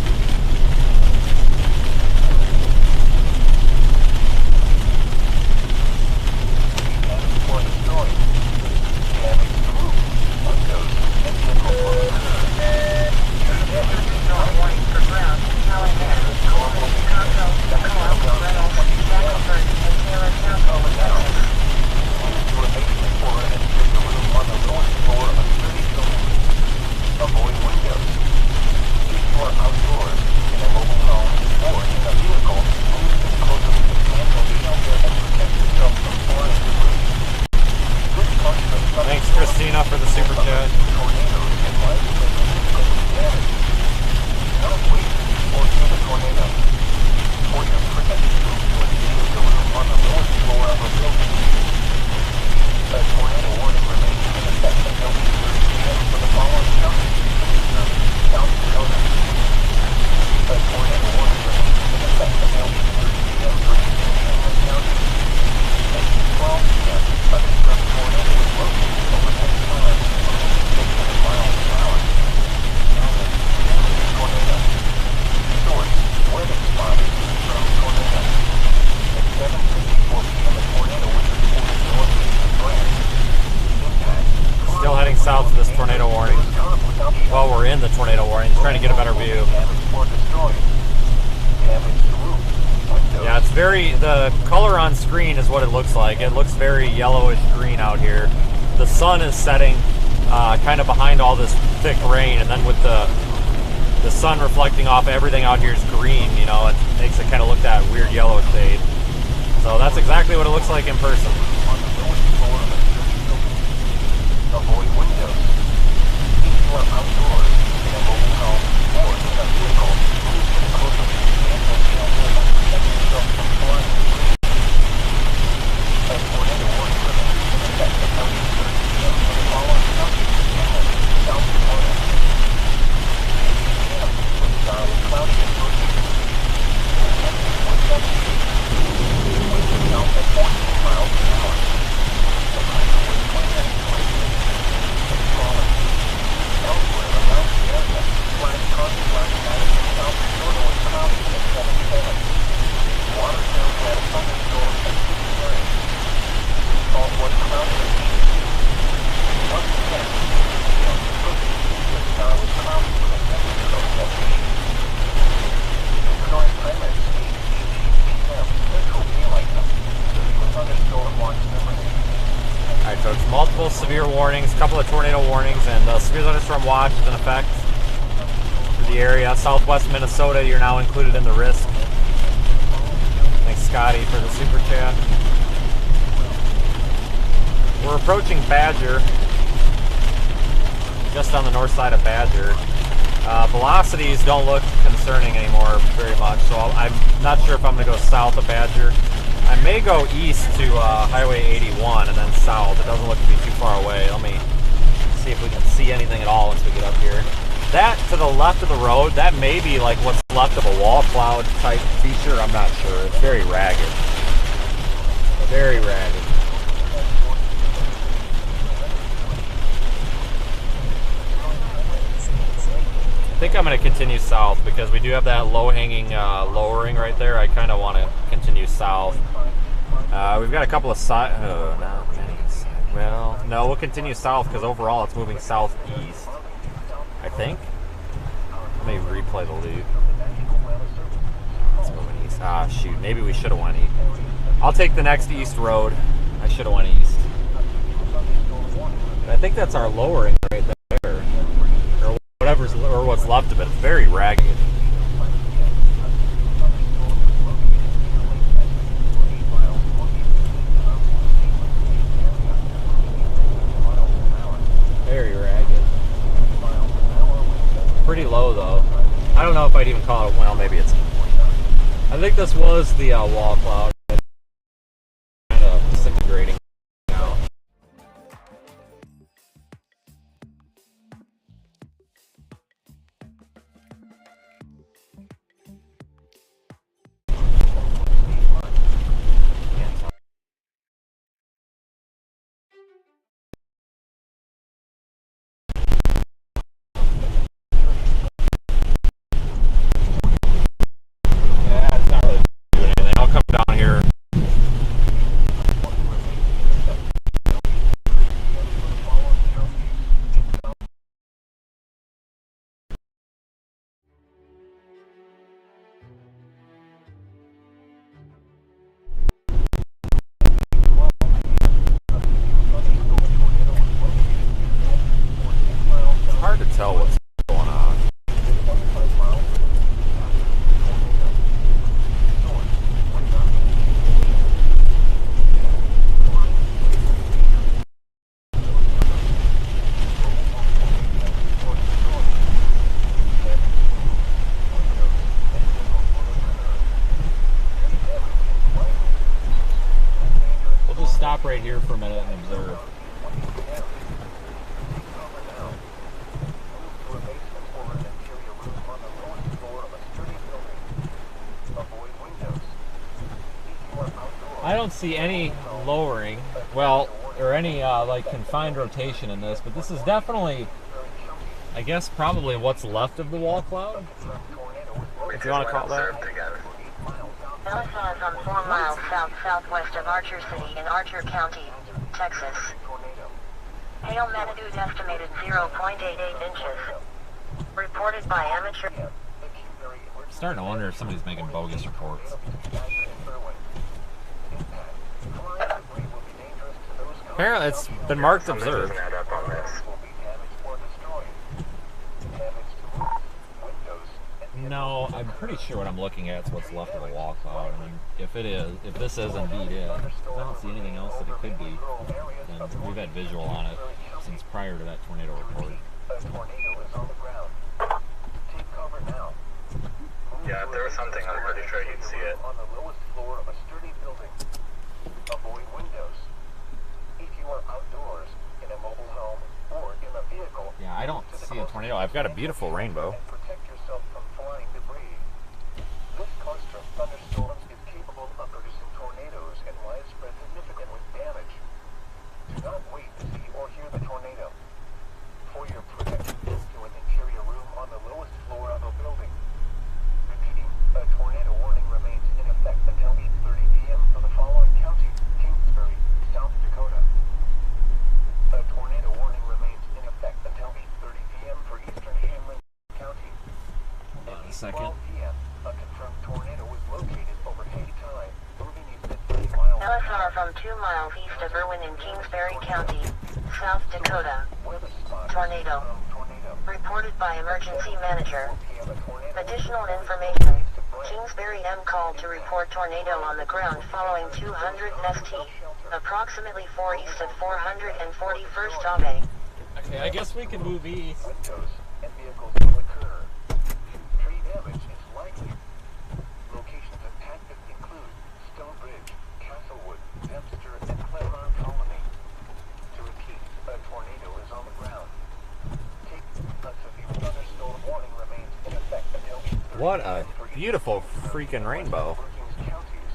Avoid windows. If you are out in the tornado warning, trying to get a better view. Yeah, it's very, the color on screen is what it looks like. It looks very yellowish green out here. The sun is setting kind of behind all this thick rain, and then with the sun reflecting off everything out here is green, you know, it makes it kind of look that weird yellow shade. So that's exactly what it looks like in person. Avoid windows. If you are outdoors in a mobile home or in a vehicle, please get closer to the vehicle and protect yourself from flying debris. A tornado warning remains in effect until 8:30 p.m. for the following counties: South Dakota. 8 p.m. with cloudy and murky. Winds south at 14 miles per hour. The higher wind 20 degrees. Elsewhere around the area, flash causing flash patterns in South Dakota with cloudy and 7 Watertown had a thunderstorm at 6:30. Salt was cloudy at 8. Once again, the sky was cloudy with a temperature of 7. The current time at 8:18 p.m. Central Daylight Time. Severe thunderstorm watch number 8. Alright folks, multiple severe warnings, a couple of tornado warnings, and severe thunderstorm watch is in effect for the area. Southwest Minnesota, you're now included in the risk. Thanks Scotty for the super chat. We're approaching Badger, just on the north side of Badger. Velocities don't look concerning anymore very much, so I'm not sure if I'm going to go south of Badger. I may go east to Highway 81 and then south. It doesn't look to be too far away. Let me see if we can see anything at all once we get up here. That to the left of the road, that may be like what's left of a wall cloud type feature. I'm not sure. It's very ragged. Very ragged. I think I'm going to continue south because we do have that low-hanging lowering right there. I kind of want to continue south. We've got a couple of well, no, we'll continue south because overall it's moving southeast, I think. Let me replay the loop. It's moving east. Ah, shoot. Maybe we should have went east. I'll take the next east road. I should have went east. But I think that's our lowering right there. Or whatever's, or what's left of it. It's very ragged. Very ragged. Pretty low though. I don't know if I'd even call it, well, maybe it's, I think this was the wall cloud. Kind of disintegrating now. Down here. It's hard to tell what's going on. Stop right here for a minute and observe. I don't see any lowering, well, or any like confined rotation in this, but this is definitely, I guess, probably what's left of the wall cloud. If you want to call that. Alpha is on 4 miles south-southwest of Archer City in Archer County, Texas. Hail magnitude estimated 0.88 inches. Reported by amateur. I'm starting to wonder if somebody's making bogus reports. Apparently, it's been marked observed. Doesn't add up on this. No, I'm pretty sure what I'm looking at is what's left of the wall cloud. I mean, if this is indeed it, 'cause I don't see anything else that it could be, then we've had visual on it since prior to that tornado report. Yeah, if there was something, I'm pretty sure you'd see it. On the lowest floor of a sturdy building. Avoid windows. If you are outdoors, in a mobile home, or in a vehicle, Yeah, I don't see a tornado. I've got a beautiful rainbow. and protect yourself from flying debris. This cluster of thunderstorms is capable of producing tornadoes and widespread significant damage. Do not wait to see or hear the tornado. For your protection, move to an interior room on the lowest floor of a building. Repeating, a tornado warning remains in effect until 8:30 p.m. for the following counties: Kingsbury, South Dakota. A tornado warning remains in effect until 8:30 p.m. for eastern Hamlin County. Hold on a At second. 12 p.m., a confirmed tornado was located over Haiti Time, moving east at 30 miles an LSR hour. from 2 miles east of Irwin in Kingsbury County, South Dakota. Weather spot. Tornado. Tornado. Reported by emergency manager. 4 p.m., a tornado Additional information. Kingsbury M called to report tornado on the ground following 200 ST, approximately 4 east of 441st Ave. Okay, I guess we can move east. Windows and vehicles will occur. Tree damage is likely. Locations impacted include Stonebridge, Castlewood, Dempster, and Claremont Colony. To repeat, a tornado is on the ground. Take a severe thunderstorm warning remains in effect until 8:30 What a for each beautiful freaking rainbow. Brookings counties.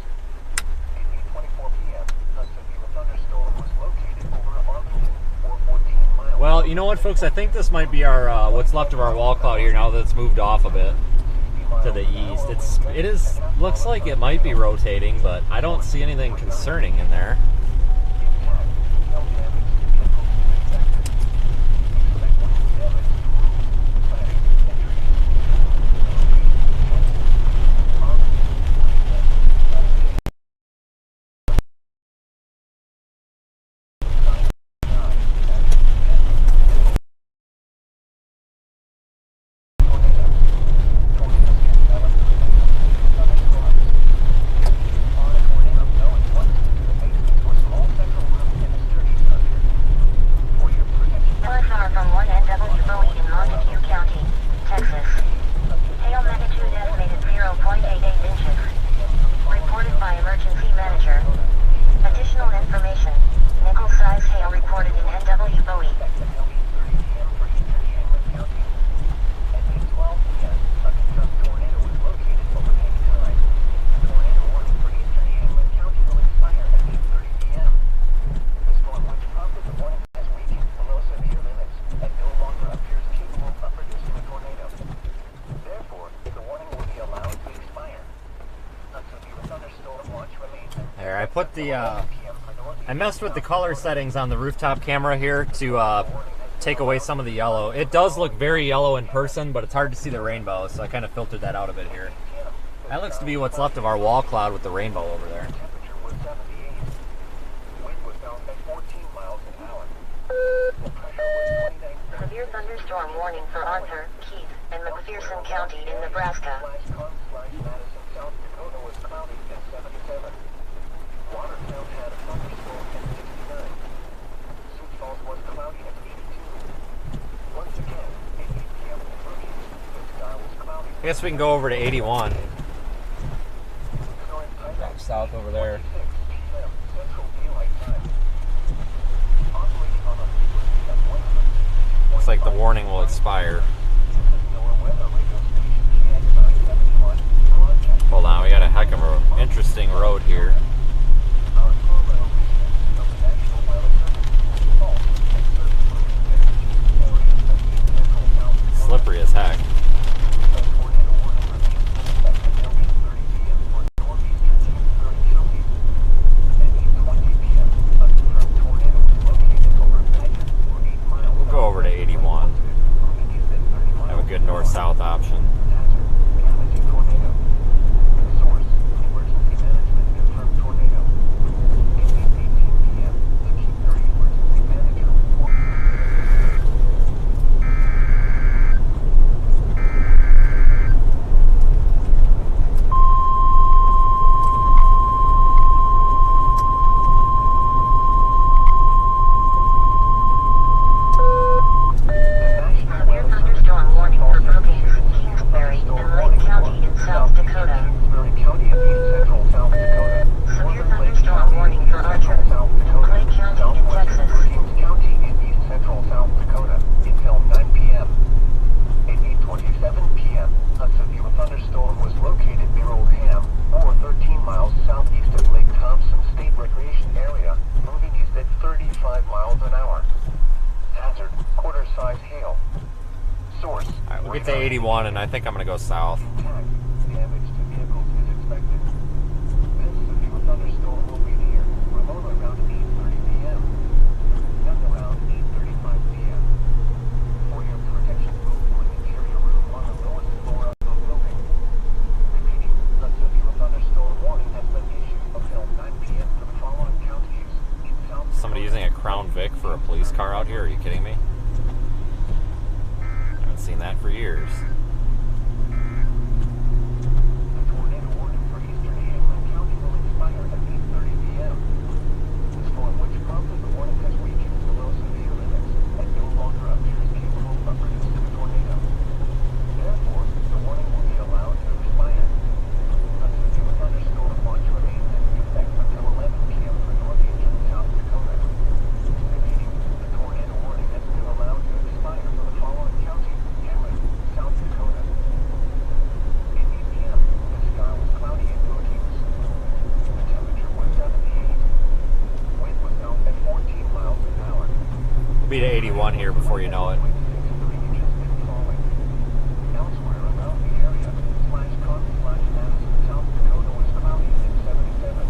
At 8:24 p.m., a severe thunderstorm was located over Arlington, or 14 miles. Well, you know what, folks? I think this might be our what's left of our wall cloud here now that it's moved off a bit to the east. It is looks like it might be rotating, but I don't see anything concerning in there. LSR from 1NW Bowie in Montague County, Texas. Hail magnitude estimated 0.88 inches. Reported by emergency manager. Additional information. Nickel-size hail reported in NW Bowie. There, I put the I messed with the color settings on the rooftop camera here to take away some of the yellow. It does look very yellow in person, but it's hard to see the rainbow, so I kind of filtered that out a bit here. That looks to be what's left of our wall cloud with the rainbow over there. Severe thunderstorm warning for Arthur, Keith, and McPherson County in Nebraska. I guess we can go over to 81. Back south over there. Looks like the warning will expire. Hold on, we got a heck of an interesting road here. Slippery as heck. We'll go over to 81. Have a good north 81, and I think I'm going to go south. Damage to vehicles is expected. This severe thunderstorm will be near Ramona around 8:30 p.m. Then around 8:35 p.m. For your protection, move to an interior room on the lowest floor of the building. Repeating, a severe thunderstorm warning has been issued until 9 p.m. for the following counties in South. Somebody using a Crown Vic for a police car out here? Are you kidding me? I haven't seen that for years. The tornado warning for eastern Hamlin County will expire at 8:30 p.m. The storm, which prompted the warning, has weakened below severe limits and no longer appears capable of producing a tornado. Therefore, the warning will be allowed to expire. A severe thunderstorm watch remains in effect until 11 p.m. for northeastern South Dakota. Repeating, the tornado warning has been allowed to expire for the following counties: Hamlin, South Dakota. At 8 p.m., the sky was cloudy in Brookings. The temperature was 78. Wind was out at 14 miles an hour. We'll be to 81 here before you know it. Wind 6 3 inches and falling. Elsewhere around the area, /Madison, South Dakota was cloudy at 77.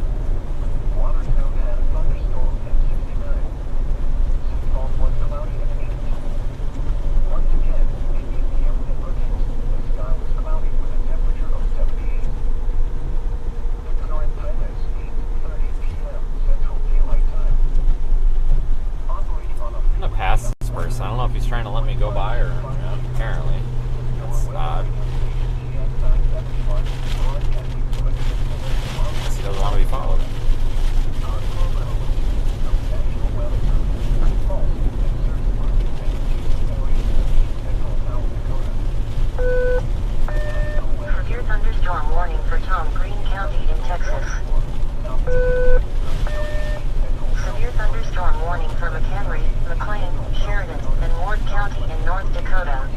Watertown had a thunderstorm at 69. St. Paul was cloudy at 80. Once again, at 8 p.m. in Brookings, the sky was cloudy with a temperature of 78. The current time is 8:30 p.m. Central Daylight Time. Operating on a I'm going to pass this person. I don't know if he's trying to let me go by or apparently. That's odd. He doesn't want to be followed. Severe thunderstorm warning for Tom Green County in Texas. Severe thunderstorm warning for McHenry, McLean, Sheridan, and Ward County in North Dakota.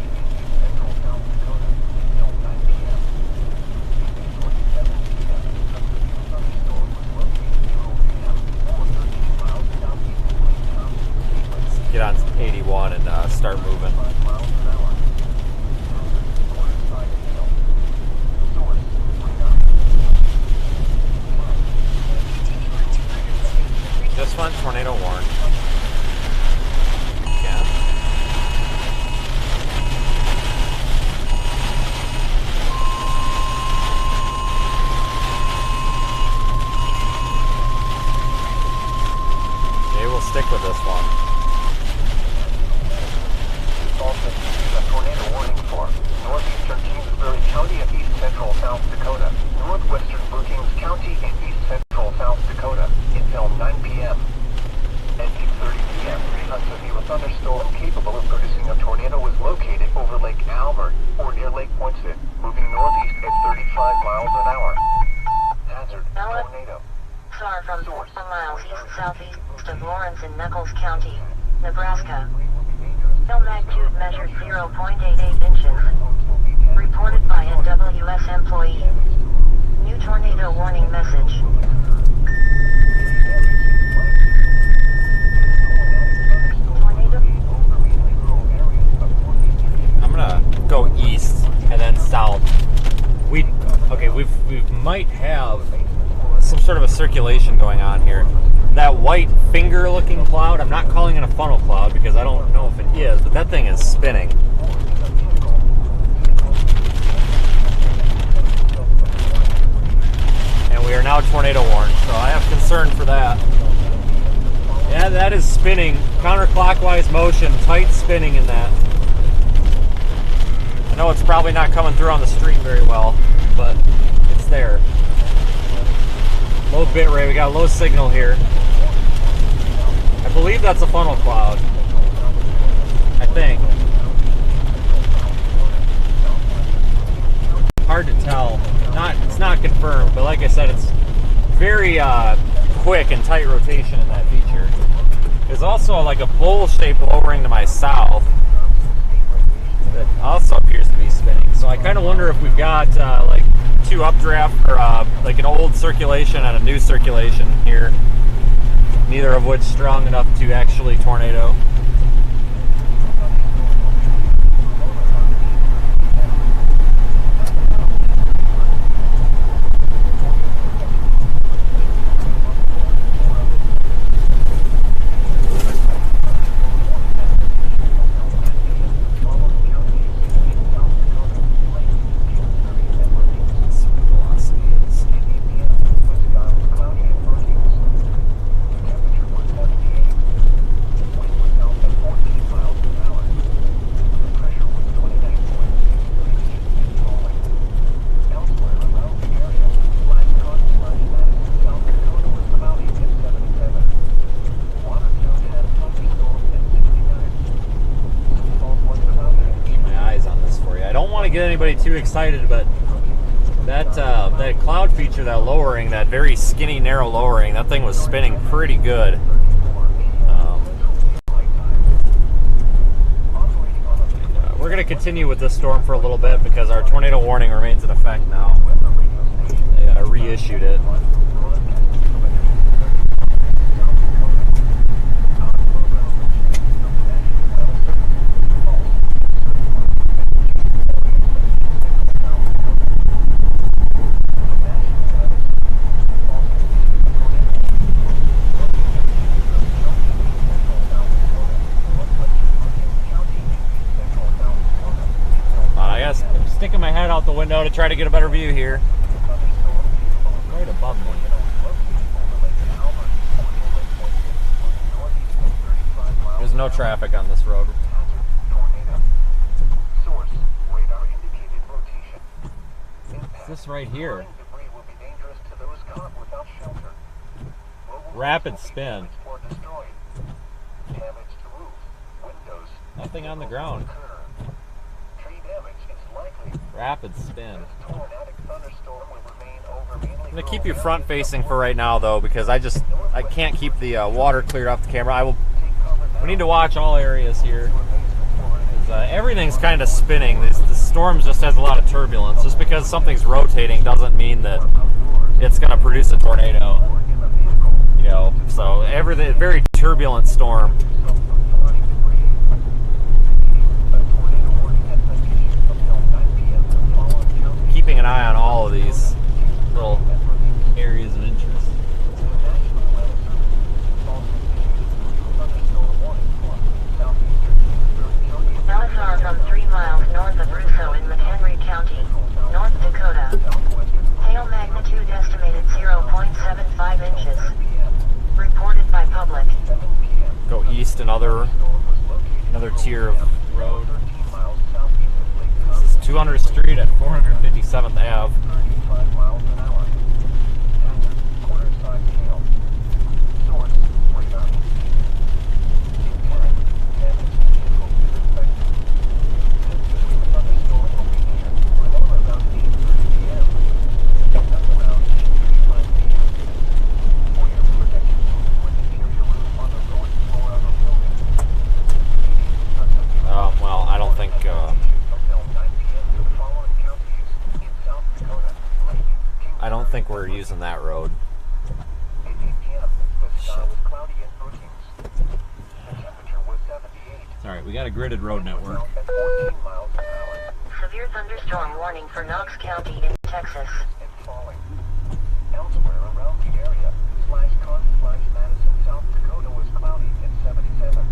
Get on 81 and start moving. Just went tornado warn. Yeah. Maybe we'll stick with this one. Also, a tornado warning for northeastern Kingsbury County and east central South Dakota, northwestern Brookings County and east central South Dakota until 9 p.m. At 8:30 p.m., a severe thunderstorm capable of producing a tornado was located over Lake Albert or near Lake Poinsett, moving northeast at 35 miles an hour. Hazard, tornado. Far from 4 miles east-southeast of Lawrence in Nichols County, Nebraska. Hail magnitude measured 0.88 inches. Reported by NWS employee. New tornado warning message. Tornado. I'm gonna go east and then south. We might have some sort of a circulation going on here. That white finger-looking cloud, I'm not calling it a funnel cloud because I don't know if it is, but that thing is spinning. And we are now tornado warned, so I have concern for that. Yeah, that is spinning, counterclockwise motion, tight spinning in that. I know it's probably not coming through on the stream very well, but it's there. Low bit rate, we got low signal here. I believe that's a funnel cloud. I think. Hard to tell. It's not confirmed, but like I said, it's very quick and tight rotation in that feature. There's also like a bowl shape lowering to my south that also appears to be spinning. So I kind of wonder if we've got like two updraft or like an old circulation and a new circulation here, neither of which strong enough to actually tornado. to get anybody too excited, but that cloud feature, that lowering, that very skinny, narrow lowering, that thing was spinning pretty good. We're going to continue with this storm for a little bit because our tornado warning remains in effect now. They reissued it. Sticking my head out the window to try to get a better view here. Right above me. There's no traffic on this road. It's this right here. Rapid spin. Nothing on the ground. Rapid spin. I'm going to keep you front facing for right now though, because I can't keep the water cleared off the camera. We need to watch all areas here. Everything's kind of spinning. The storm just has a lot of turbulence. Just because something's rotating doesn't mean that it's going to produce a tornado. You know, so everything, very turbulent storm. Keeping an eye on all of these little areas of interest. LSR from 3 miles north of Russo in McHenry County, North Dakota. Hail magnitude estimated 0.75 inches. Reported by public. Go east another tier of road. 200th Street at 457th Ave. Well, I don't think we're using that road. Alright, we got a gridded road network. Severe thunderstorm warning for Knox County in Texas. Elsewhere around the area, /Con/Madison, South Dakota was cloudy at 77.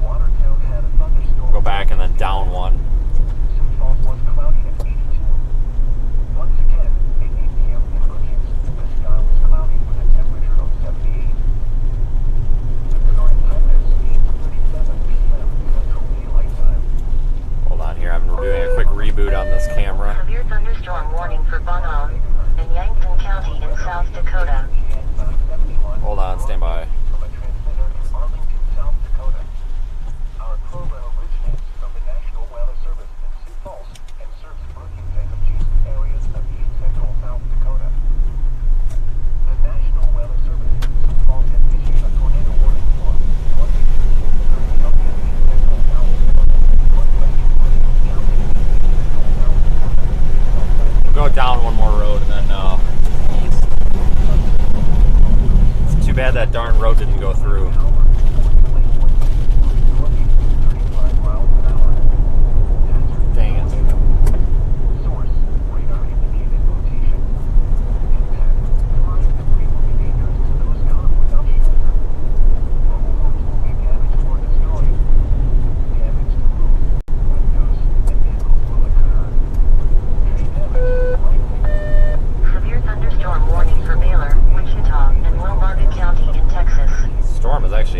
Watertown had a thunderstorm. Go back and then down one. Sioux Falls was cloudy at 82. Once again, at 8 p.m. in Brookings, the sky was cloudy with a temperature of 78. The current time is 8:37 p.m. Central Daylight Time. Hold on here, I'm doing a quick reboot on this camera. Severe thunderstorm warning for Bonham in Yankton County in South Dakota. Hold on, stand by. From a transmitter in Arlington, South Dakota. Our program originates from the National Weather Service in Sioux Falls and serves Brookings and adjacent areas of east central South Dakota. The National Weather Service in Sioux Falls has issued a tornado warning for 20 South We'll go down one more road and then east. It's too bad that darn road didn't go through. Dang it. Source, radar indicated rotation. Impact, flying debris will be dangerous to those caught without shelter. Mobile homes will be damaged or destroyed. Damage to roofs, windows, and vehicles will occur. Tree damage is likely. Severe thunderstorm warning for Baylor, Wichita, and Will Martin County in Texas. Storm is actually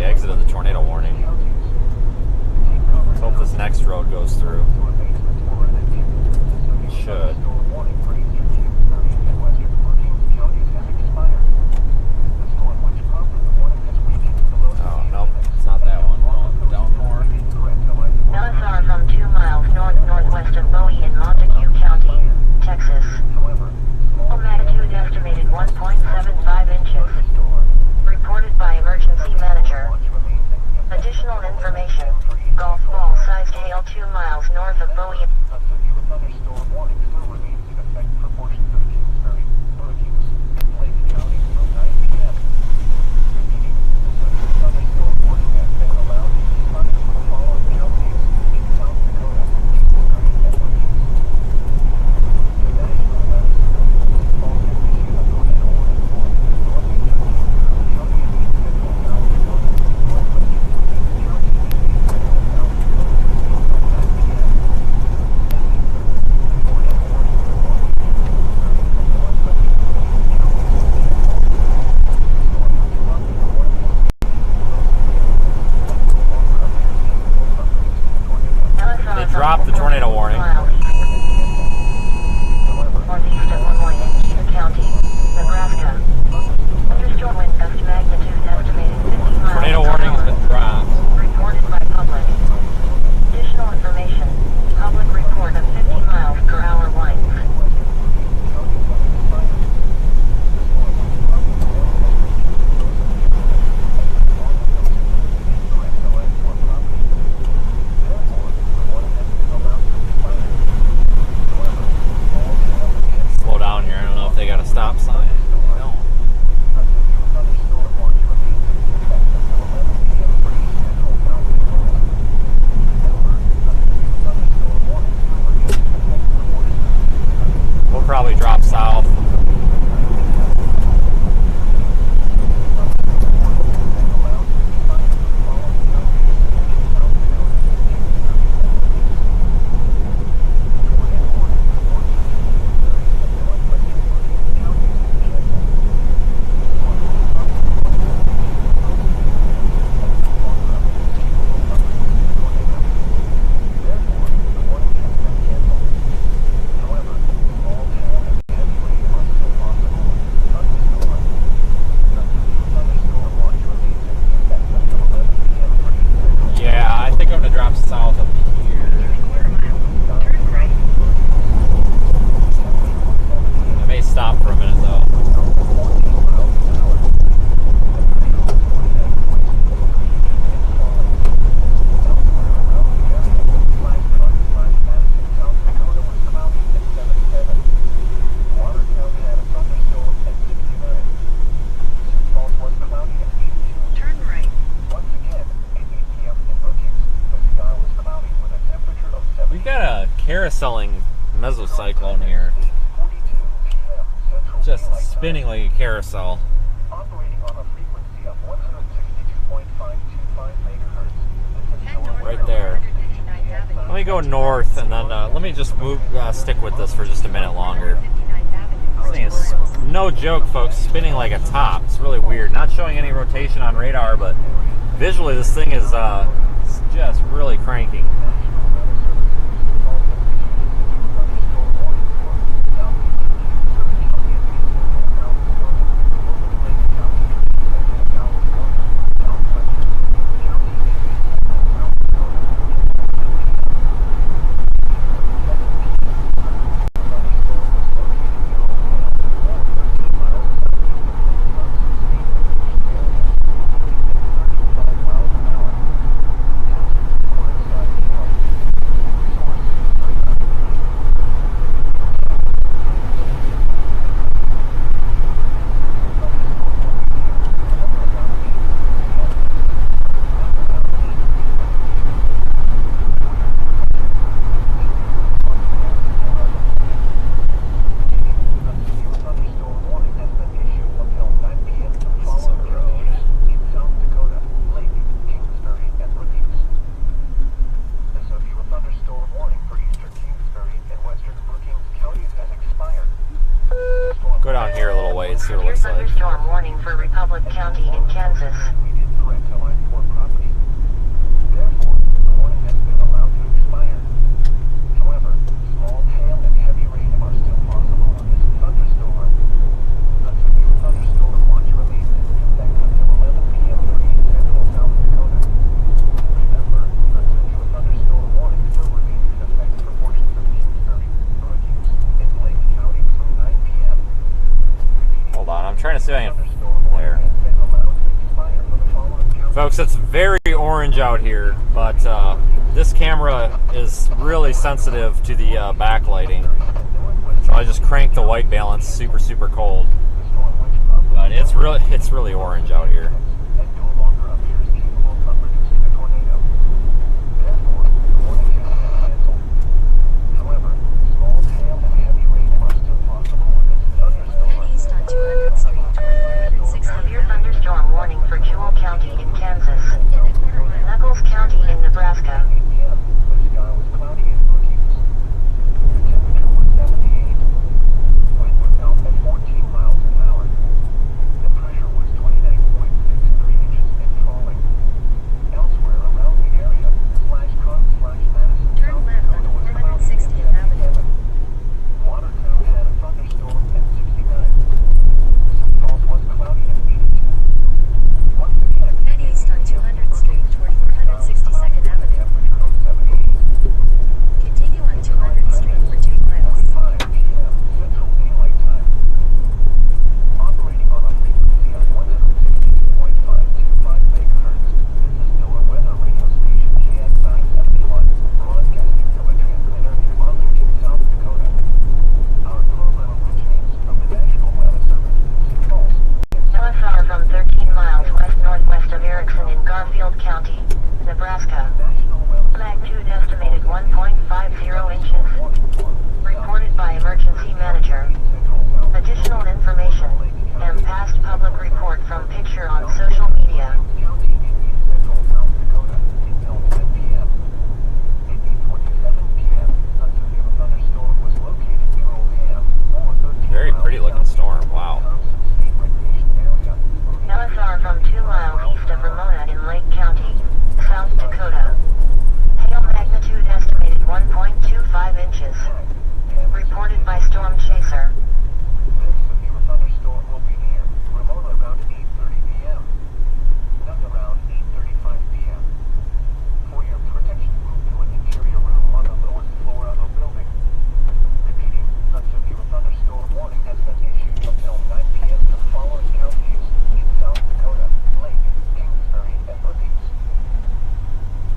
selling mesocyclone here. Just spinning like a carousel. Operating on a frequency of 162.525 megahertz. This is your Right there. Let me go north, and then let me just stick with this for just a minute longer. This thing is, no joke, folks, spinning like a top. It's really weird. Not showing any rotation on radar, but visually this thing is it's just really cranking. Go down here a little ways, see what it looks like. Thunderstorm warning for Republic County in Kansas. immediate threat to line 4 property. Therefore, the warning has been allowed to expire. However, small hail and heavy rain are still possible on this thunderstorm. The severe thunderstorm watch remains in effect until 11 p.m. for East Central South Dakota. Remember, the severe thunderstorm warning still remains in effect for portions of Kingsbury, Brookings, and Lake County through 9 p.m. Hold on, I'm trying to see if I can... Thunderstorm There. warning has been allowed to expire for the following counties. Folks, it's very orange out here, but this camera is really sensitive to the backlighting. So I just cranked the white balance super, super cold. But it's really orange out here. And no longer appears capable of producing a tornado. Therefore, the warning has been canceled. However, small hail and heavy rain are still possible with this thunderstorm. Head east on 200th Street toward 460. Severe thunderstorm warning for Jewel County in Kansas. Knuckles County in Nebraska. 8 p.m. The sky was cloudy in Brookings. The temperature was 78. Wind was out at 14 miles an hour. The pressure was 29.63 inches and falling. Elsewhere around the area, /con/Madison. Turn left on 460th Avenue. Watertown had a thunderstorm at 69. Sioux Falls was cloudy at 82. Once again, Head east on 200th Street toward 462nd Avenue. temperature of 78. Continue on 200th Street for 2 miles. 5 p.m. Central Daylight Time. Operating on a frequency of 162.525 megahertz, this is NOAA weather radio station KX971, broadcasting from a transmitter in Arlington, South Dakota. Our program originates from the National Weather Service in Sioux Falls. LSR from 13 miles west-northwest of Erickson in Garfield County, Nebraska. National Weather Magnitude estimated 1.50 inches. Reported by emergency manager. Additional information and past public report from picture on social media. County in East Central South Dakota until 10 p.m. At 8:27 p.m., a severe thunderstorm was located near O'Ham, over 13 Very miles pretty looking south storm, wow. Thompson State Recreation Area. LSR from 2 miles east of Ramona in Lake County, South Dakota. Hail magnitude estimated 1.25 inches. Reported by Storm Chaser. This severe thunderstorm will be near Ramona around 8:30 p.m. Not around 8:35 p.m. For your protection, move to an interior room on the lowest floor of a building. Repeating, a severe thunderstorm warning has been issued until 9 p.m. to the following counties in South Dakota, Lake, Kingsbury, and Brookings.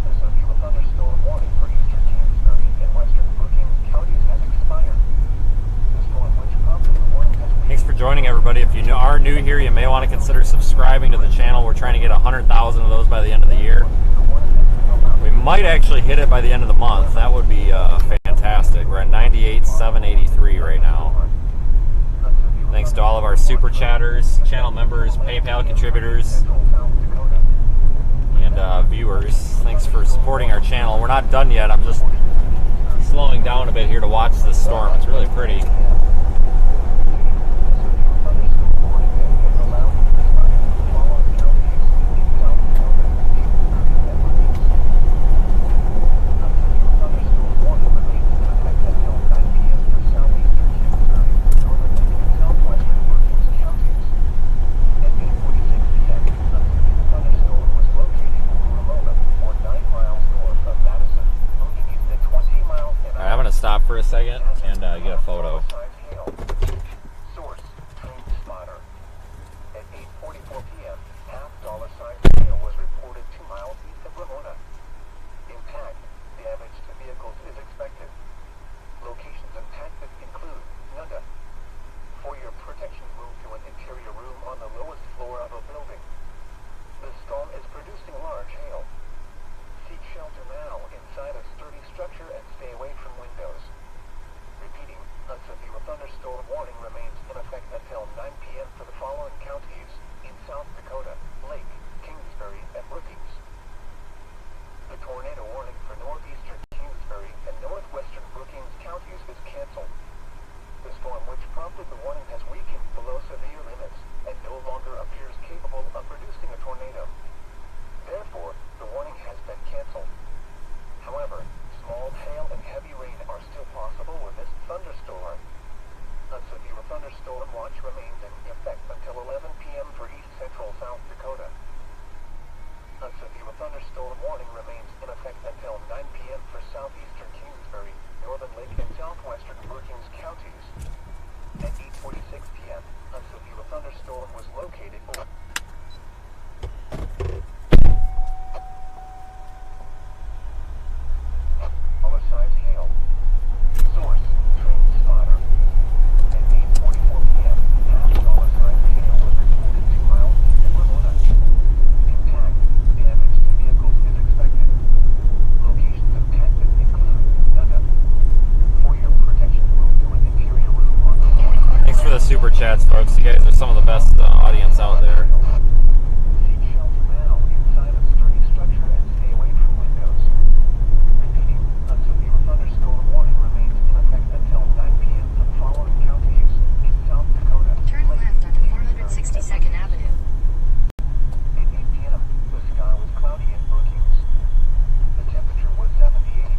The severe thunderstorm warning for eastern Kingsbury and western Brookings counties has expired. The storm which prompted the warning has been Thanks for joining, everybody. If you are new here, you may want to consider subscribing to the channel. We're trying to get 100,000 of those by the end of the year. We might actually hit it by the end of the month. That would be fantastic. fantastic. We're at 98,783 right now. Thanks to all of our super chatters, channel members, PayPal contributors, and viewers. Thanks for supporting our channel. We're not done yet. I'm just slowing down a bit here to watch this storm. It's really pretty. Stop for a second and get a photo. Source, train spotter. At 8:44 p.m., $half-sized hail was reported 2 miles east of Ramona. Impact, damage to vehicles is expected. Locations impacted include Nunda. For your protection, move to an interior room on the lowest floor of a building. The storm is producing large hail. Seek shelter now inside a sturdy structure and stay away from windows. Repeating, a severe thunderstorm warning remains in effect until 9 p.m. for the following counties in South Dakota, Lake, Kingsbury, and Brookings. The tornado warning for northeastern Kingsbury and northwestern Brookings counties is canceled. The storm, which prompted the warning, has weakened below severe limits and no longer appears capable of producing a tornado. Therefore, the warning has been canceled. However, small hail and heavy rain are still possible with this thunderstorm. A severe thunderstorm watch remains in effect until 11 p.m. for east central South Dakota. A severe thunderstorm warning remains in effect until 9 p.m. for southeastern Kingsbury, northern Lake, and southwestern Brookings counties. At 8:46 p.m., a severe thunderstorm was located over size hail. Source, train spotter. At 8:44 p.m., $half-sized hail was reported 2 miles east of Ramona. Impact, damage to vehicles is expected. Locations impacted include Nunda. For your protection, move to an interior room on the lowest. Thanks for the super chats, folks. You guys are some of the best audience out there. Seek shelter now inside a sturdy structure and stay away from windows. Repeating, a severe thunderstorm warning remains in effect until 9 p.m. for the following counties in South Dakota. Turn left onto 462nd Avenue. At 8 p.m., the sky was cloudy in Brookings. The temperature was 78.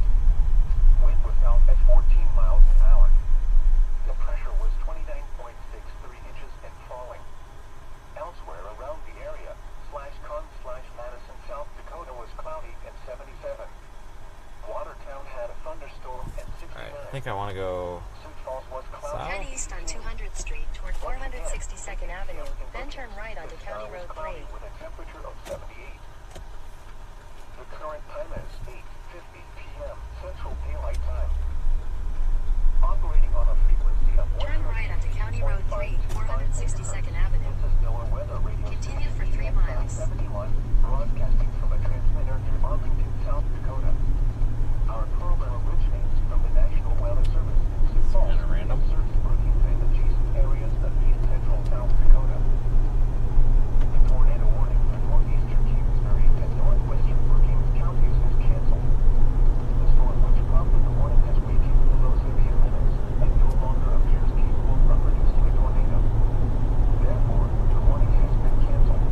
Wind was out at 14 miles an hour. The pressure was 29.63 inches and falling. Elsewhere around the area, /con/Madison, South Dakota was cloudy and 77. Watertown had a thunderstorm at 69. Alright, I think I want to go Sioux Falls was cloudy. Head east on 200th Street toward 462nd Avenue, then turn right onto The County sky was Road cloudy 3. with a temperature of 78. The current time is 8:50 p.m. Central Daylight Time. Operating on a frequency of Turn right onto County Road 3, 462nd Avenue. This is NOAA Weather Radio. Continue for 3 miles. 71, broadcasting from a transmitter near Arlington, South Dakota. Our program originates from the National Weather Service in Sioux Falls. Kinda random. Serves Brookings and adjacent areas of east central South Dakota. The tornado warning for northeastern Kingsbury and northwestern Brookings counties is canceled. The storm, which prompted the warning, has weakened below severe limits and no longer appears capable of producing a tornado. Therefore, the warning has been canceled.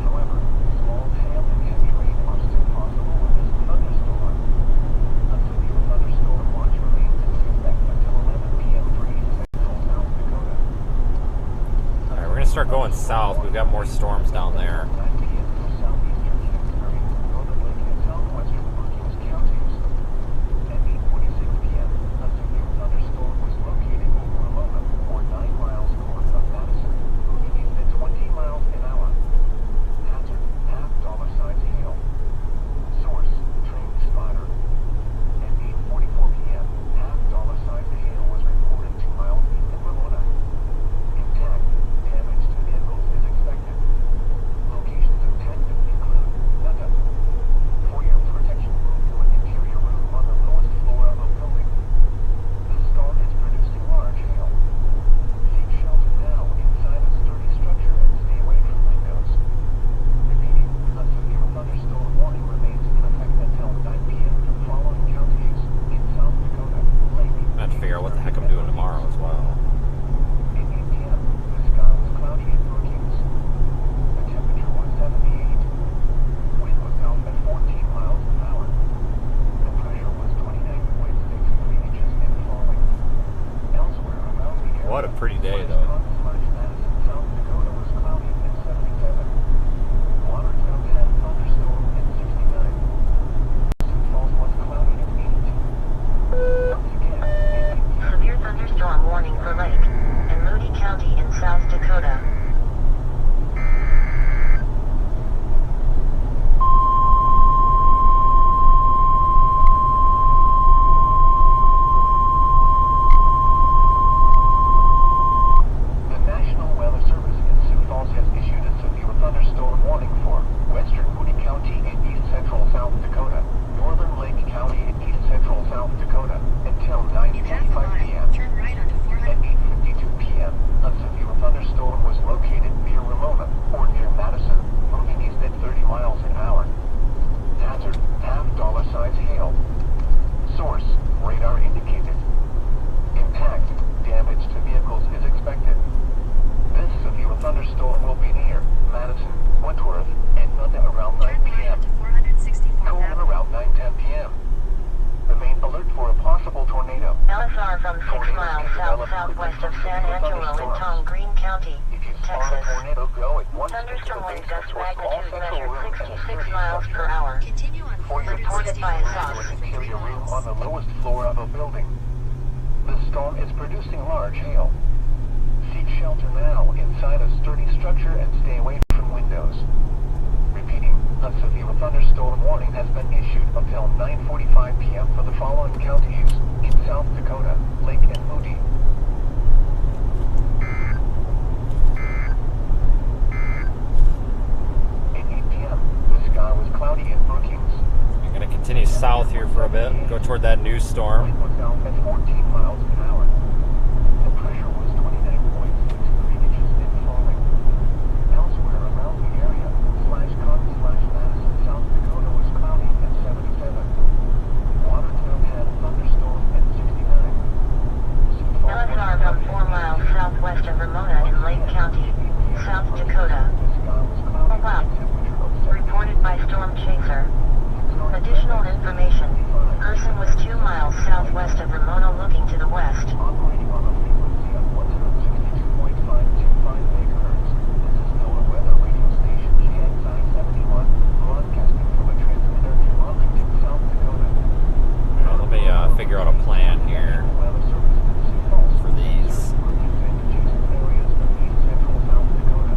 However, small hail and heavy rain are still possible with this thunderstorm. A severe thunderstorm watch remains in effect until 11 p.m. for east central South Dakota. Alright, we're going to start going south. We've got more storms down there. 9 p.m. for southeastern Kingsbury, northern Lake, and southwestern Brookings counties. At 8:46 p.m., a severe thunderstorm was located over Ramona, or 9 miles north of Madison, moving east at 20 miles an hour. Hazard, $half-sized hail. Source, train spotter. At 8:44 p.m., $half-sized hail was reported 2 miles east of Ramona. Impact, damage to vehicles is expected. Locations If you spot a tornado, go at once into the Thunderstorm wind basement gust towards all magnitude central measured room and 66 30 miles per structure. hour. Continue on For your Reported by a protection, source. to an interior room on the lowest floor of a building. The storm is producing large hail. Seek shelter now inside a sturdy structure and stay away from windows. Repeating, a severe thunderstorm warning has been issued until 9:45 p.m. for the following counties in South Dakota, Lake and Moody. At 8 p.m., the sky was cloudy in Brookings. I'm gonna continue south here for a bit, go toward that new storm. Wind was down at 14 miles an hour. The pressure was 29.63 inches and falling. Elsewhere around the area, /Con/Madison, South Dakota was cloudy at 77. Watertown had thunderstorm at 69. Sioux Falls LSR from 4 miles southwest of Ramona in Lake County, South Dakota. The sky was cloudy Wow. with a temperature of 70. Reported by Storm Chaser. Additional information. Person was 2 miles southwest of Ramona looking to the west. Operating on a frequency of 162.525 megahertz. This is NOAA weather radio station KXI 71, broadcasting from a transmitter in Arlington, South Dakota. Well, let me figure out a plan here Weather service in Sioux Falls for these. Brookings and adjacent areas of east central South Dakota.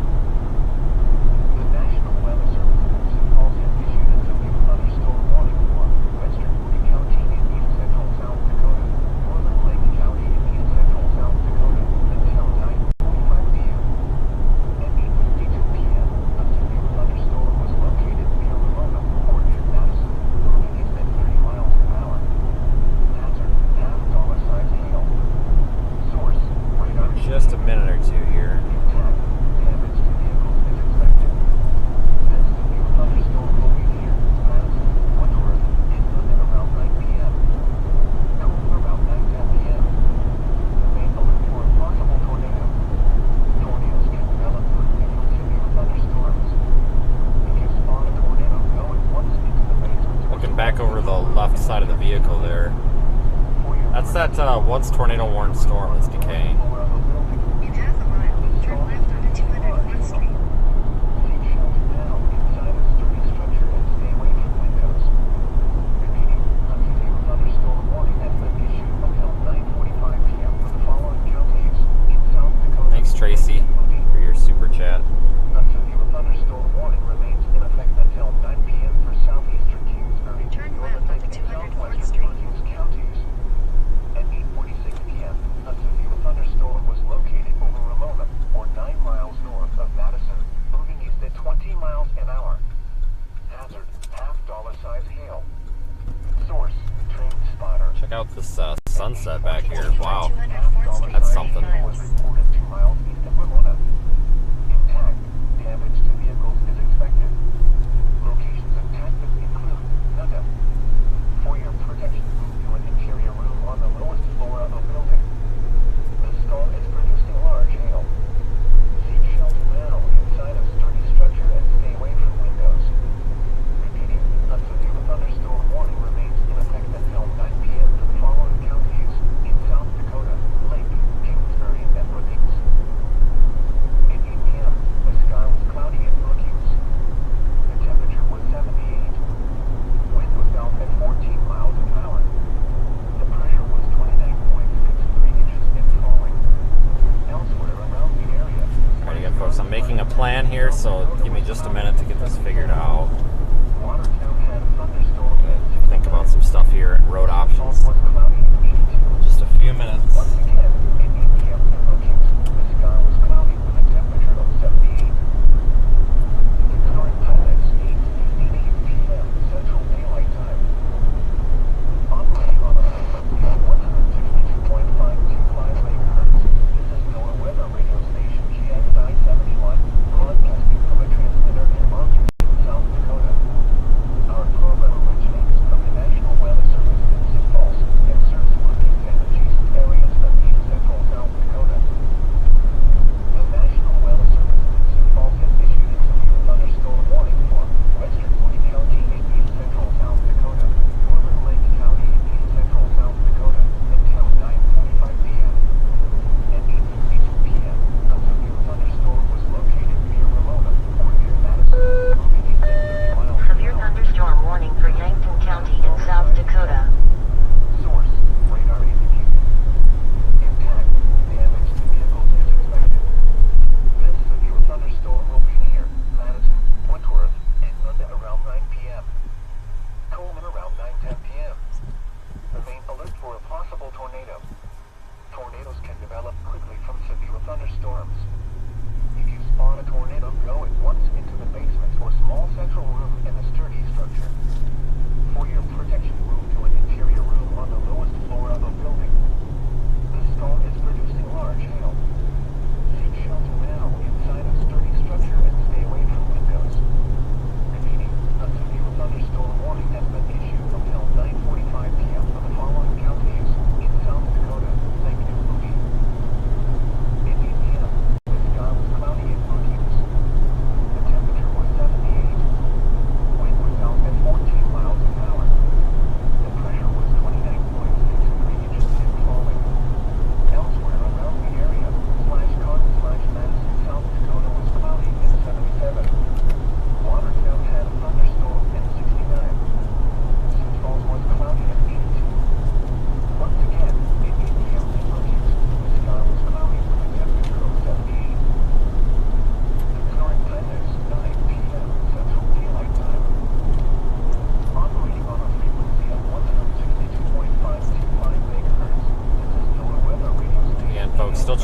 The National Weather Service in Sioux Falls has issued a severe thunderstorm warning for western Moody County in east central South Dakota, northern Lake County in east central South Dakota until 9:45 p.m. At 8:52 p.m., a severe thunderstorm was located near Ramona or near Madison, moving east at 30 miles an hour. Hazard, half-dollar-sized hail. Source, radar. Just a minute or two here. Intact. Damage to vehicles is expected. This severe thunderstorm will be near Madison, Woodworth, in and around 9 p.m. Cooler around 9:10 p.m. Remain alert for a possible tornado. Tornadoes can develop quickly from severe thunderstorms. If you spot a tornado, go at once into the basement. Looking back over the left side of the vehicle there. That's that once tornado warned storm that's decaying. In half a mile, turn left onto 201 Street. Seek shelter now inside a sturdy structure and stay away from windows. Repeating, a severe thunderstorm warning has been issued until 9:45 p.m. for the following counties in South Dakota. Thanks, Tracy, for your super chat. A severe thunderstorm warning remains in effect until 9 p.m. for southeastern Kingsbury, Turn northern left Lake, onto and 204th southwestern Street. Brookings counties. At 8:46 p.m., a severe thunderstorm was located over Ramona, or 9 miles north of Madison, moving east at 20 miles an hour. Hazard, half-dollar-sized hail. Source, train spotter. Check out this sunset back here. Wow. 204th Street. That's something. Was reported 2 miles east of Ramona. Intact. Damage to vehicles is expected. Locations of tactics include Dakota. For your protection, move to an interior room on the lowest floor of a building. The storm is producing large hail. Seek shelter now inside a sturdy structure and stay away from windows. Repeating, a severe thunderstorm warning remains in effect until 9 p.m. for the following counties in South Dakota, Lake, Kingsbury, and Brookings. At 8 p.m., the sky was cloudy in Brookings. The temperature was 78. Wind was down at 14 miles an hour. The pressure was 29.63 inches and falling. Elsewhere around the area, Alright again, folks, I'm making a plan here, so give me just a minute to get this figured out. Watertown had thunderstorm at Think about some stuff here and road options. was cloudy at 82. Just a few minutes. Once again, at 8 p.m. in Brookings, the sky was cloudy with a temperature of 78. The current time is 8:58 p.m. Central Daylight Time. Operating on a frequency of 162.525 megahertz. This is NOAA weather radio station KXI 71, broadcasting from a transmitter in Arlington, South Dakota. Our program originates from the National Weather Service in Sioux Falls and serves Brookings and adjacent areas of east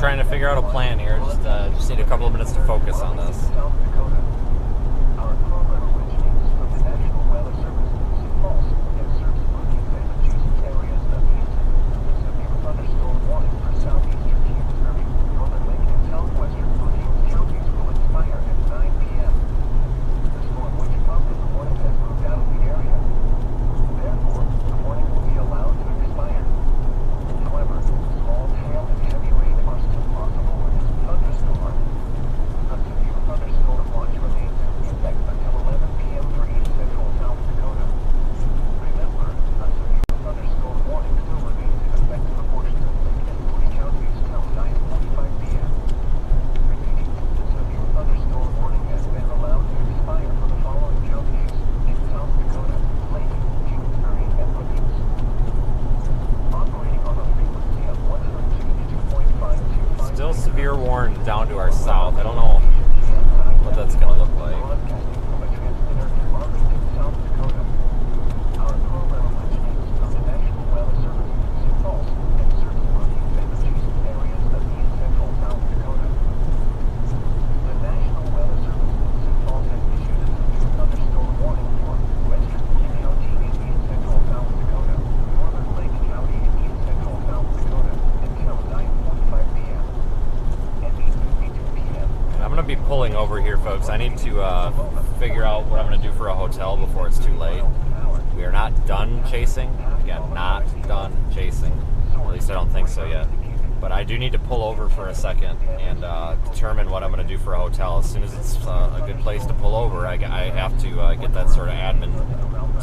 trying to figure out a plan here. Just need a couple of minutes to focus on this. South Dakota. Our program originates from the National Weather Service in Sioux Falls and serves Brookings and adjacent areas of Houston. A severe thunderstorm warning for southeastern Kingsbury, northern Lake, and southwestern Brookings counties will expire at 9 p.m. The storm, which prompted the warning, has moved out of the area. Therefore, the warning will be allowed to expire. However, small hail and heavy rain are still possible with this thunderstorm. A severe thunderstorm watch remains in effect until 11 p.m. for east central South Dakota. Remember, a severe thunderstorm warning still remains in effect for portions of Lake and Moody counties till 9:45 p.m. Repeating, the severe thunderstorm warning has been allowed to expire for the following counties in South Dakota: Lake, Kingsbury, and Brookings. Operating on a frequency of 102.525. Still severe warn down to our south. I don't know what that's going to look like. Broadcasting from a transmitter in Arlington, South Dakota. Our program originates from the National Weather Service in Sioux Falls and serves Brookings and adjacent areas of east central South Dakota. The National Weather Service in Sioux Falls has issued a severe thunderstorm warning for western Moody County in east central South Dakota, northern Lake County in east central South Dakota until 9:45 p.m. and 8:52 p.m. I'm going to be pulling over here, folks. I need to figure out what I'm going to do for a hotel before it's too late. We are not done chasing. Again, not done chasing. At least I don't think so yet. But I do need to pull over for a second and determine what I'm going to do for a hotel. As soon as it's a good place to pull over, I have to get that sort of admin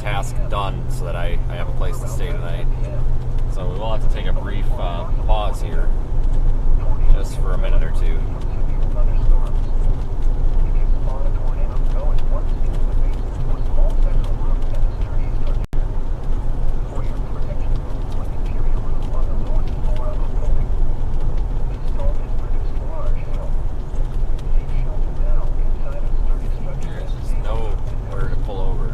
task done so that I have a place to stay tonight. So we will have to take a brief pause here, just for a minute or two. There's nowhere to pull over.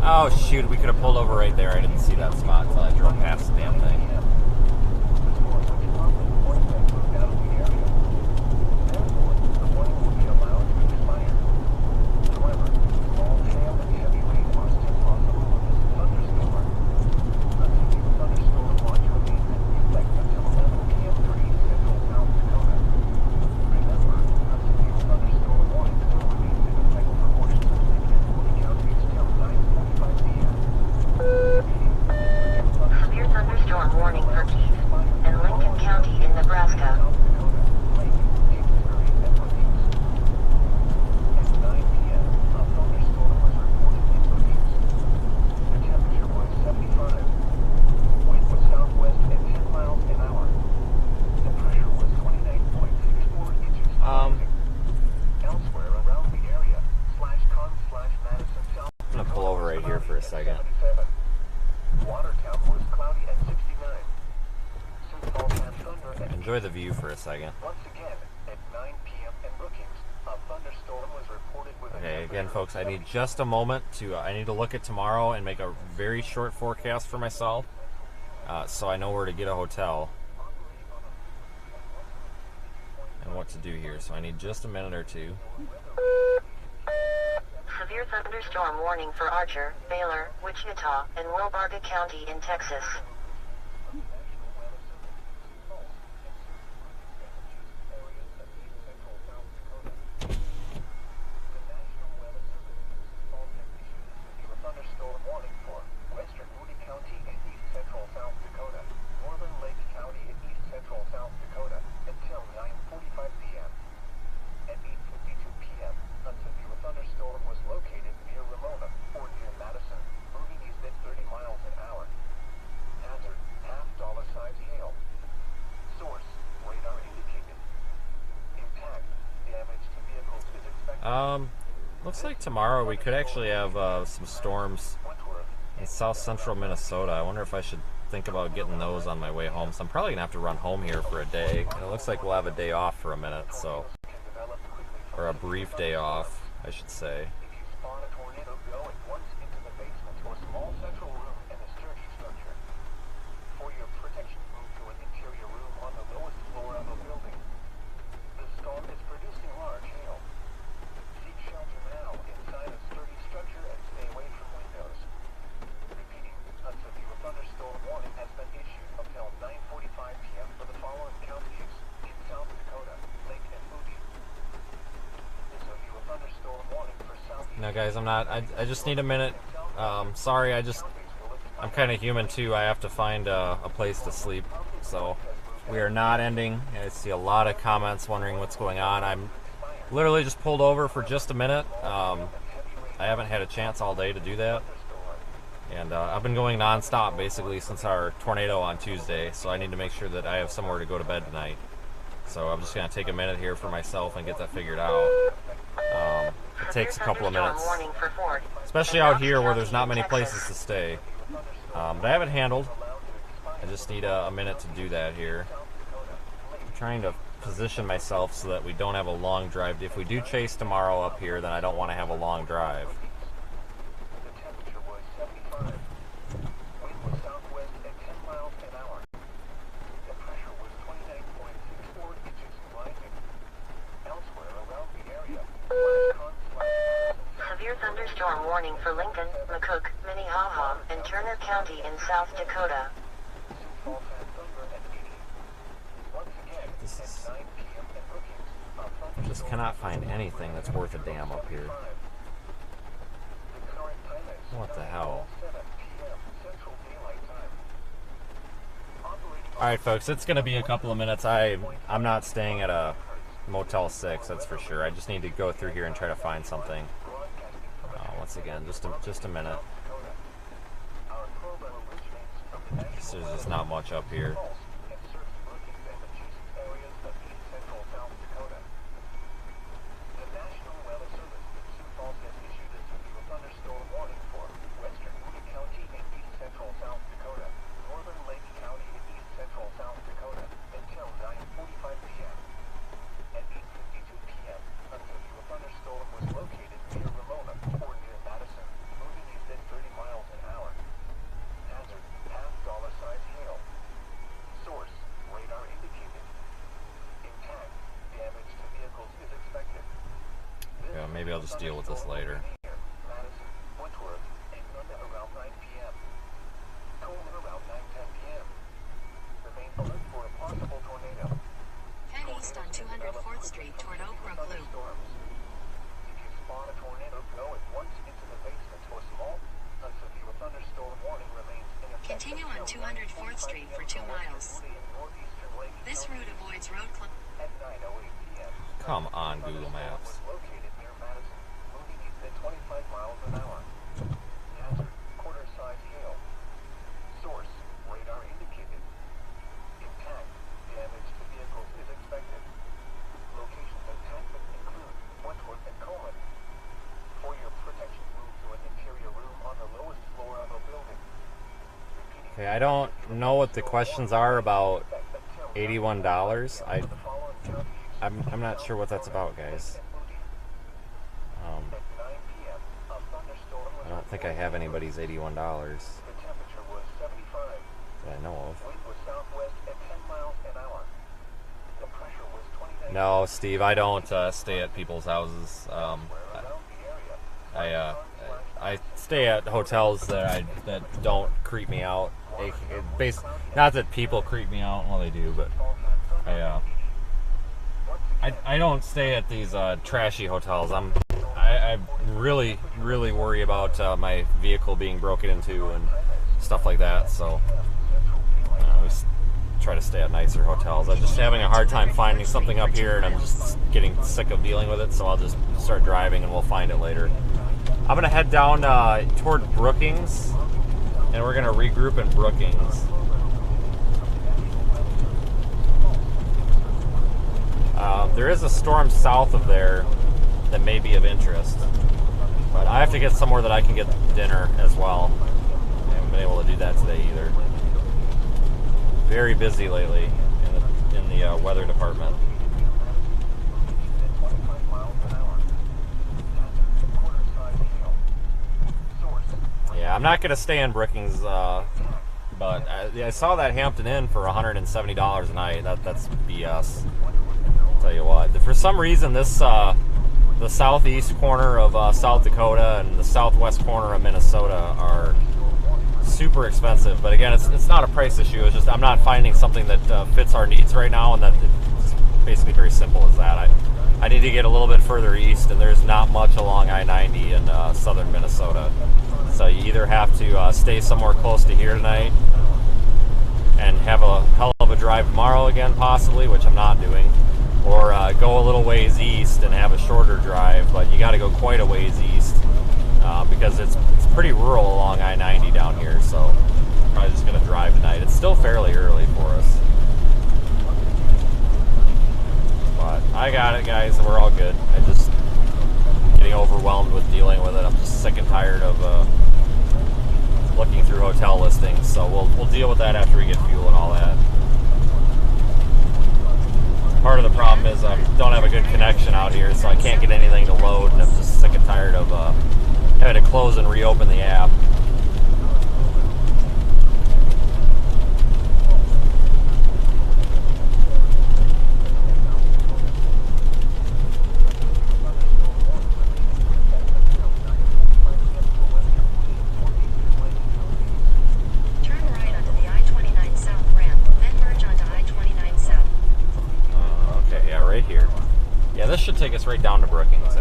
Oh shoot, we could have pulled over right there. I didn't see that spot until I drove past the damn thing. Severe thunderstorm warning for Keith and Lincoln County in Nebraska. I'm gonna pull over right here for a second. Watertown was cloudy at 69. Sioux Falls had thunder at Enjoy the view for a second. once again at 9 p.m. in Brookings. A thunderstorm was reported with a Okay, again, folks, I need just a moment to. I need to look at tomorrow and make a very short forecast for myself, so I know where to get a hotel and what to do here. So I need just a minute or two. Severe thunderstorm warning for Archer, Baylor, Wichita, and Wilbarga County in Texas. Thunderstorm warning for western Moody County and east central South Dakota, northern Lake County and east central South Dakota until 9:45 p.m. At 8:52 p.m., a severe thunderstorm was located near Ramona or near Madison, moving east at 30 miles an hour. Hazard: half-dollar size hail. Source: radar indicated. Impact: damage to vehicles is expected. Looks like tomorrow we could actually have some storms in south central Minnesota. I wonder if I should think about getting those on my way home. So I'm probably gonna have to run home here for a day. And it looks like we'll have a day off for a minute, so or a brief day off, I should say. If you spot a tornado, go at once into the basement or small central room in the sturdy structure. For your protection, move to an interior room on the lowest floor of a building. The storm is producing large hail. Seek shelter now inside a sturdy structure and stay away from windows. Repeating, a severe thunderstorm warning has been issued until 9:45 p.m. for the following counties in South Dakota, Lake and Moody. The severe thunderstorm warning for southeast. Now, guys, I just need a minute. Sorry, I'm kind of human too. I have to find a place to sleep. So we are not ending. I see a lot of comments wondering what's going on. I'm literally just pulled over for just a minute. I haven't had a chance all day to do that. And I've been going non-stop basically since our tornado on Tuesday. So I need to make sure that I have somewhere to go to bed tonight. So I'm just going to take a minute here for myself and get that figured out. It takes a couple of minutes, especially out here where there's not many places to stay. But I have it handled. I just need a minute to do that here. I'm trying to position myself so that we don't have a long drive. If we do chase tomorrow up here, then I don't want to have a long drive. The temperature was 75. Wind was southwest at 10 miles an hour. The pressure was 29.64 inches rising. Elsewhere around the area, Severe thunderstorm warning for Lincoln, McCook, Minnehaha, and Turner County in South Dakota. Sioux Falls had thunder at 80. Once again, This at is- 9 p.m. at Brookings, a thunderstorm Just cannot find anything that's worth a damn up here. The current time is What the hell? 7 p.m. Central Daylight Time. Operating All right, folks, it's going to be a couple of minutes. I'm not staying at a Motel 6, that's for sure. I just need to go through here and try to find something. Once again, just a minute. our program originates from the National There's just not much up here. Pulse and serves Brookings and adjacent areas of east central South Dakota. The National Weather Service in Sioux Falls has issued a severe thunderstorm warning for western Moody County and east central South Dakota, northern Lake County and east central South Dakota until 9:45 p.m. At 8:52 p.m., a severe thunderstorm was located near Ramona or near Madison, moving east at 30 miles an hour. Hazard, $half-size hail. Source, radar indicated. Intact, damage to vehicles is expected. Yeah, maybe I'll just deal with this later. Madison, Wentworth, and Nunda around 9 p.m. Coleman around 9:10 p.m. Remain alert for a possible tornado. Head east on 204th Street toward Oak Brook Loop. Thunderstorms. If you spot a tornado, go at once into the basement or small. A severe thunderstorm warning remains in effect. Continue on 204th Street for 2 miles. Northeastern Lake This route avoids road closure. at 9:08 p.m. Come on, Google Maps. Was located near Madison, moving east at 25 miles an hour. Hazard, quarter-size hail. Source, radar indicated. Intact, damage to vehicles is expected. Locations of hazard include Wentworth and Coleman. For your protection, move to an interior room on the lowest floor of a building. Repeating, Okay, I don't know what the questions are about until $81. the following counties I'm not sure what that's about, guys. and Moody. At 9 p.m., a thunderstorm was I don't think I have anybody's $81 The temperature was 75. that I know of. Wind was southwest at 10 miles an hour. The pressure was 29. No, Steve, I don't stay at people's houses. Around the area. I stay at hotels that don't creep me out. Not that people creep me out, well they do, but I don't stay at these trashy hotels. I really worry about my vehicle being broken into and stuff like that. So I always try to stay at nicer hotels. I'm just having a hard time finding something up here, and I'm just getting sick of dealing with it. So I'll just start driving, and we'll find it later. I'm gonna head down toward Brookings, and we're gonna regroup in Brookings. There is a storm south of there that may be of interest, but I have to get somewhere that I can get dinner as well. I haven't been able to do that today either. Very busy lately in the weather department. I'm not going to stay in Brookings, but I saw that Hampton Inn for $170 a night. That's BS. I'll tell you what. For some reason, this the southeast corner of South Dakota and the southwest corner of Minnesota are super expensive. But again, it's not a price issue. It's just I'm not finding something that fits our needs right now, and that it's basically very simple as that. I need to get a little bit further east, and there's not much along I-90 in southern Minnesota. So you either have to stay somewhere close to here tonight and have a hell of a drive tomorrow again, possibly, which I'm not doing, or go a little ways east and have a shorter drive, but you got to go quite a ways east because it's pretty rural along I-90 down here, so I'm probably just going to drive tonight. It's still fairly early for us. But I got it, guys. We're all good. I just getting overwhelmed with dealing with it. I'm just sick and tired of looking through hotel listings. So we'll deal with that after we get fuel and all that. Part of the problem is I don't have a good connection out here, so I can't get anything to load, and I'm just sick and tired of having to close and reopen the app. Should take us right down to Brookings.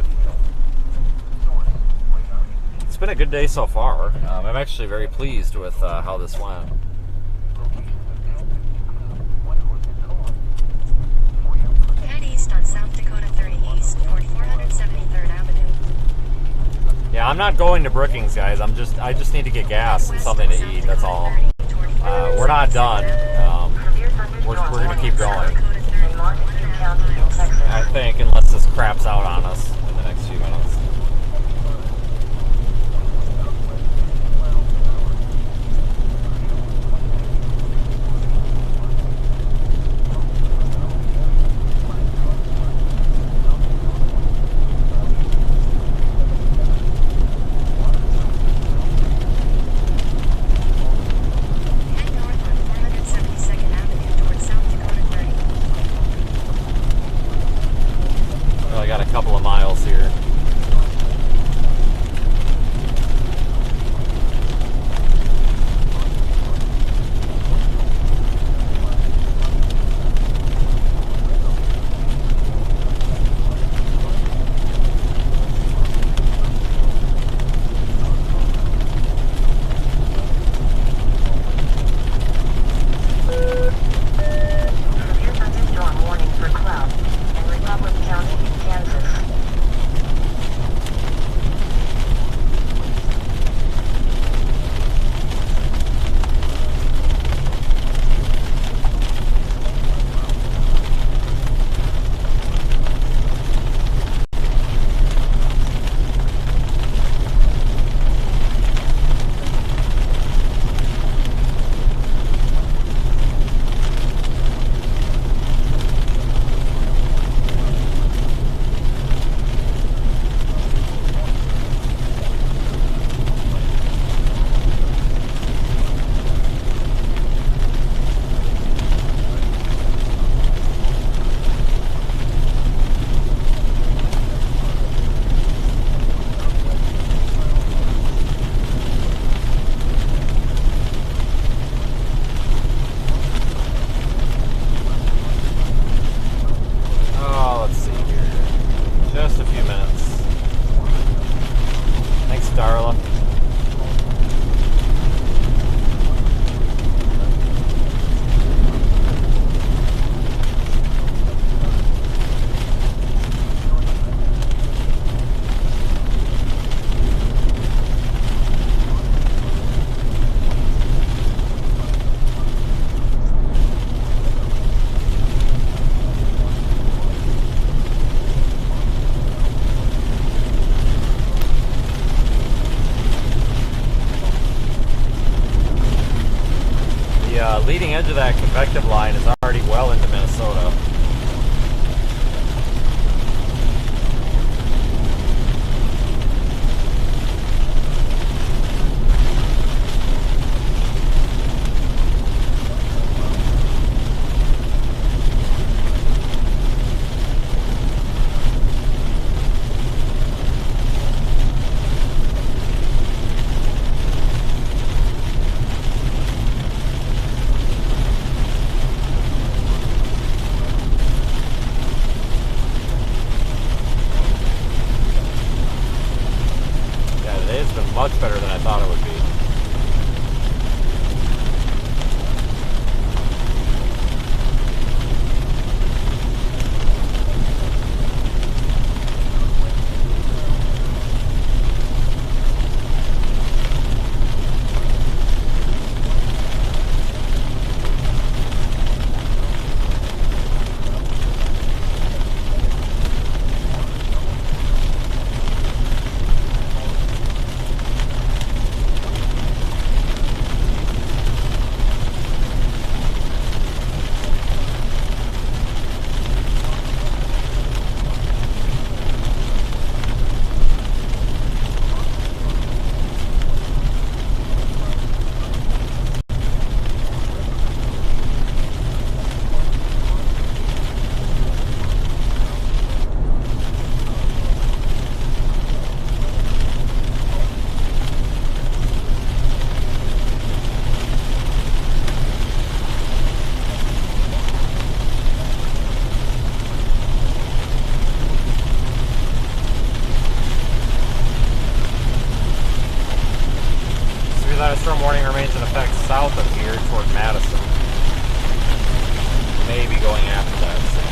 It's been a good day so far. I'm actually very pleased with how this went. Head east on South Dakota 30 East toward 473rd Avenue. Yeah, I'm not going to Brookings, guys. I just need to get gas and something to eat. That's all. We're not done. We're gonna keep going. I think, unless this craps out on us in the next few minutes. Couple of miles here. leading edge of that convective line is already well into Minnesota. been much better than I thought it would be. Storm warning remains in effect south of here toward Madison. Maybe going after that soon.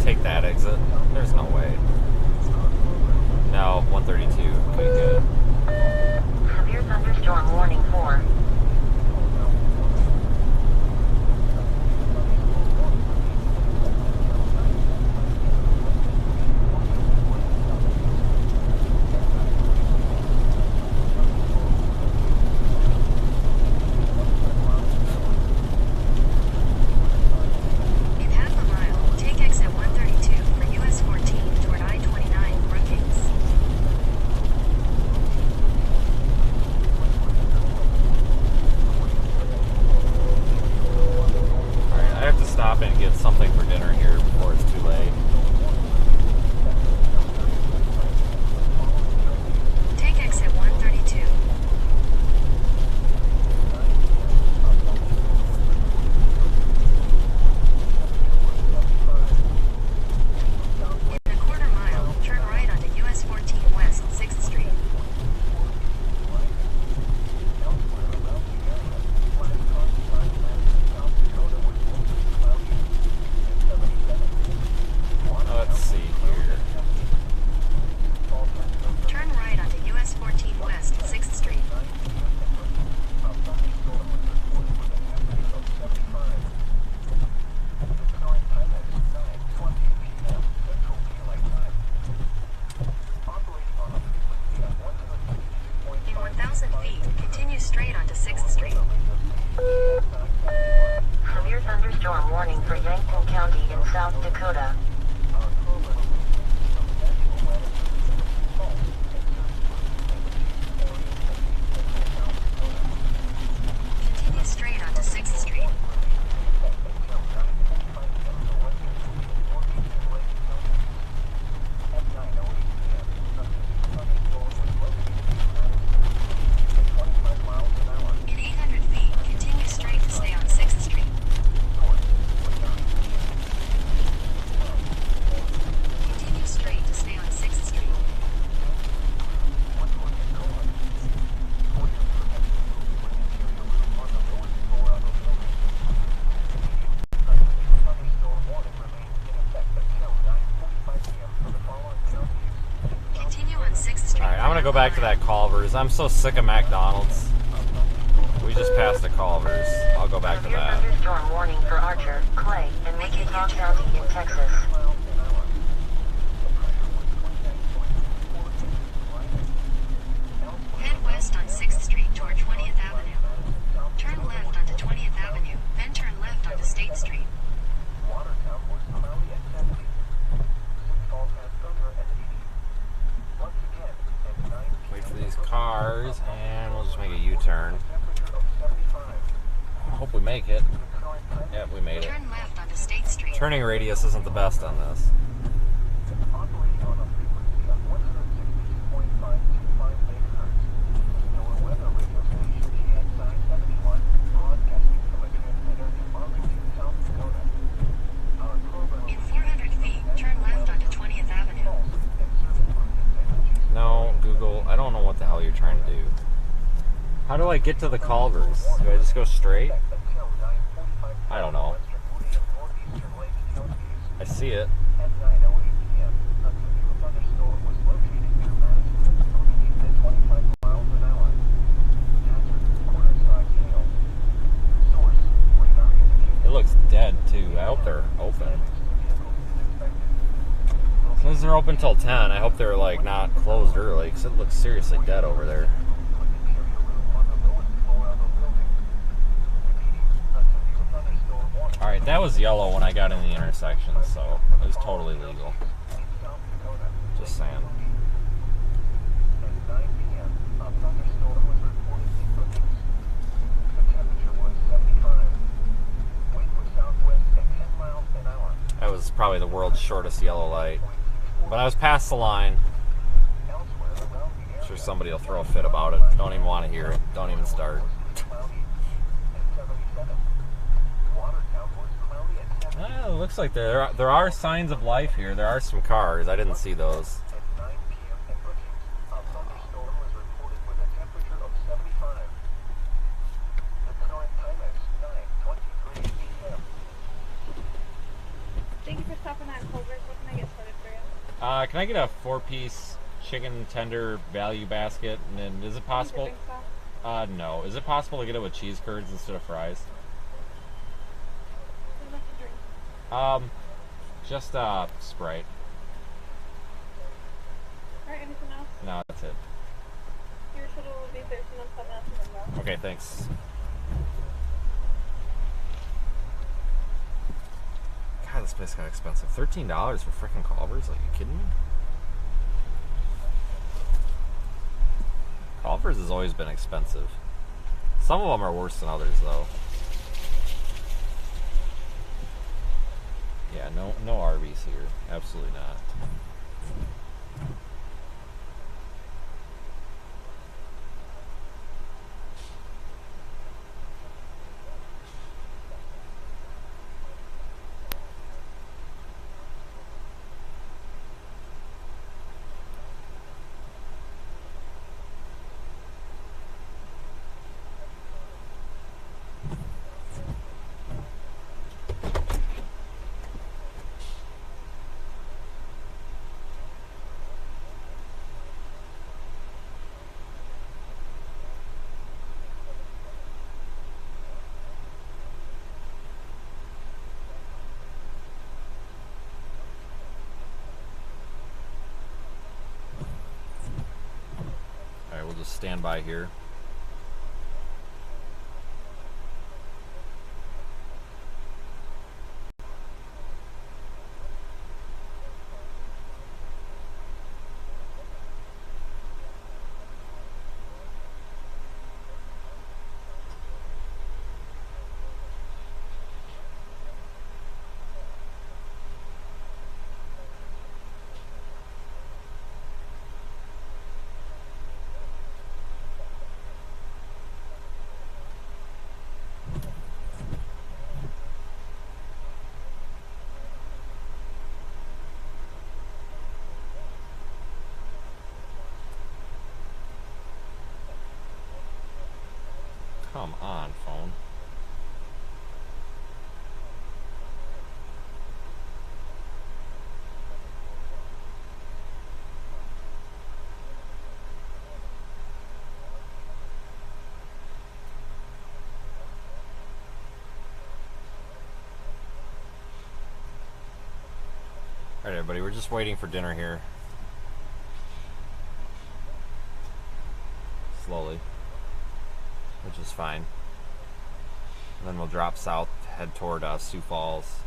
Take that exit. There's no way. No, 132. Okay, good. Severe thunderstorm warning 4. And get something for dinner here before it's too late. Take exit 132. In a quarter mile, turn right onto US 14 West 6th Street. Let's see here. Turn right onto US 14 West 6th Street. In 1,000 feet, continue straight onto 6th Street. Severe thunderstorm warning for Yankton County in South Dakota. Continue straight onto 6th Street. In 800 feet, continue straight to stay on 6th Street. go back to that Culver's. I'm so sick of McDonald's. We just passed a Culver's. I'll go back to Severe that. thunderstorm warning for Archer, Clay, and Wichita County in Texas. Head west on 6th Street toward 20th Avenue. Turn left onto 20th Avenue, then turn left onto State Street. Watertown was cloudy at 70. Sioux Falls had thunder at 80. Once again, at 9 p.m. Wait for these cars, and we'll just make a U-turn. Temperature of 75. Hope we make it. Yep, we made it. Turn left onto State Street. Turning radius isn't the best on this. Operating on a frequency of 162.525 megahertz. NOAA weather radio station GXI 71, broadcasting from a transmitter in Arlington, South Dakota. Our program In 400 feet, turn left onto 20th Avenue. No, Google, I don't know what the hell you're trying to do. How do I get to the Culver's? Do I just go straight? I don't know. I see it. At 9:08 p.m., a severe thunderstorm was located near Madison, moving at 25 miles an hour. Hazard, quarter-size hail. Source, radar indicator. It looks dead too. I hope they're open. Since they're open till 10, I hope they're like not closed early because it looks seriously dead over there. Alright, that was yellow when I got in the intersection, so it was totally legal. Just saying. At 9 p.m., a thunderstorm was reported in Brookings. The temperature was 75. Wind was southwest at 10 miles an hour. That was probably the world's shortest yellow light. But I was past the line. Elsewhere around the area, I'm sure somebody will throw a fit about it. Don't even want to hear it. Don't even start. cloudy at 77. Watertown was cloudy at 70. It looks like there are signs of life here. There are some cars. I didn't see those. At 9 p.m. in Brookings, a thunderstorm was reported with a temperature of 75. The current time is 9:23 p.m. Thank you for stopping at Culver's. What can I get started for you? Can I get a 4-piece chicken tender value basket? And then is it possible? Dipping sauce? No. Is it possible to get it with cheese curds instead of fries? What about the drink? Just Sprite. Alright, anything else? No, that's it. Your total will be 13.7 Okay, thanks. God, this place got expensive. $13 for frickin' Culver's? Like, you kidding me? Culver's has always been expensive. Some of them are worse than others, though. Yeah, no Arby's here. Absolutely not. Alright, we'll just stand by here. Come on, phone. Alright, everybody, we're just waiting for dinner here. Slowly. Which is fine. And then we'll drop south, head toward Sioux Falls.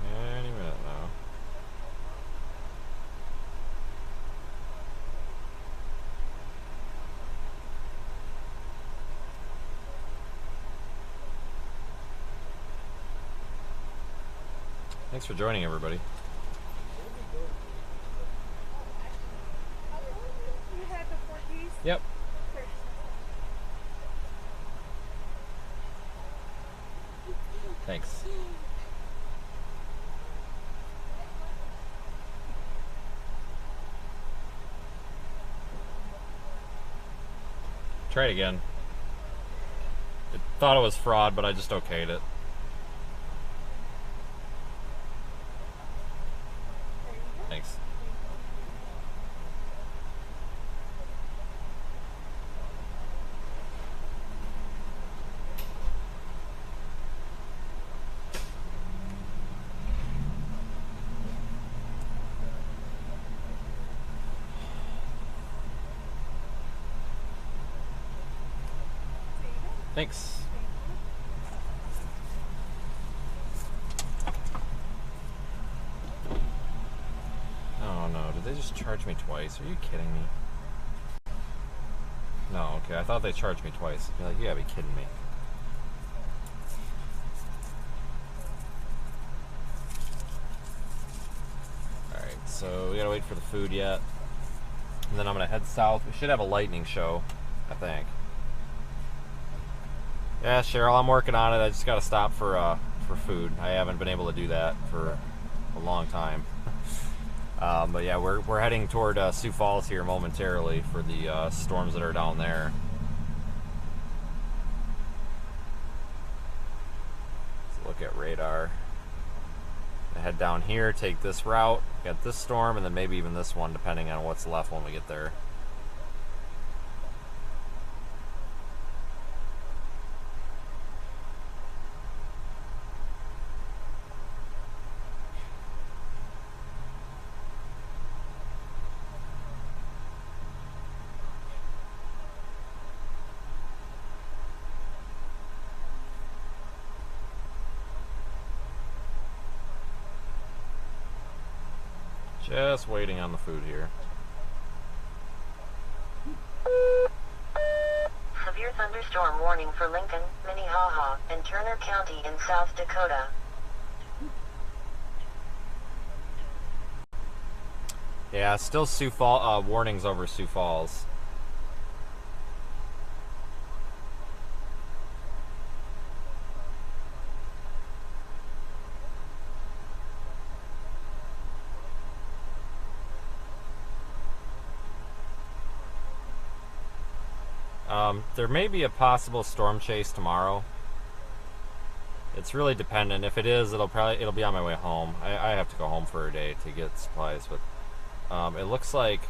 Any minute now. Thanks for joining, everybody. You had the 4 keys? Yep. Thanks. Try it again. It thought it was fraud, but I just okayed it. Thanks. Thanks. Oh no, did they just charge me twice? Are you kidding me? No, okay, I thought they charged me twice. You're like, you gotta be kidding me. Alright, so we gotta wait for the food yet. And then I'm gonna head south. We should have a lightning show, I think. Yeah, Cheryl, I'm working on it. I just gotta stop for food. I haven't been able to do that for a long time. But yeah, we're heading toward Sioux Falls here momentarily for the storms that are down there. Let's look at radar. I head down here, take this route, get this storm, and then maybe even this one, depending on what's left when we get there. Just waiting on the food here. Severe thunderstorm warning for Lincoln, Minnehaha, and Turner County in South Dakota. Yeah, still Sioux Falls, warnings over Sioux Falls. There may be a possible storm chase tomorrow. It's really dependent. If it is, it'll be on my way home. I have to go home for a day to get supplies, but it looks like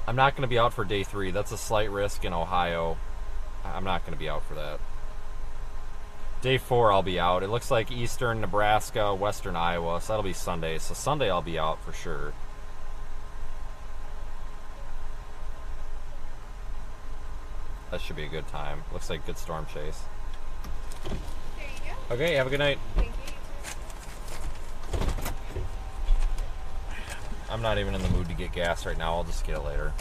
I'm not going to be out for day 3. That's a slight risk in Ohio. I'm not going to be out for that. Day 4 I'll be out. It looks like eastern Nebraska, western Iowa, so that'll be Sunday. So Sunday I'll be out for sure. That should be a good time. Looks like good storm chase. There you go. Okay, have a good night. Thank you. I'm not even in the mood to get gas right now. I'll just get it later.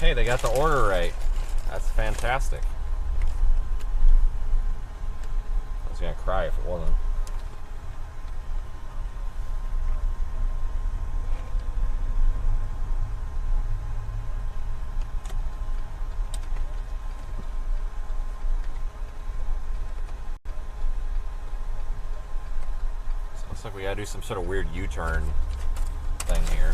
Hey, they got the order right. That's fantastic. I was gonna cry if it wasn't. Looks like we gotta do some sort of weird U-turn thing here.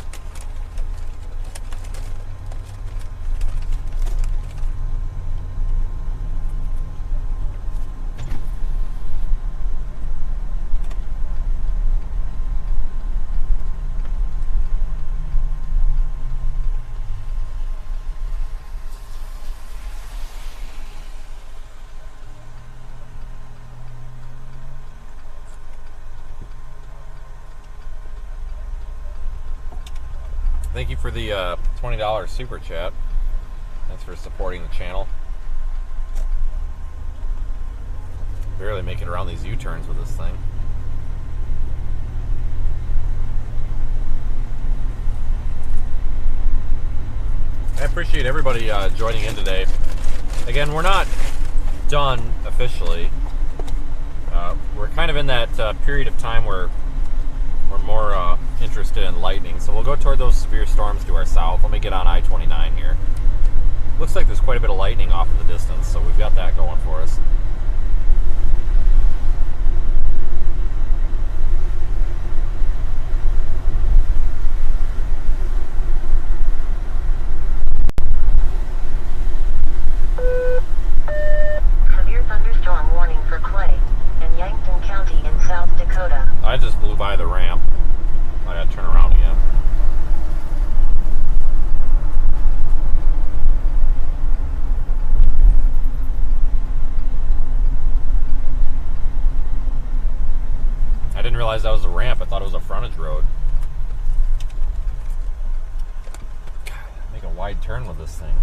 Thank you for the $20 super chat. Thanks for supporting the channel. Barely making around these U-turns with this thing. I appreciate everybody joining in today. Again, we're not done officially. We're kind of in that period of time where we're more interested in lightning. So we'll go toward those severe storms to our south. Let me get on I-29 here. Looks like there's quite a bit of lightning off in the distance, so we've got that going for us. Severe thunderstorm warning for Clay and Yankton County in South Dakota. I just blew by the ramp. I gotta turn around again. I didn't realize that was a ramp. I thought it was a frontage road. God, make a wide turn with this thing.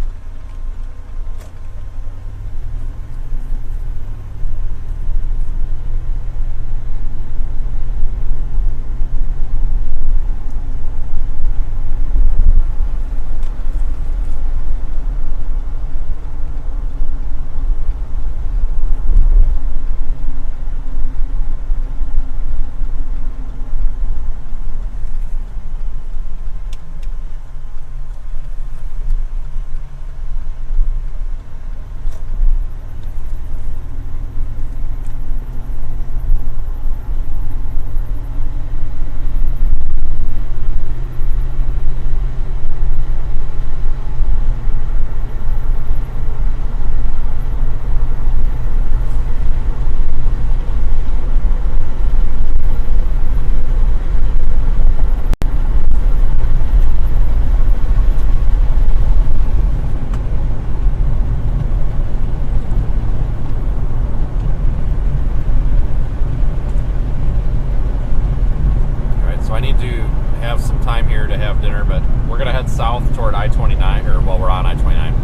South toward I-29, or well, we're on I-29.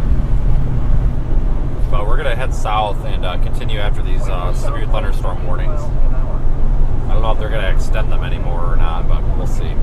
But we're going to head south and continue after these severe thunderstorm warnings. I don't know if they're going to extend them anymore or not, but we'll see.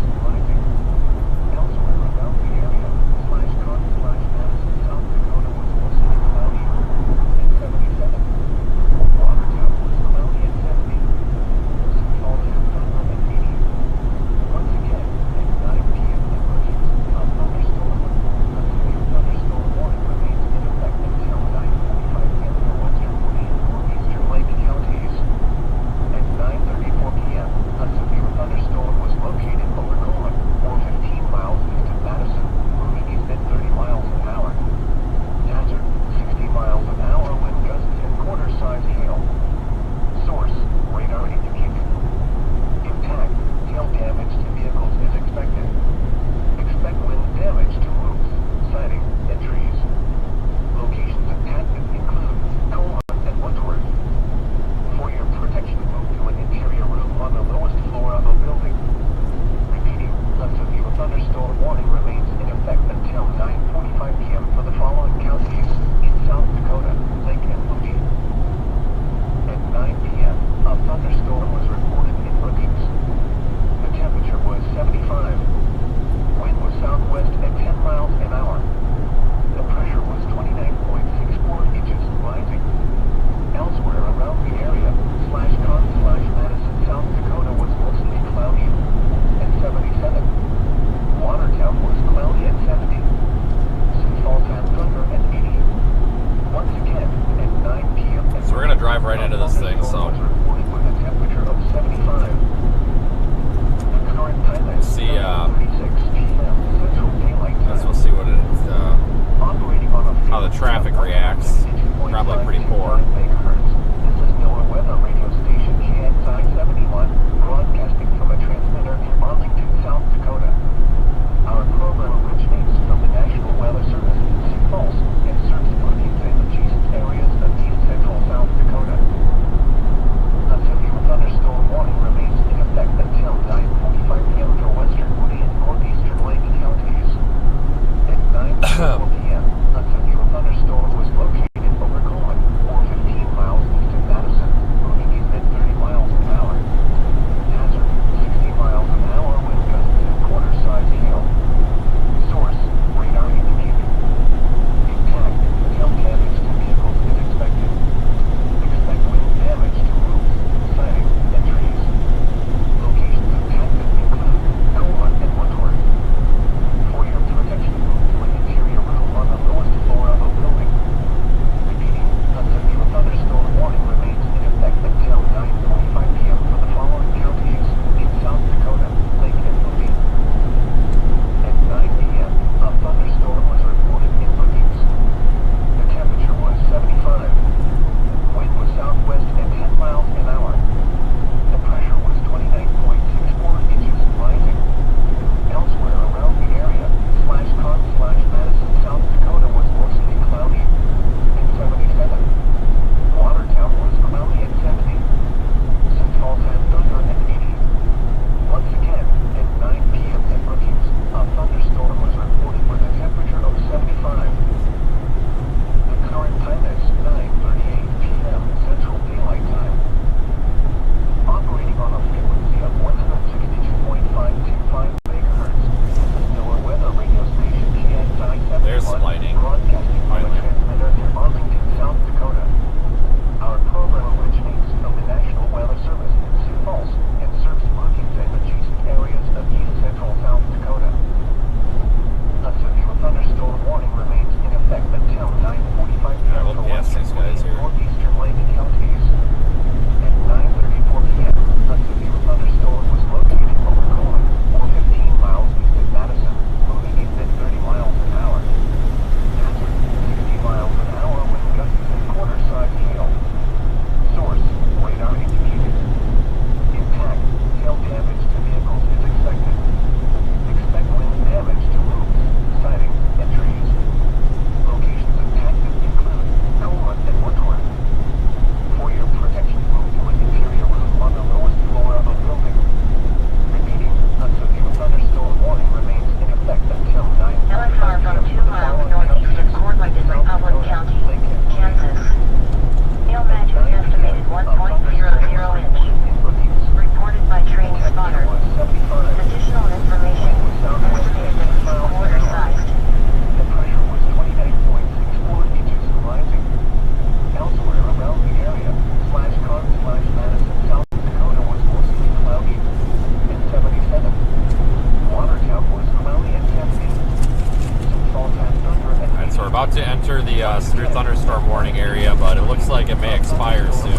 area, but it looks like it may expire soon.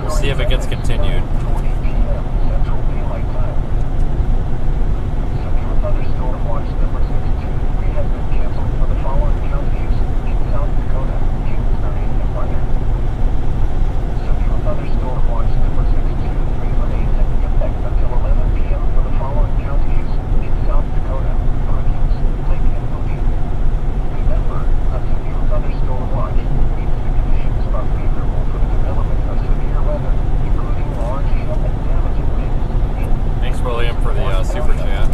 We'll see if it gets continued. Thunderstorm watch number 62 has been canceled for the following counties in South Dakota, Kingsbury, and Brunner. Severe thunderstorm watch number 62 remains in effect until 11 p.m. for the following counties in South Dakota, Brookings, Lake, and Moody. Remember, a severe thunderstorm watch means the conditions are favorable for the development of severe weather, including large hail and damaging winds. Thanks, William, for the super chat.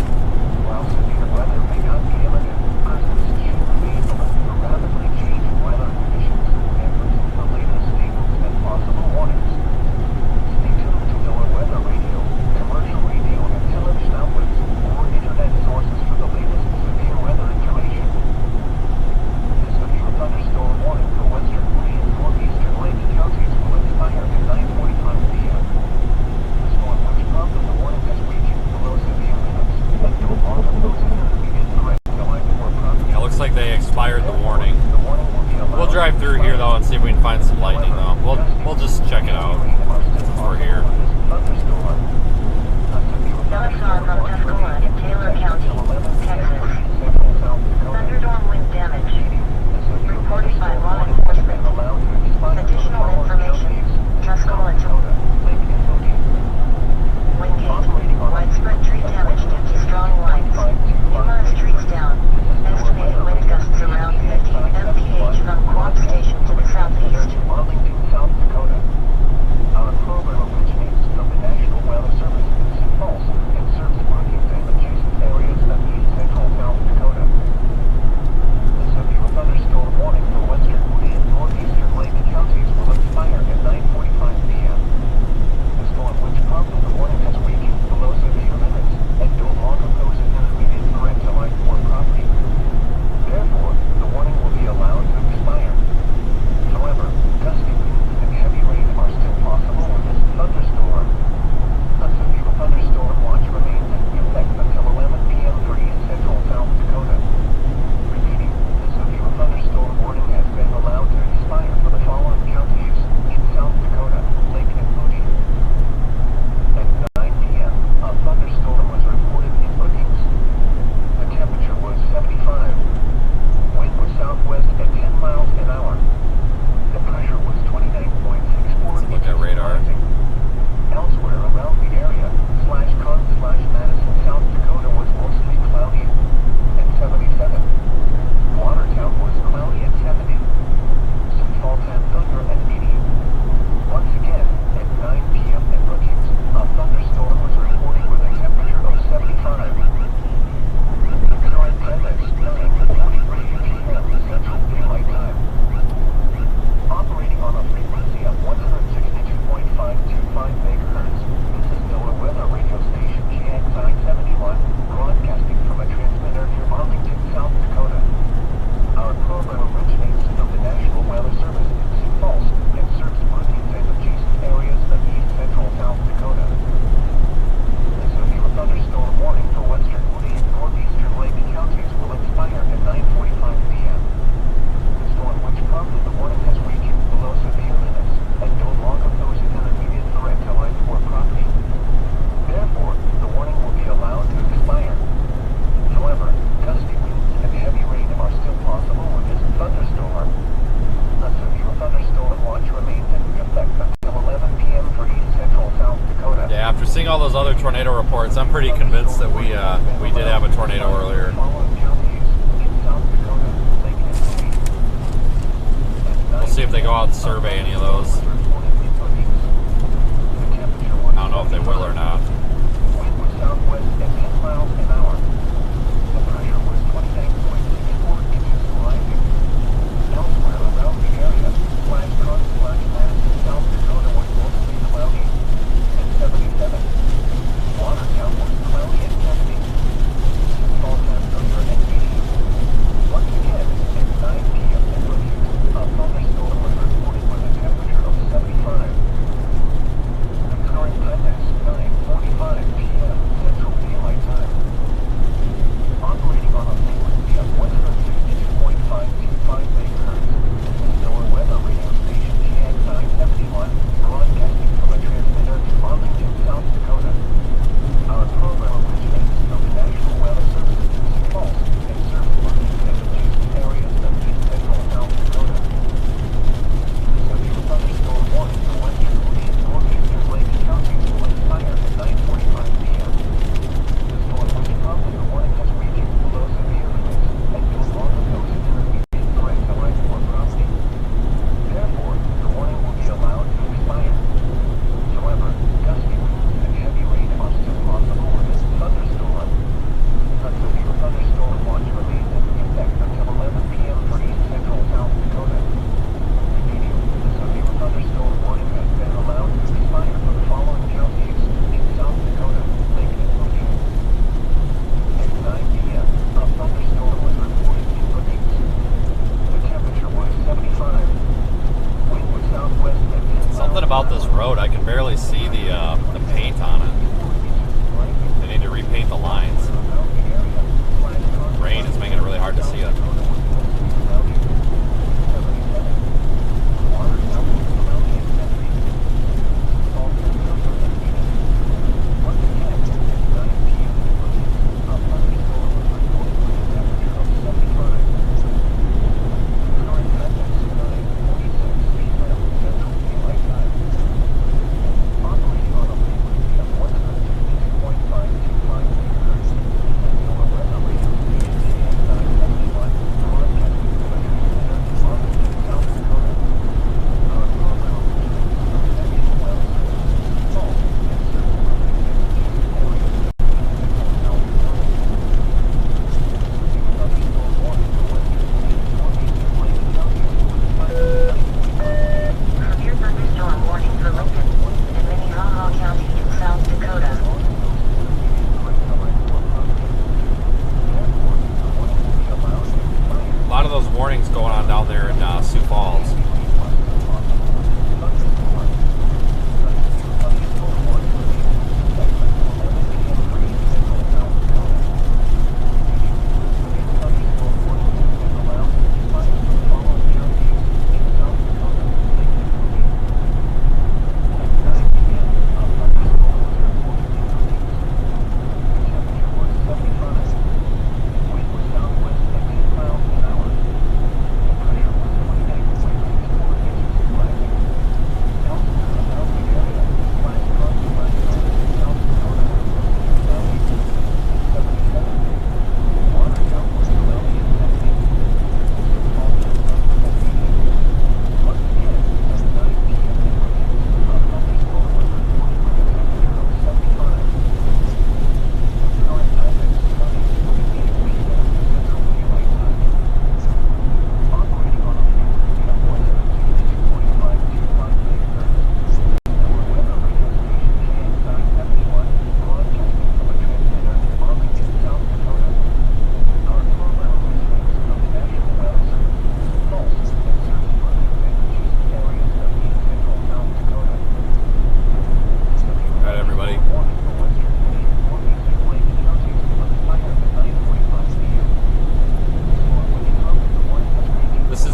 While severe weather may not be imminent, persons should read the rapidly changing weather conditions and listen to the latest statements and possible warnings. Stay tuned to NOAA weather radio, commercial radio and television outlets, or internet sources for the latest severe weather information. The severe thunderstorm warning for western Moody and northeastern Lake counties will expire at 9:45 p.m. The storm which prompted the warning has weakened below severe limits. Yeah, looks like they expired the warning. We'll drive through here though and see if we can find some lightning though. We'll just check it out since we're here. LSR from Dakota in Taylor County, Texas. Thunderdorm wind damage. Reported by law enforcement. Additional information. Tuscaloosa. Wingate. Widespread tree damage due to strong winds. Numerous trees down. Estimated wind gusts around 50 mph from Quad Station to the southeast. Arlington, South Dakota. Our program originates from the National Weather Service in Sioux Falls and serves Brookings and adjacent areas of east central South Dakota. The severe thunderstorm warning for western Moody and northeastern Lake counties will expire at 9:45 p.m. The storm which prompted the warning has weakened below severe limits and no longer poses an immediate threat to life or property. Therefore, the warning will be allowed to expire. However, gusty winds and heavy rain are still possible with this thunderstorm. A severe thunderstorm watch remains in effect until 11 p.m. for east central South Dakota. Repeating, the severe thunderstorm warning has been allowed to expire for the following counties in South Dakota, Lake and Moody. At 9 p.m., a thunderstorm was reported in Brookings. The temperature was 75. Wind was southwest at 10 miles an hour. The pressure was 29.64 Look at radar. Elsewhere around the area, /Con/Madison, South Dakota was mostly cloudy at 77. Watertown was cloudy at 70. Sioux Falls had thunder at 80. Once again, at 9 p.m. in Brookings, a thunderstorm was reported with a temperature of 75. The current time is 9:43 p.m. Central Daylight Time. Operating on a frequency of 162.525 megahertz, this is NOAA weather radio station GXI 71, broadcasting from a transmitter near Arlington, South Dakota. Our program originates from the National Weather Service in Sioux Falls and serves Brookings and adjacent areas of east central South Dakota. The severe thunderstorm warning for western Moody and northeastern Lake counties will expire at 9:45 p.m. The storm which prompted the warning has weakened below severe limits and no longer poses an immediate threat to life or property. Therefore, the warning will be allowed to expire. However, gusty winds and heavy rain are still possible with this thunderstorm. A severe thunderstorm watch remains in effect until 11 p.m. for east central South Dakota. Yeah, after seeing all those other tornado reports, I'm pretty convinced that we did have a tornado earlier. We'll see if they go out and survey any of those. I don't know if they will or not. Wind was southwest at 10 miles an hour. The pressure was 29.64 inches rising. Elsewhere around the area, /Con/Madison, South Dakota was mostly cloudy at 77. Watertown was cloudy at 70. Sioux Falls had thunder at 80. Once again, at 9 p.m. in Brookings, a thunderstorm was reported with a temperature of 75. The current time is 9:45 p.m. Central Daylight Time. about this road. I can barely see the paint on it. They need to repaint the lines. Rain is making it really hard to see it. Severe thunderstorm warning for Lincoln and Minnehaha County in South Dakota. A lot of those warnings going on down there in Sioux Falls.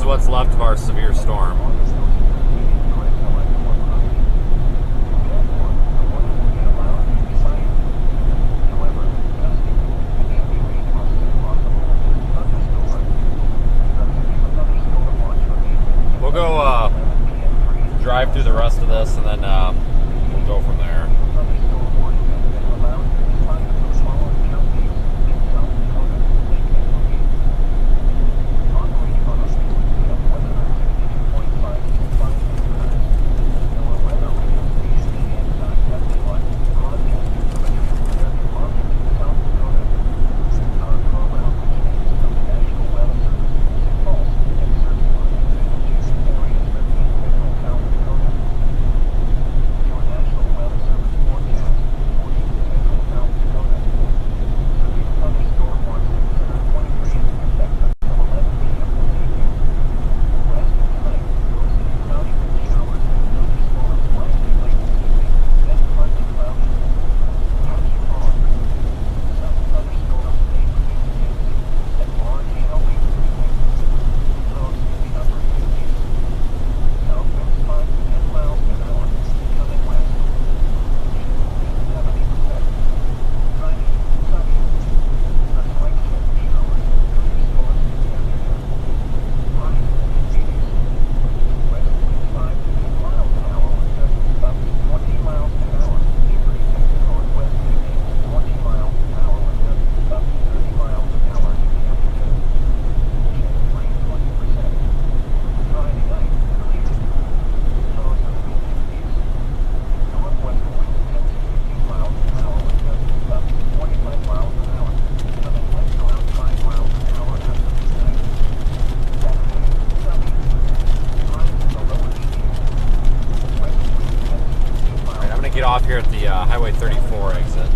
What's left of our severe storm. We'll go drive through the rest of this and then we'll go from there. Get off here at the Highway 34 exit.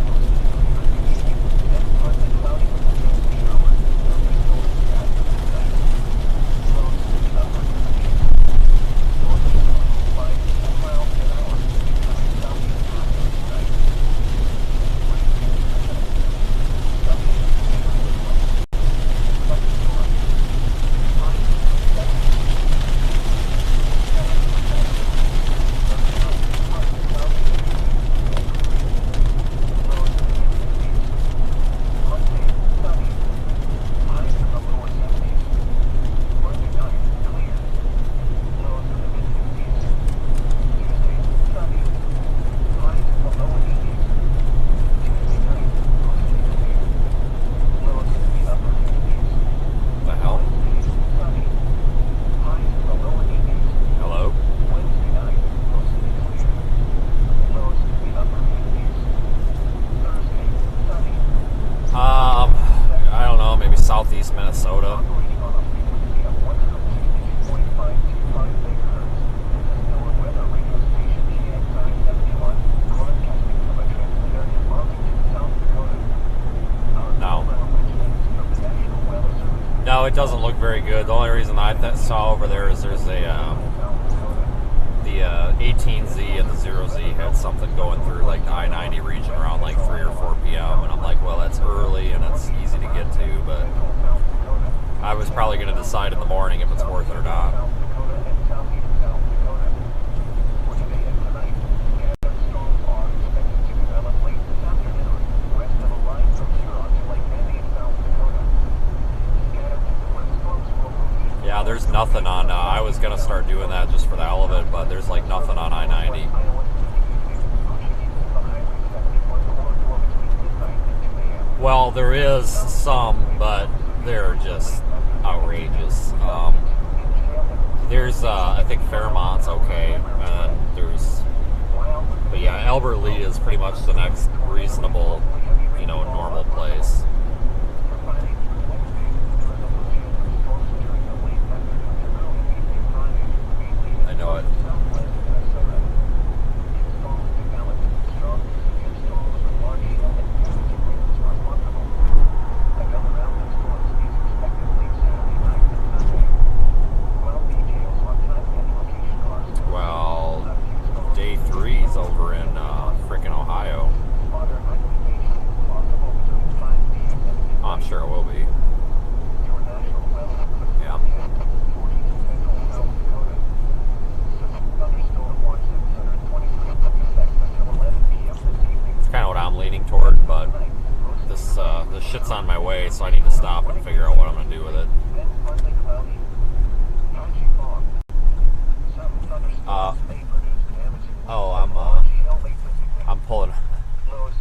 reason I saw over there is there's a the 18Z and the 0Z had something going through like the I-90 region around like 3 or 4 p.m. and I'm like, well, that's early and it's easy to get to, but I was probably going to decide in the morning if it's worth it or not. Yeah, there's nothing on, I was going to start doing that just for the hell of it, but there's like nothing on I-90. Well, there is some, but they're just outrageous. There's, I think Fairmont's okay, and but yeah, Albert Lee is pretty much the next reasonable, normal place. I know it. Well, day 3 is over in frickin' Ohio. Oh, I'm sure it will be. Yeah. It's kind of what I'm leaning toward, but this shit's on my way, so I need to stop and figure out what I'm going to do with it.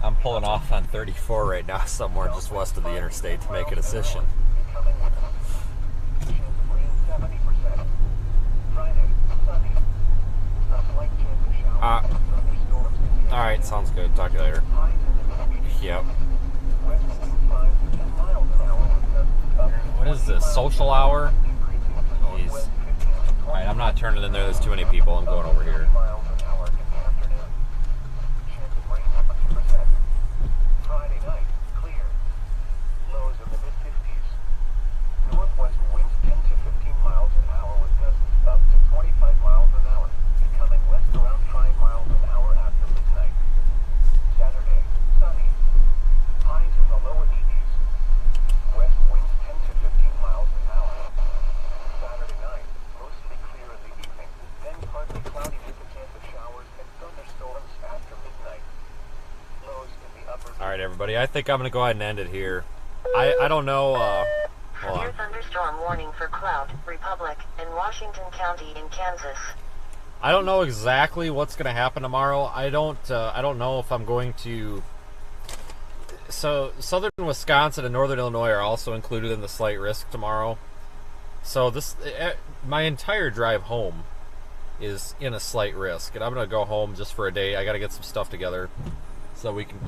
I'm pulling off on 34 right now, somewhere just west of the interstate to make a decision. Alright, sounds good. Talk to you later. Yep. What is this? Social hour? Jeez. Alright, I'm not turning in there. There's too many people. I'm going over here. Alright, everybody, I think I'm going to go ahead and end it here. I don't know, hold on. Severe thunderstorm warning for Cloud, Republic, and Washington County in Kansas. I don't know exactly what's going to happen tomorrow. I don't know if I'm going to... So, southern Wisconsin and northern Illinois are also included in the slight risk tomorrow. So, my entire drive home is in a slight risk. And I'm going to go home just for a day. I got to get some stuff together so we can...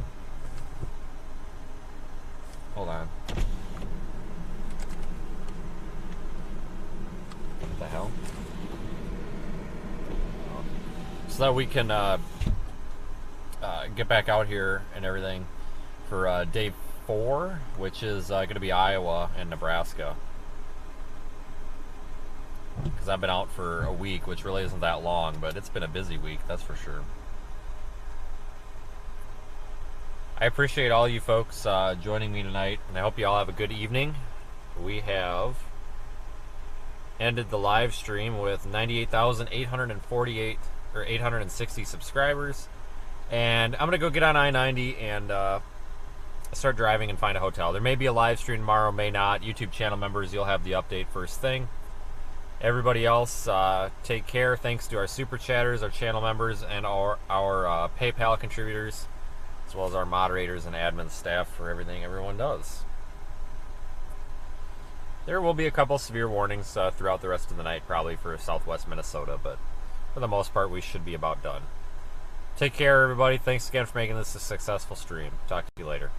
Hold on. What the hell? So that we can get back out here and everything for day 4, which is going to be Iowa and Nebraska. Because I've been out for a week, which really isn't that long, but it's been a busy week, that's for sure. I appreciate all you folks joining me tonight, and I hope you all have a good evening. We have ended the live stream with 98,848 or 860 subscribers, and I'm gonna go get on I-90 and start driving and find a hotel. There may be a live stream tomorrow, may not. YouTube channel members, you'll have the update first thing. Everybody else, take care. Thanks to our super chatters, our channel members, and our PayPal contributors, as well as our moderators and admin staff for everything everyone does. There will be a couple severe warnings throughout the rest of the night, probably for southwest Minnesota, but for the most part, we should be about done. Take care, everybody. Thanks again for making this a successful stream. Talk to you later.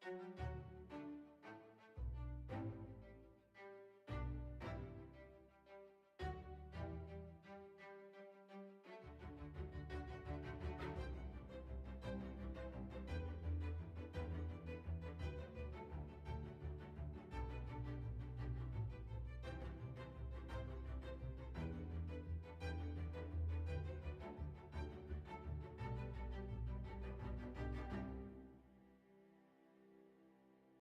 Thank you.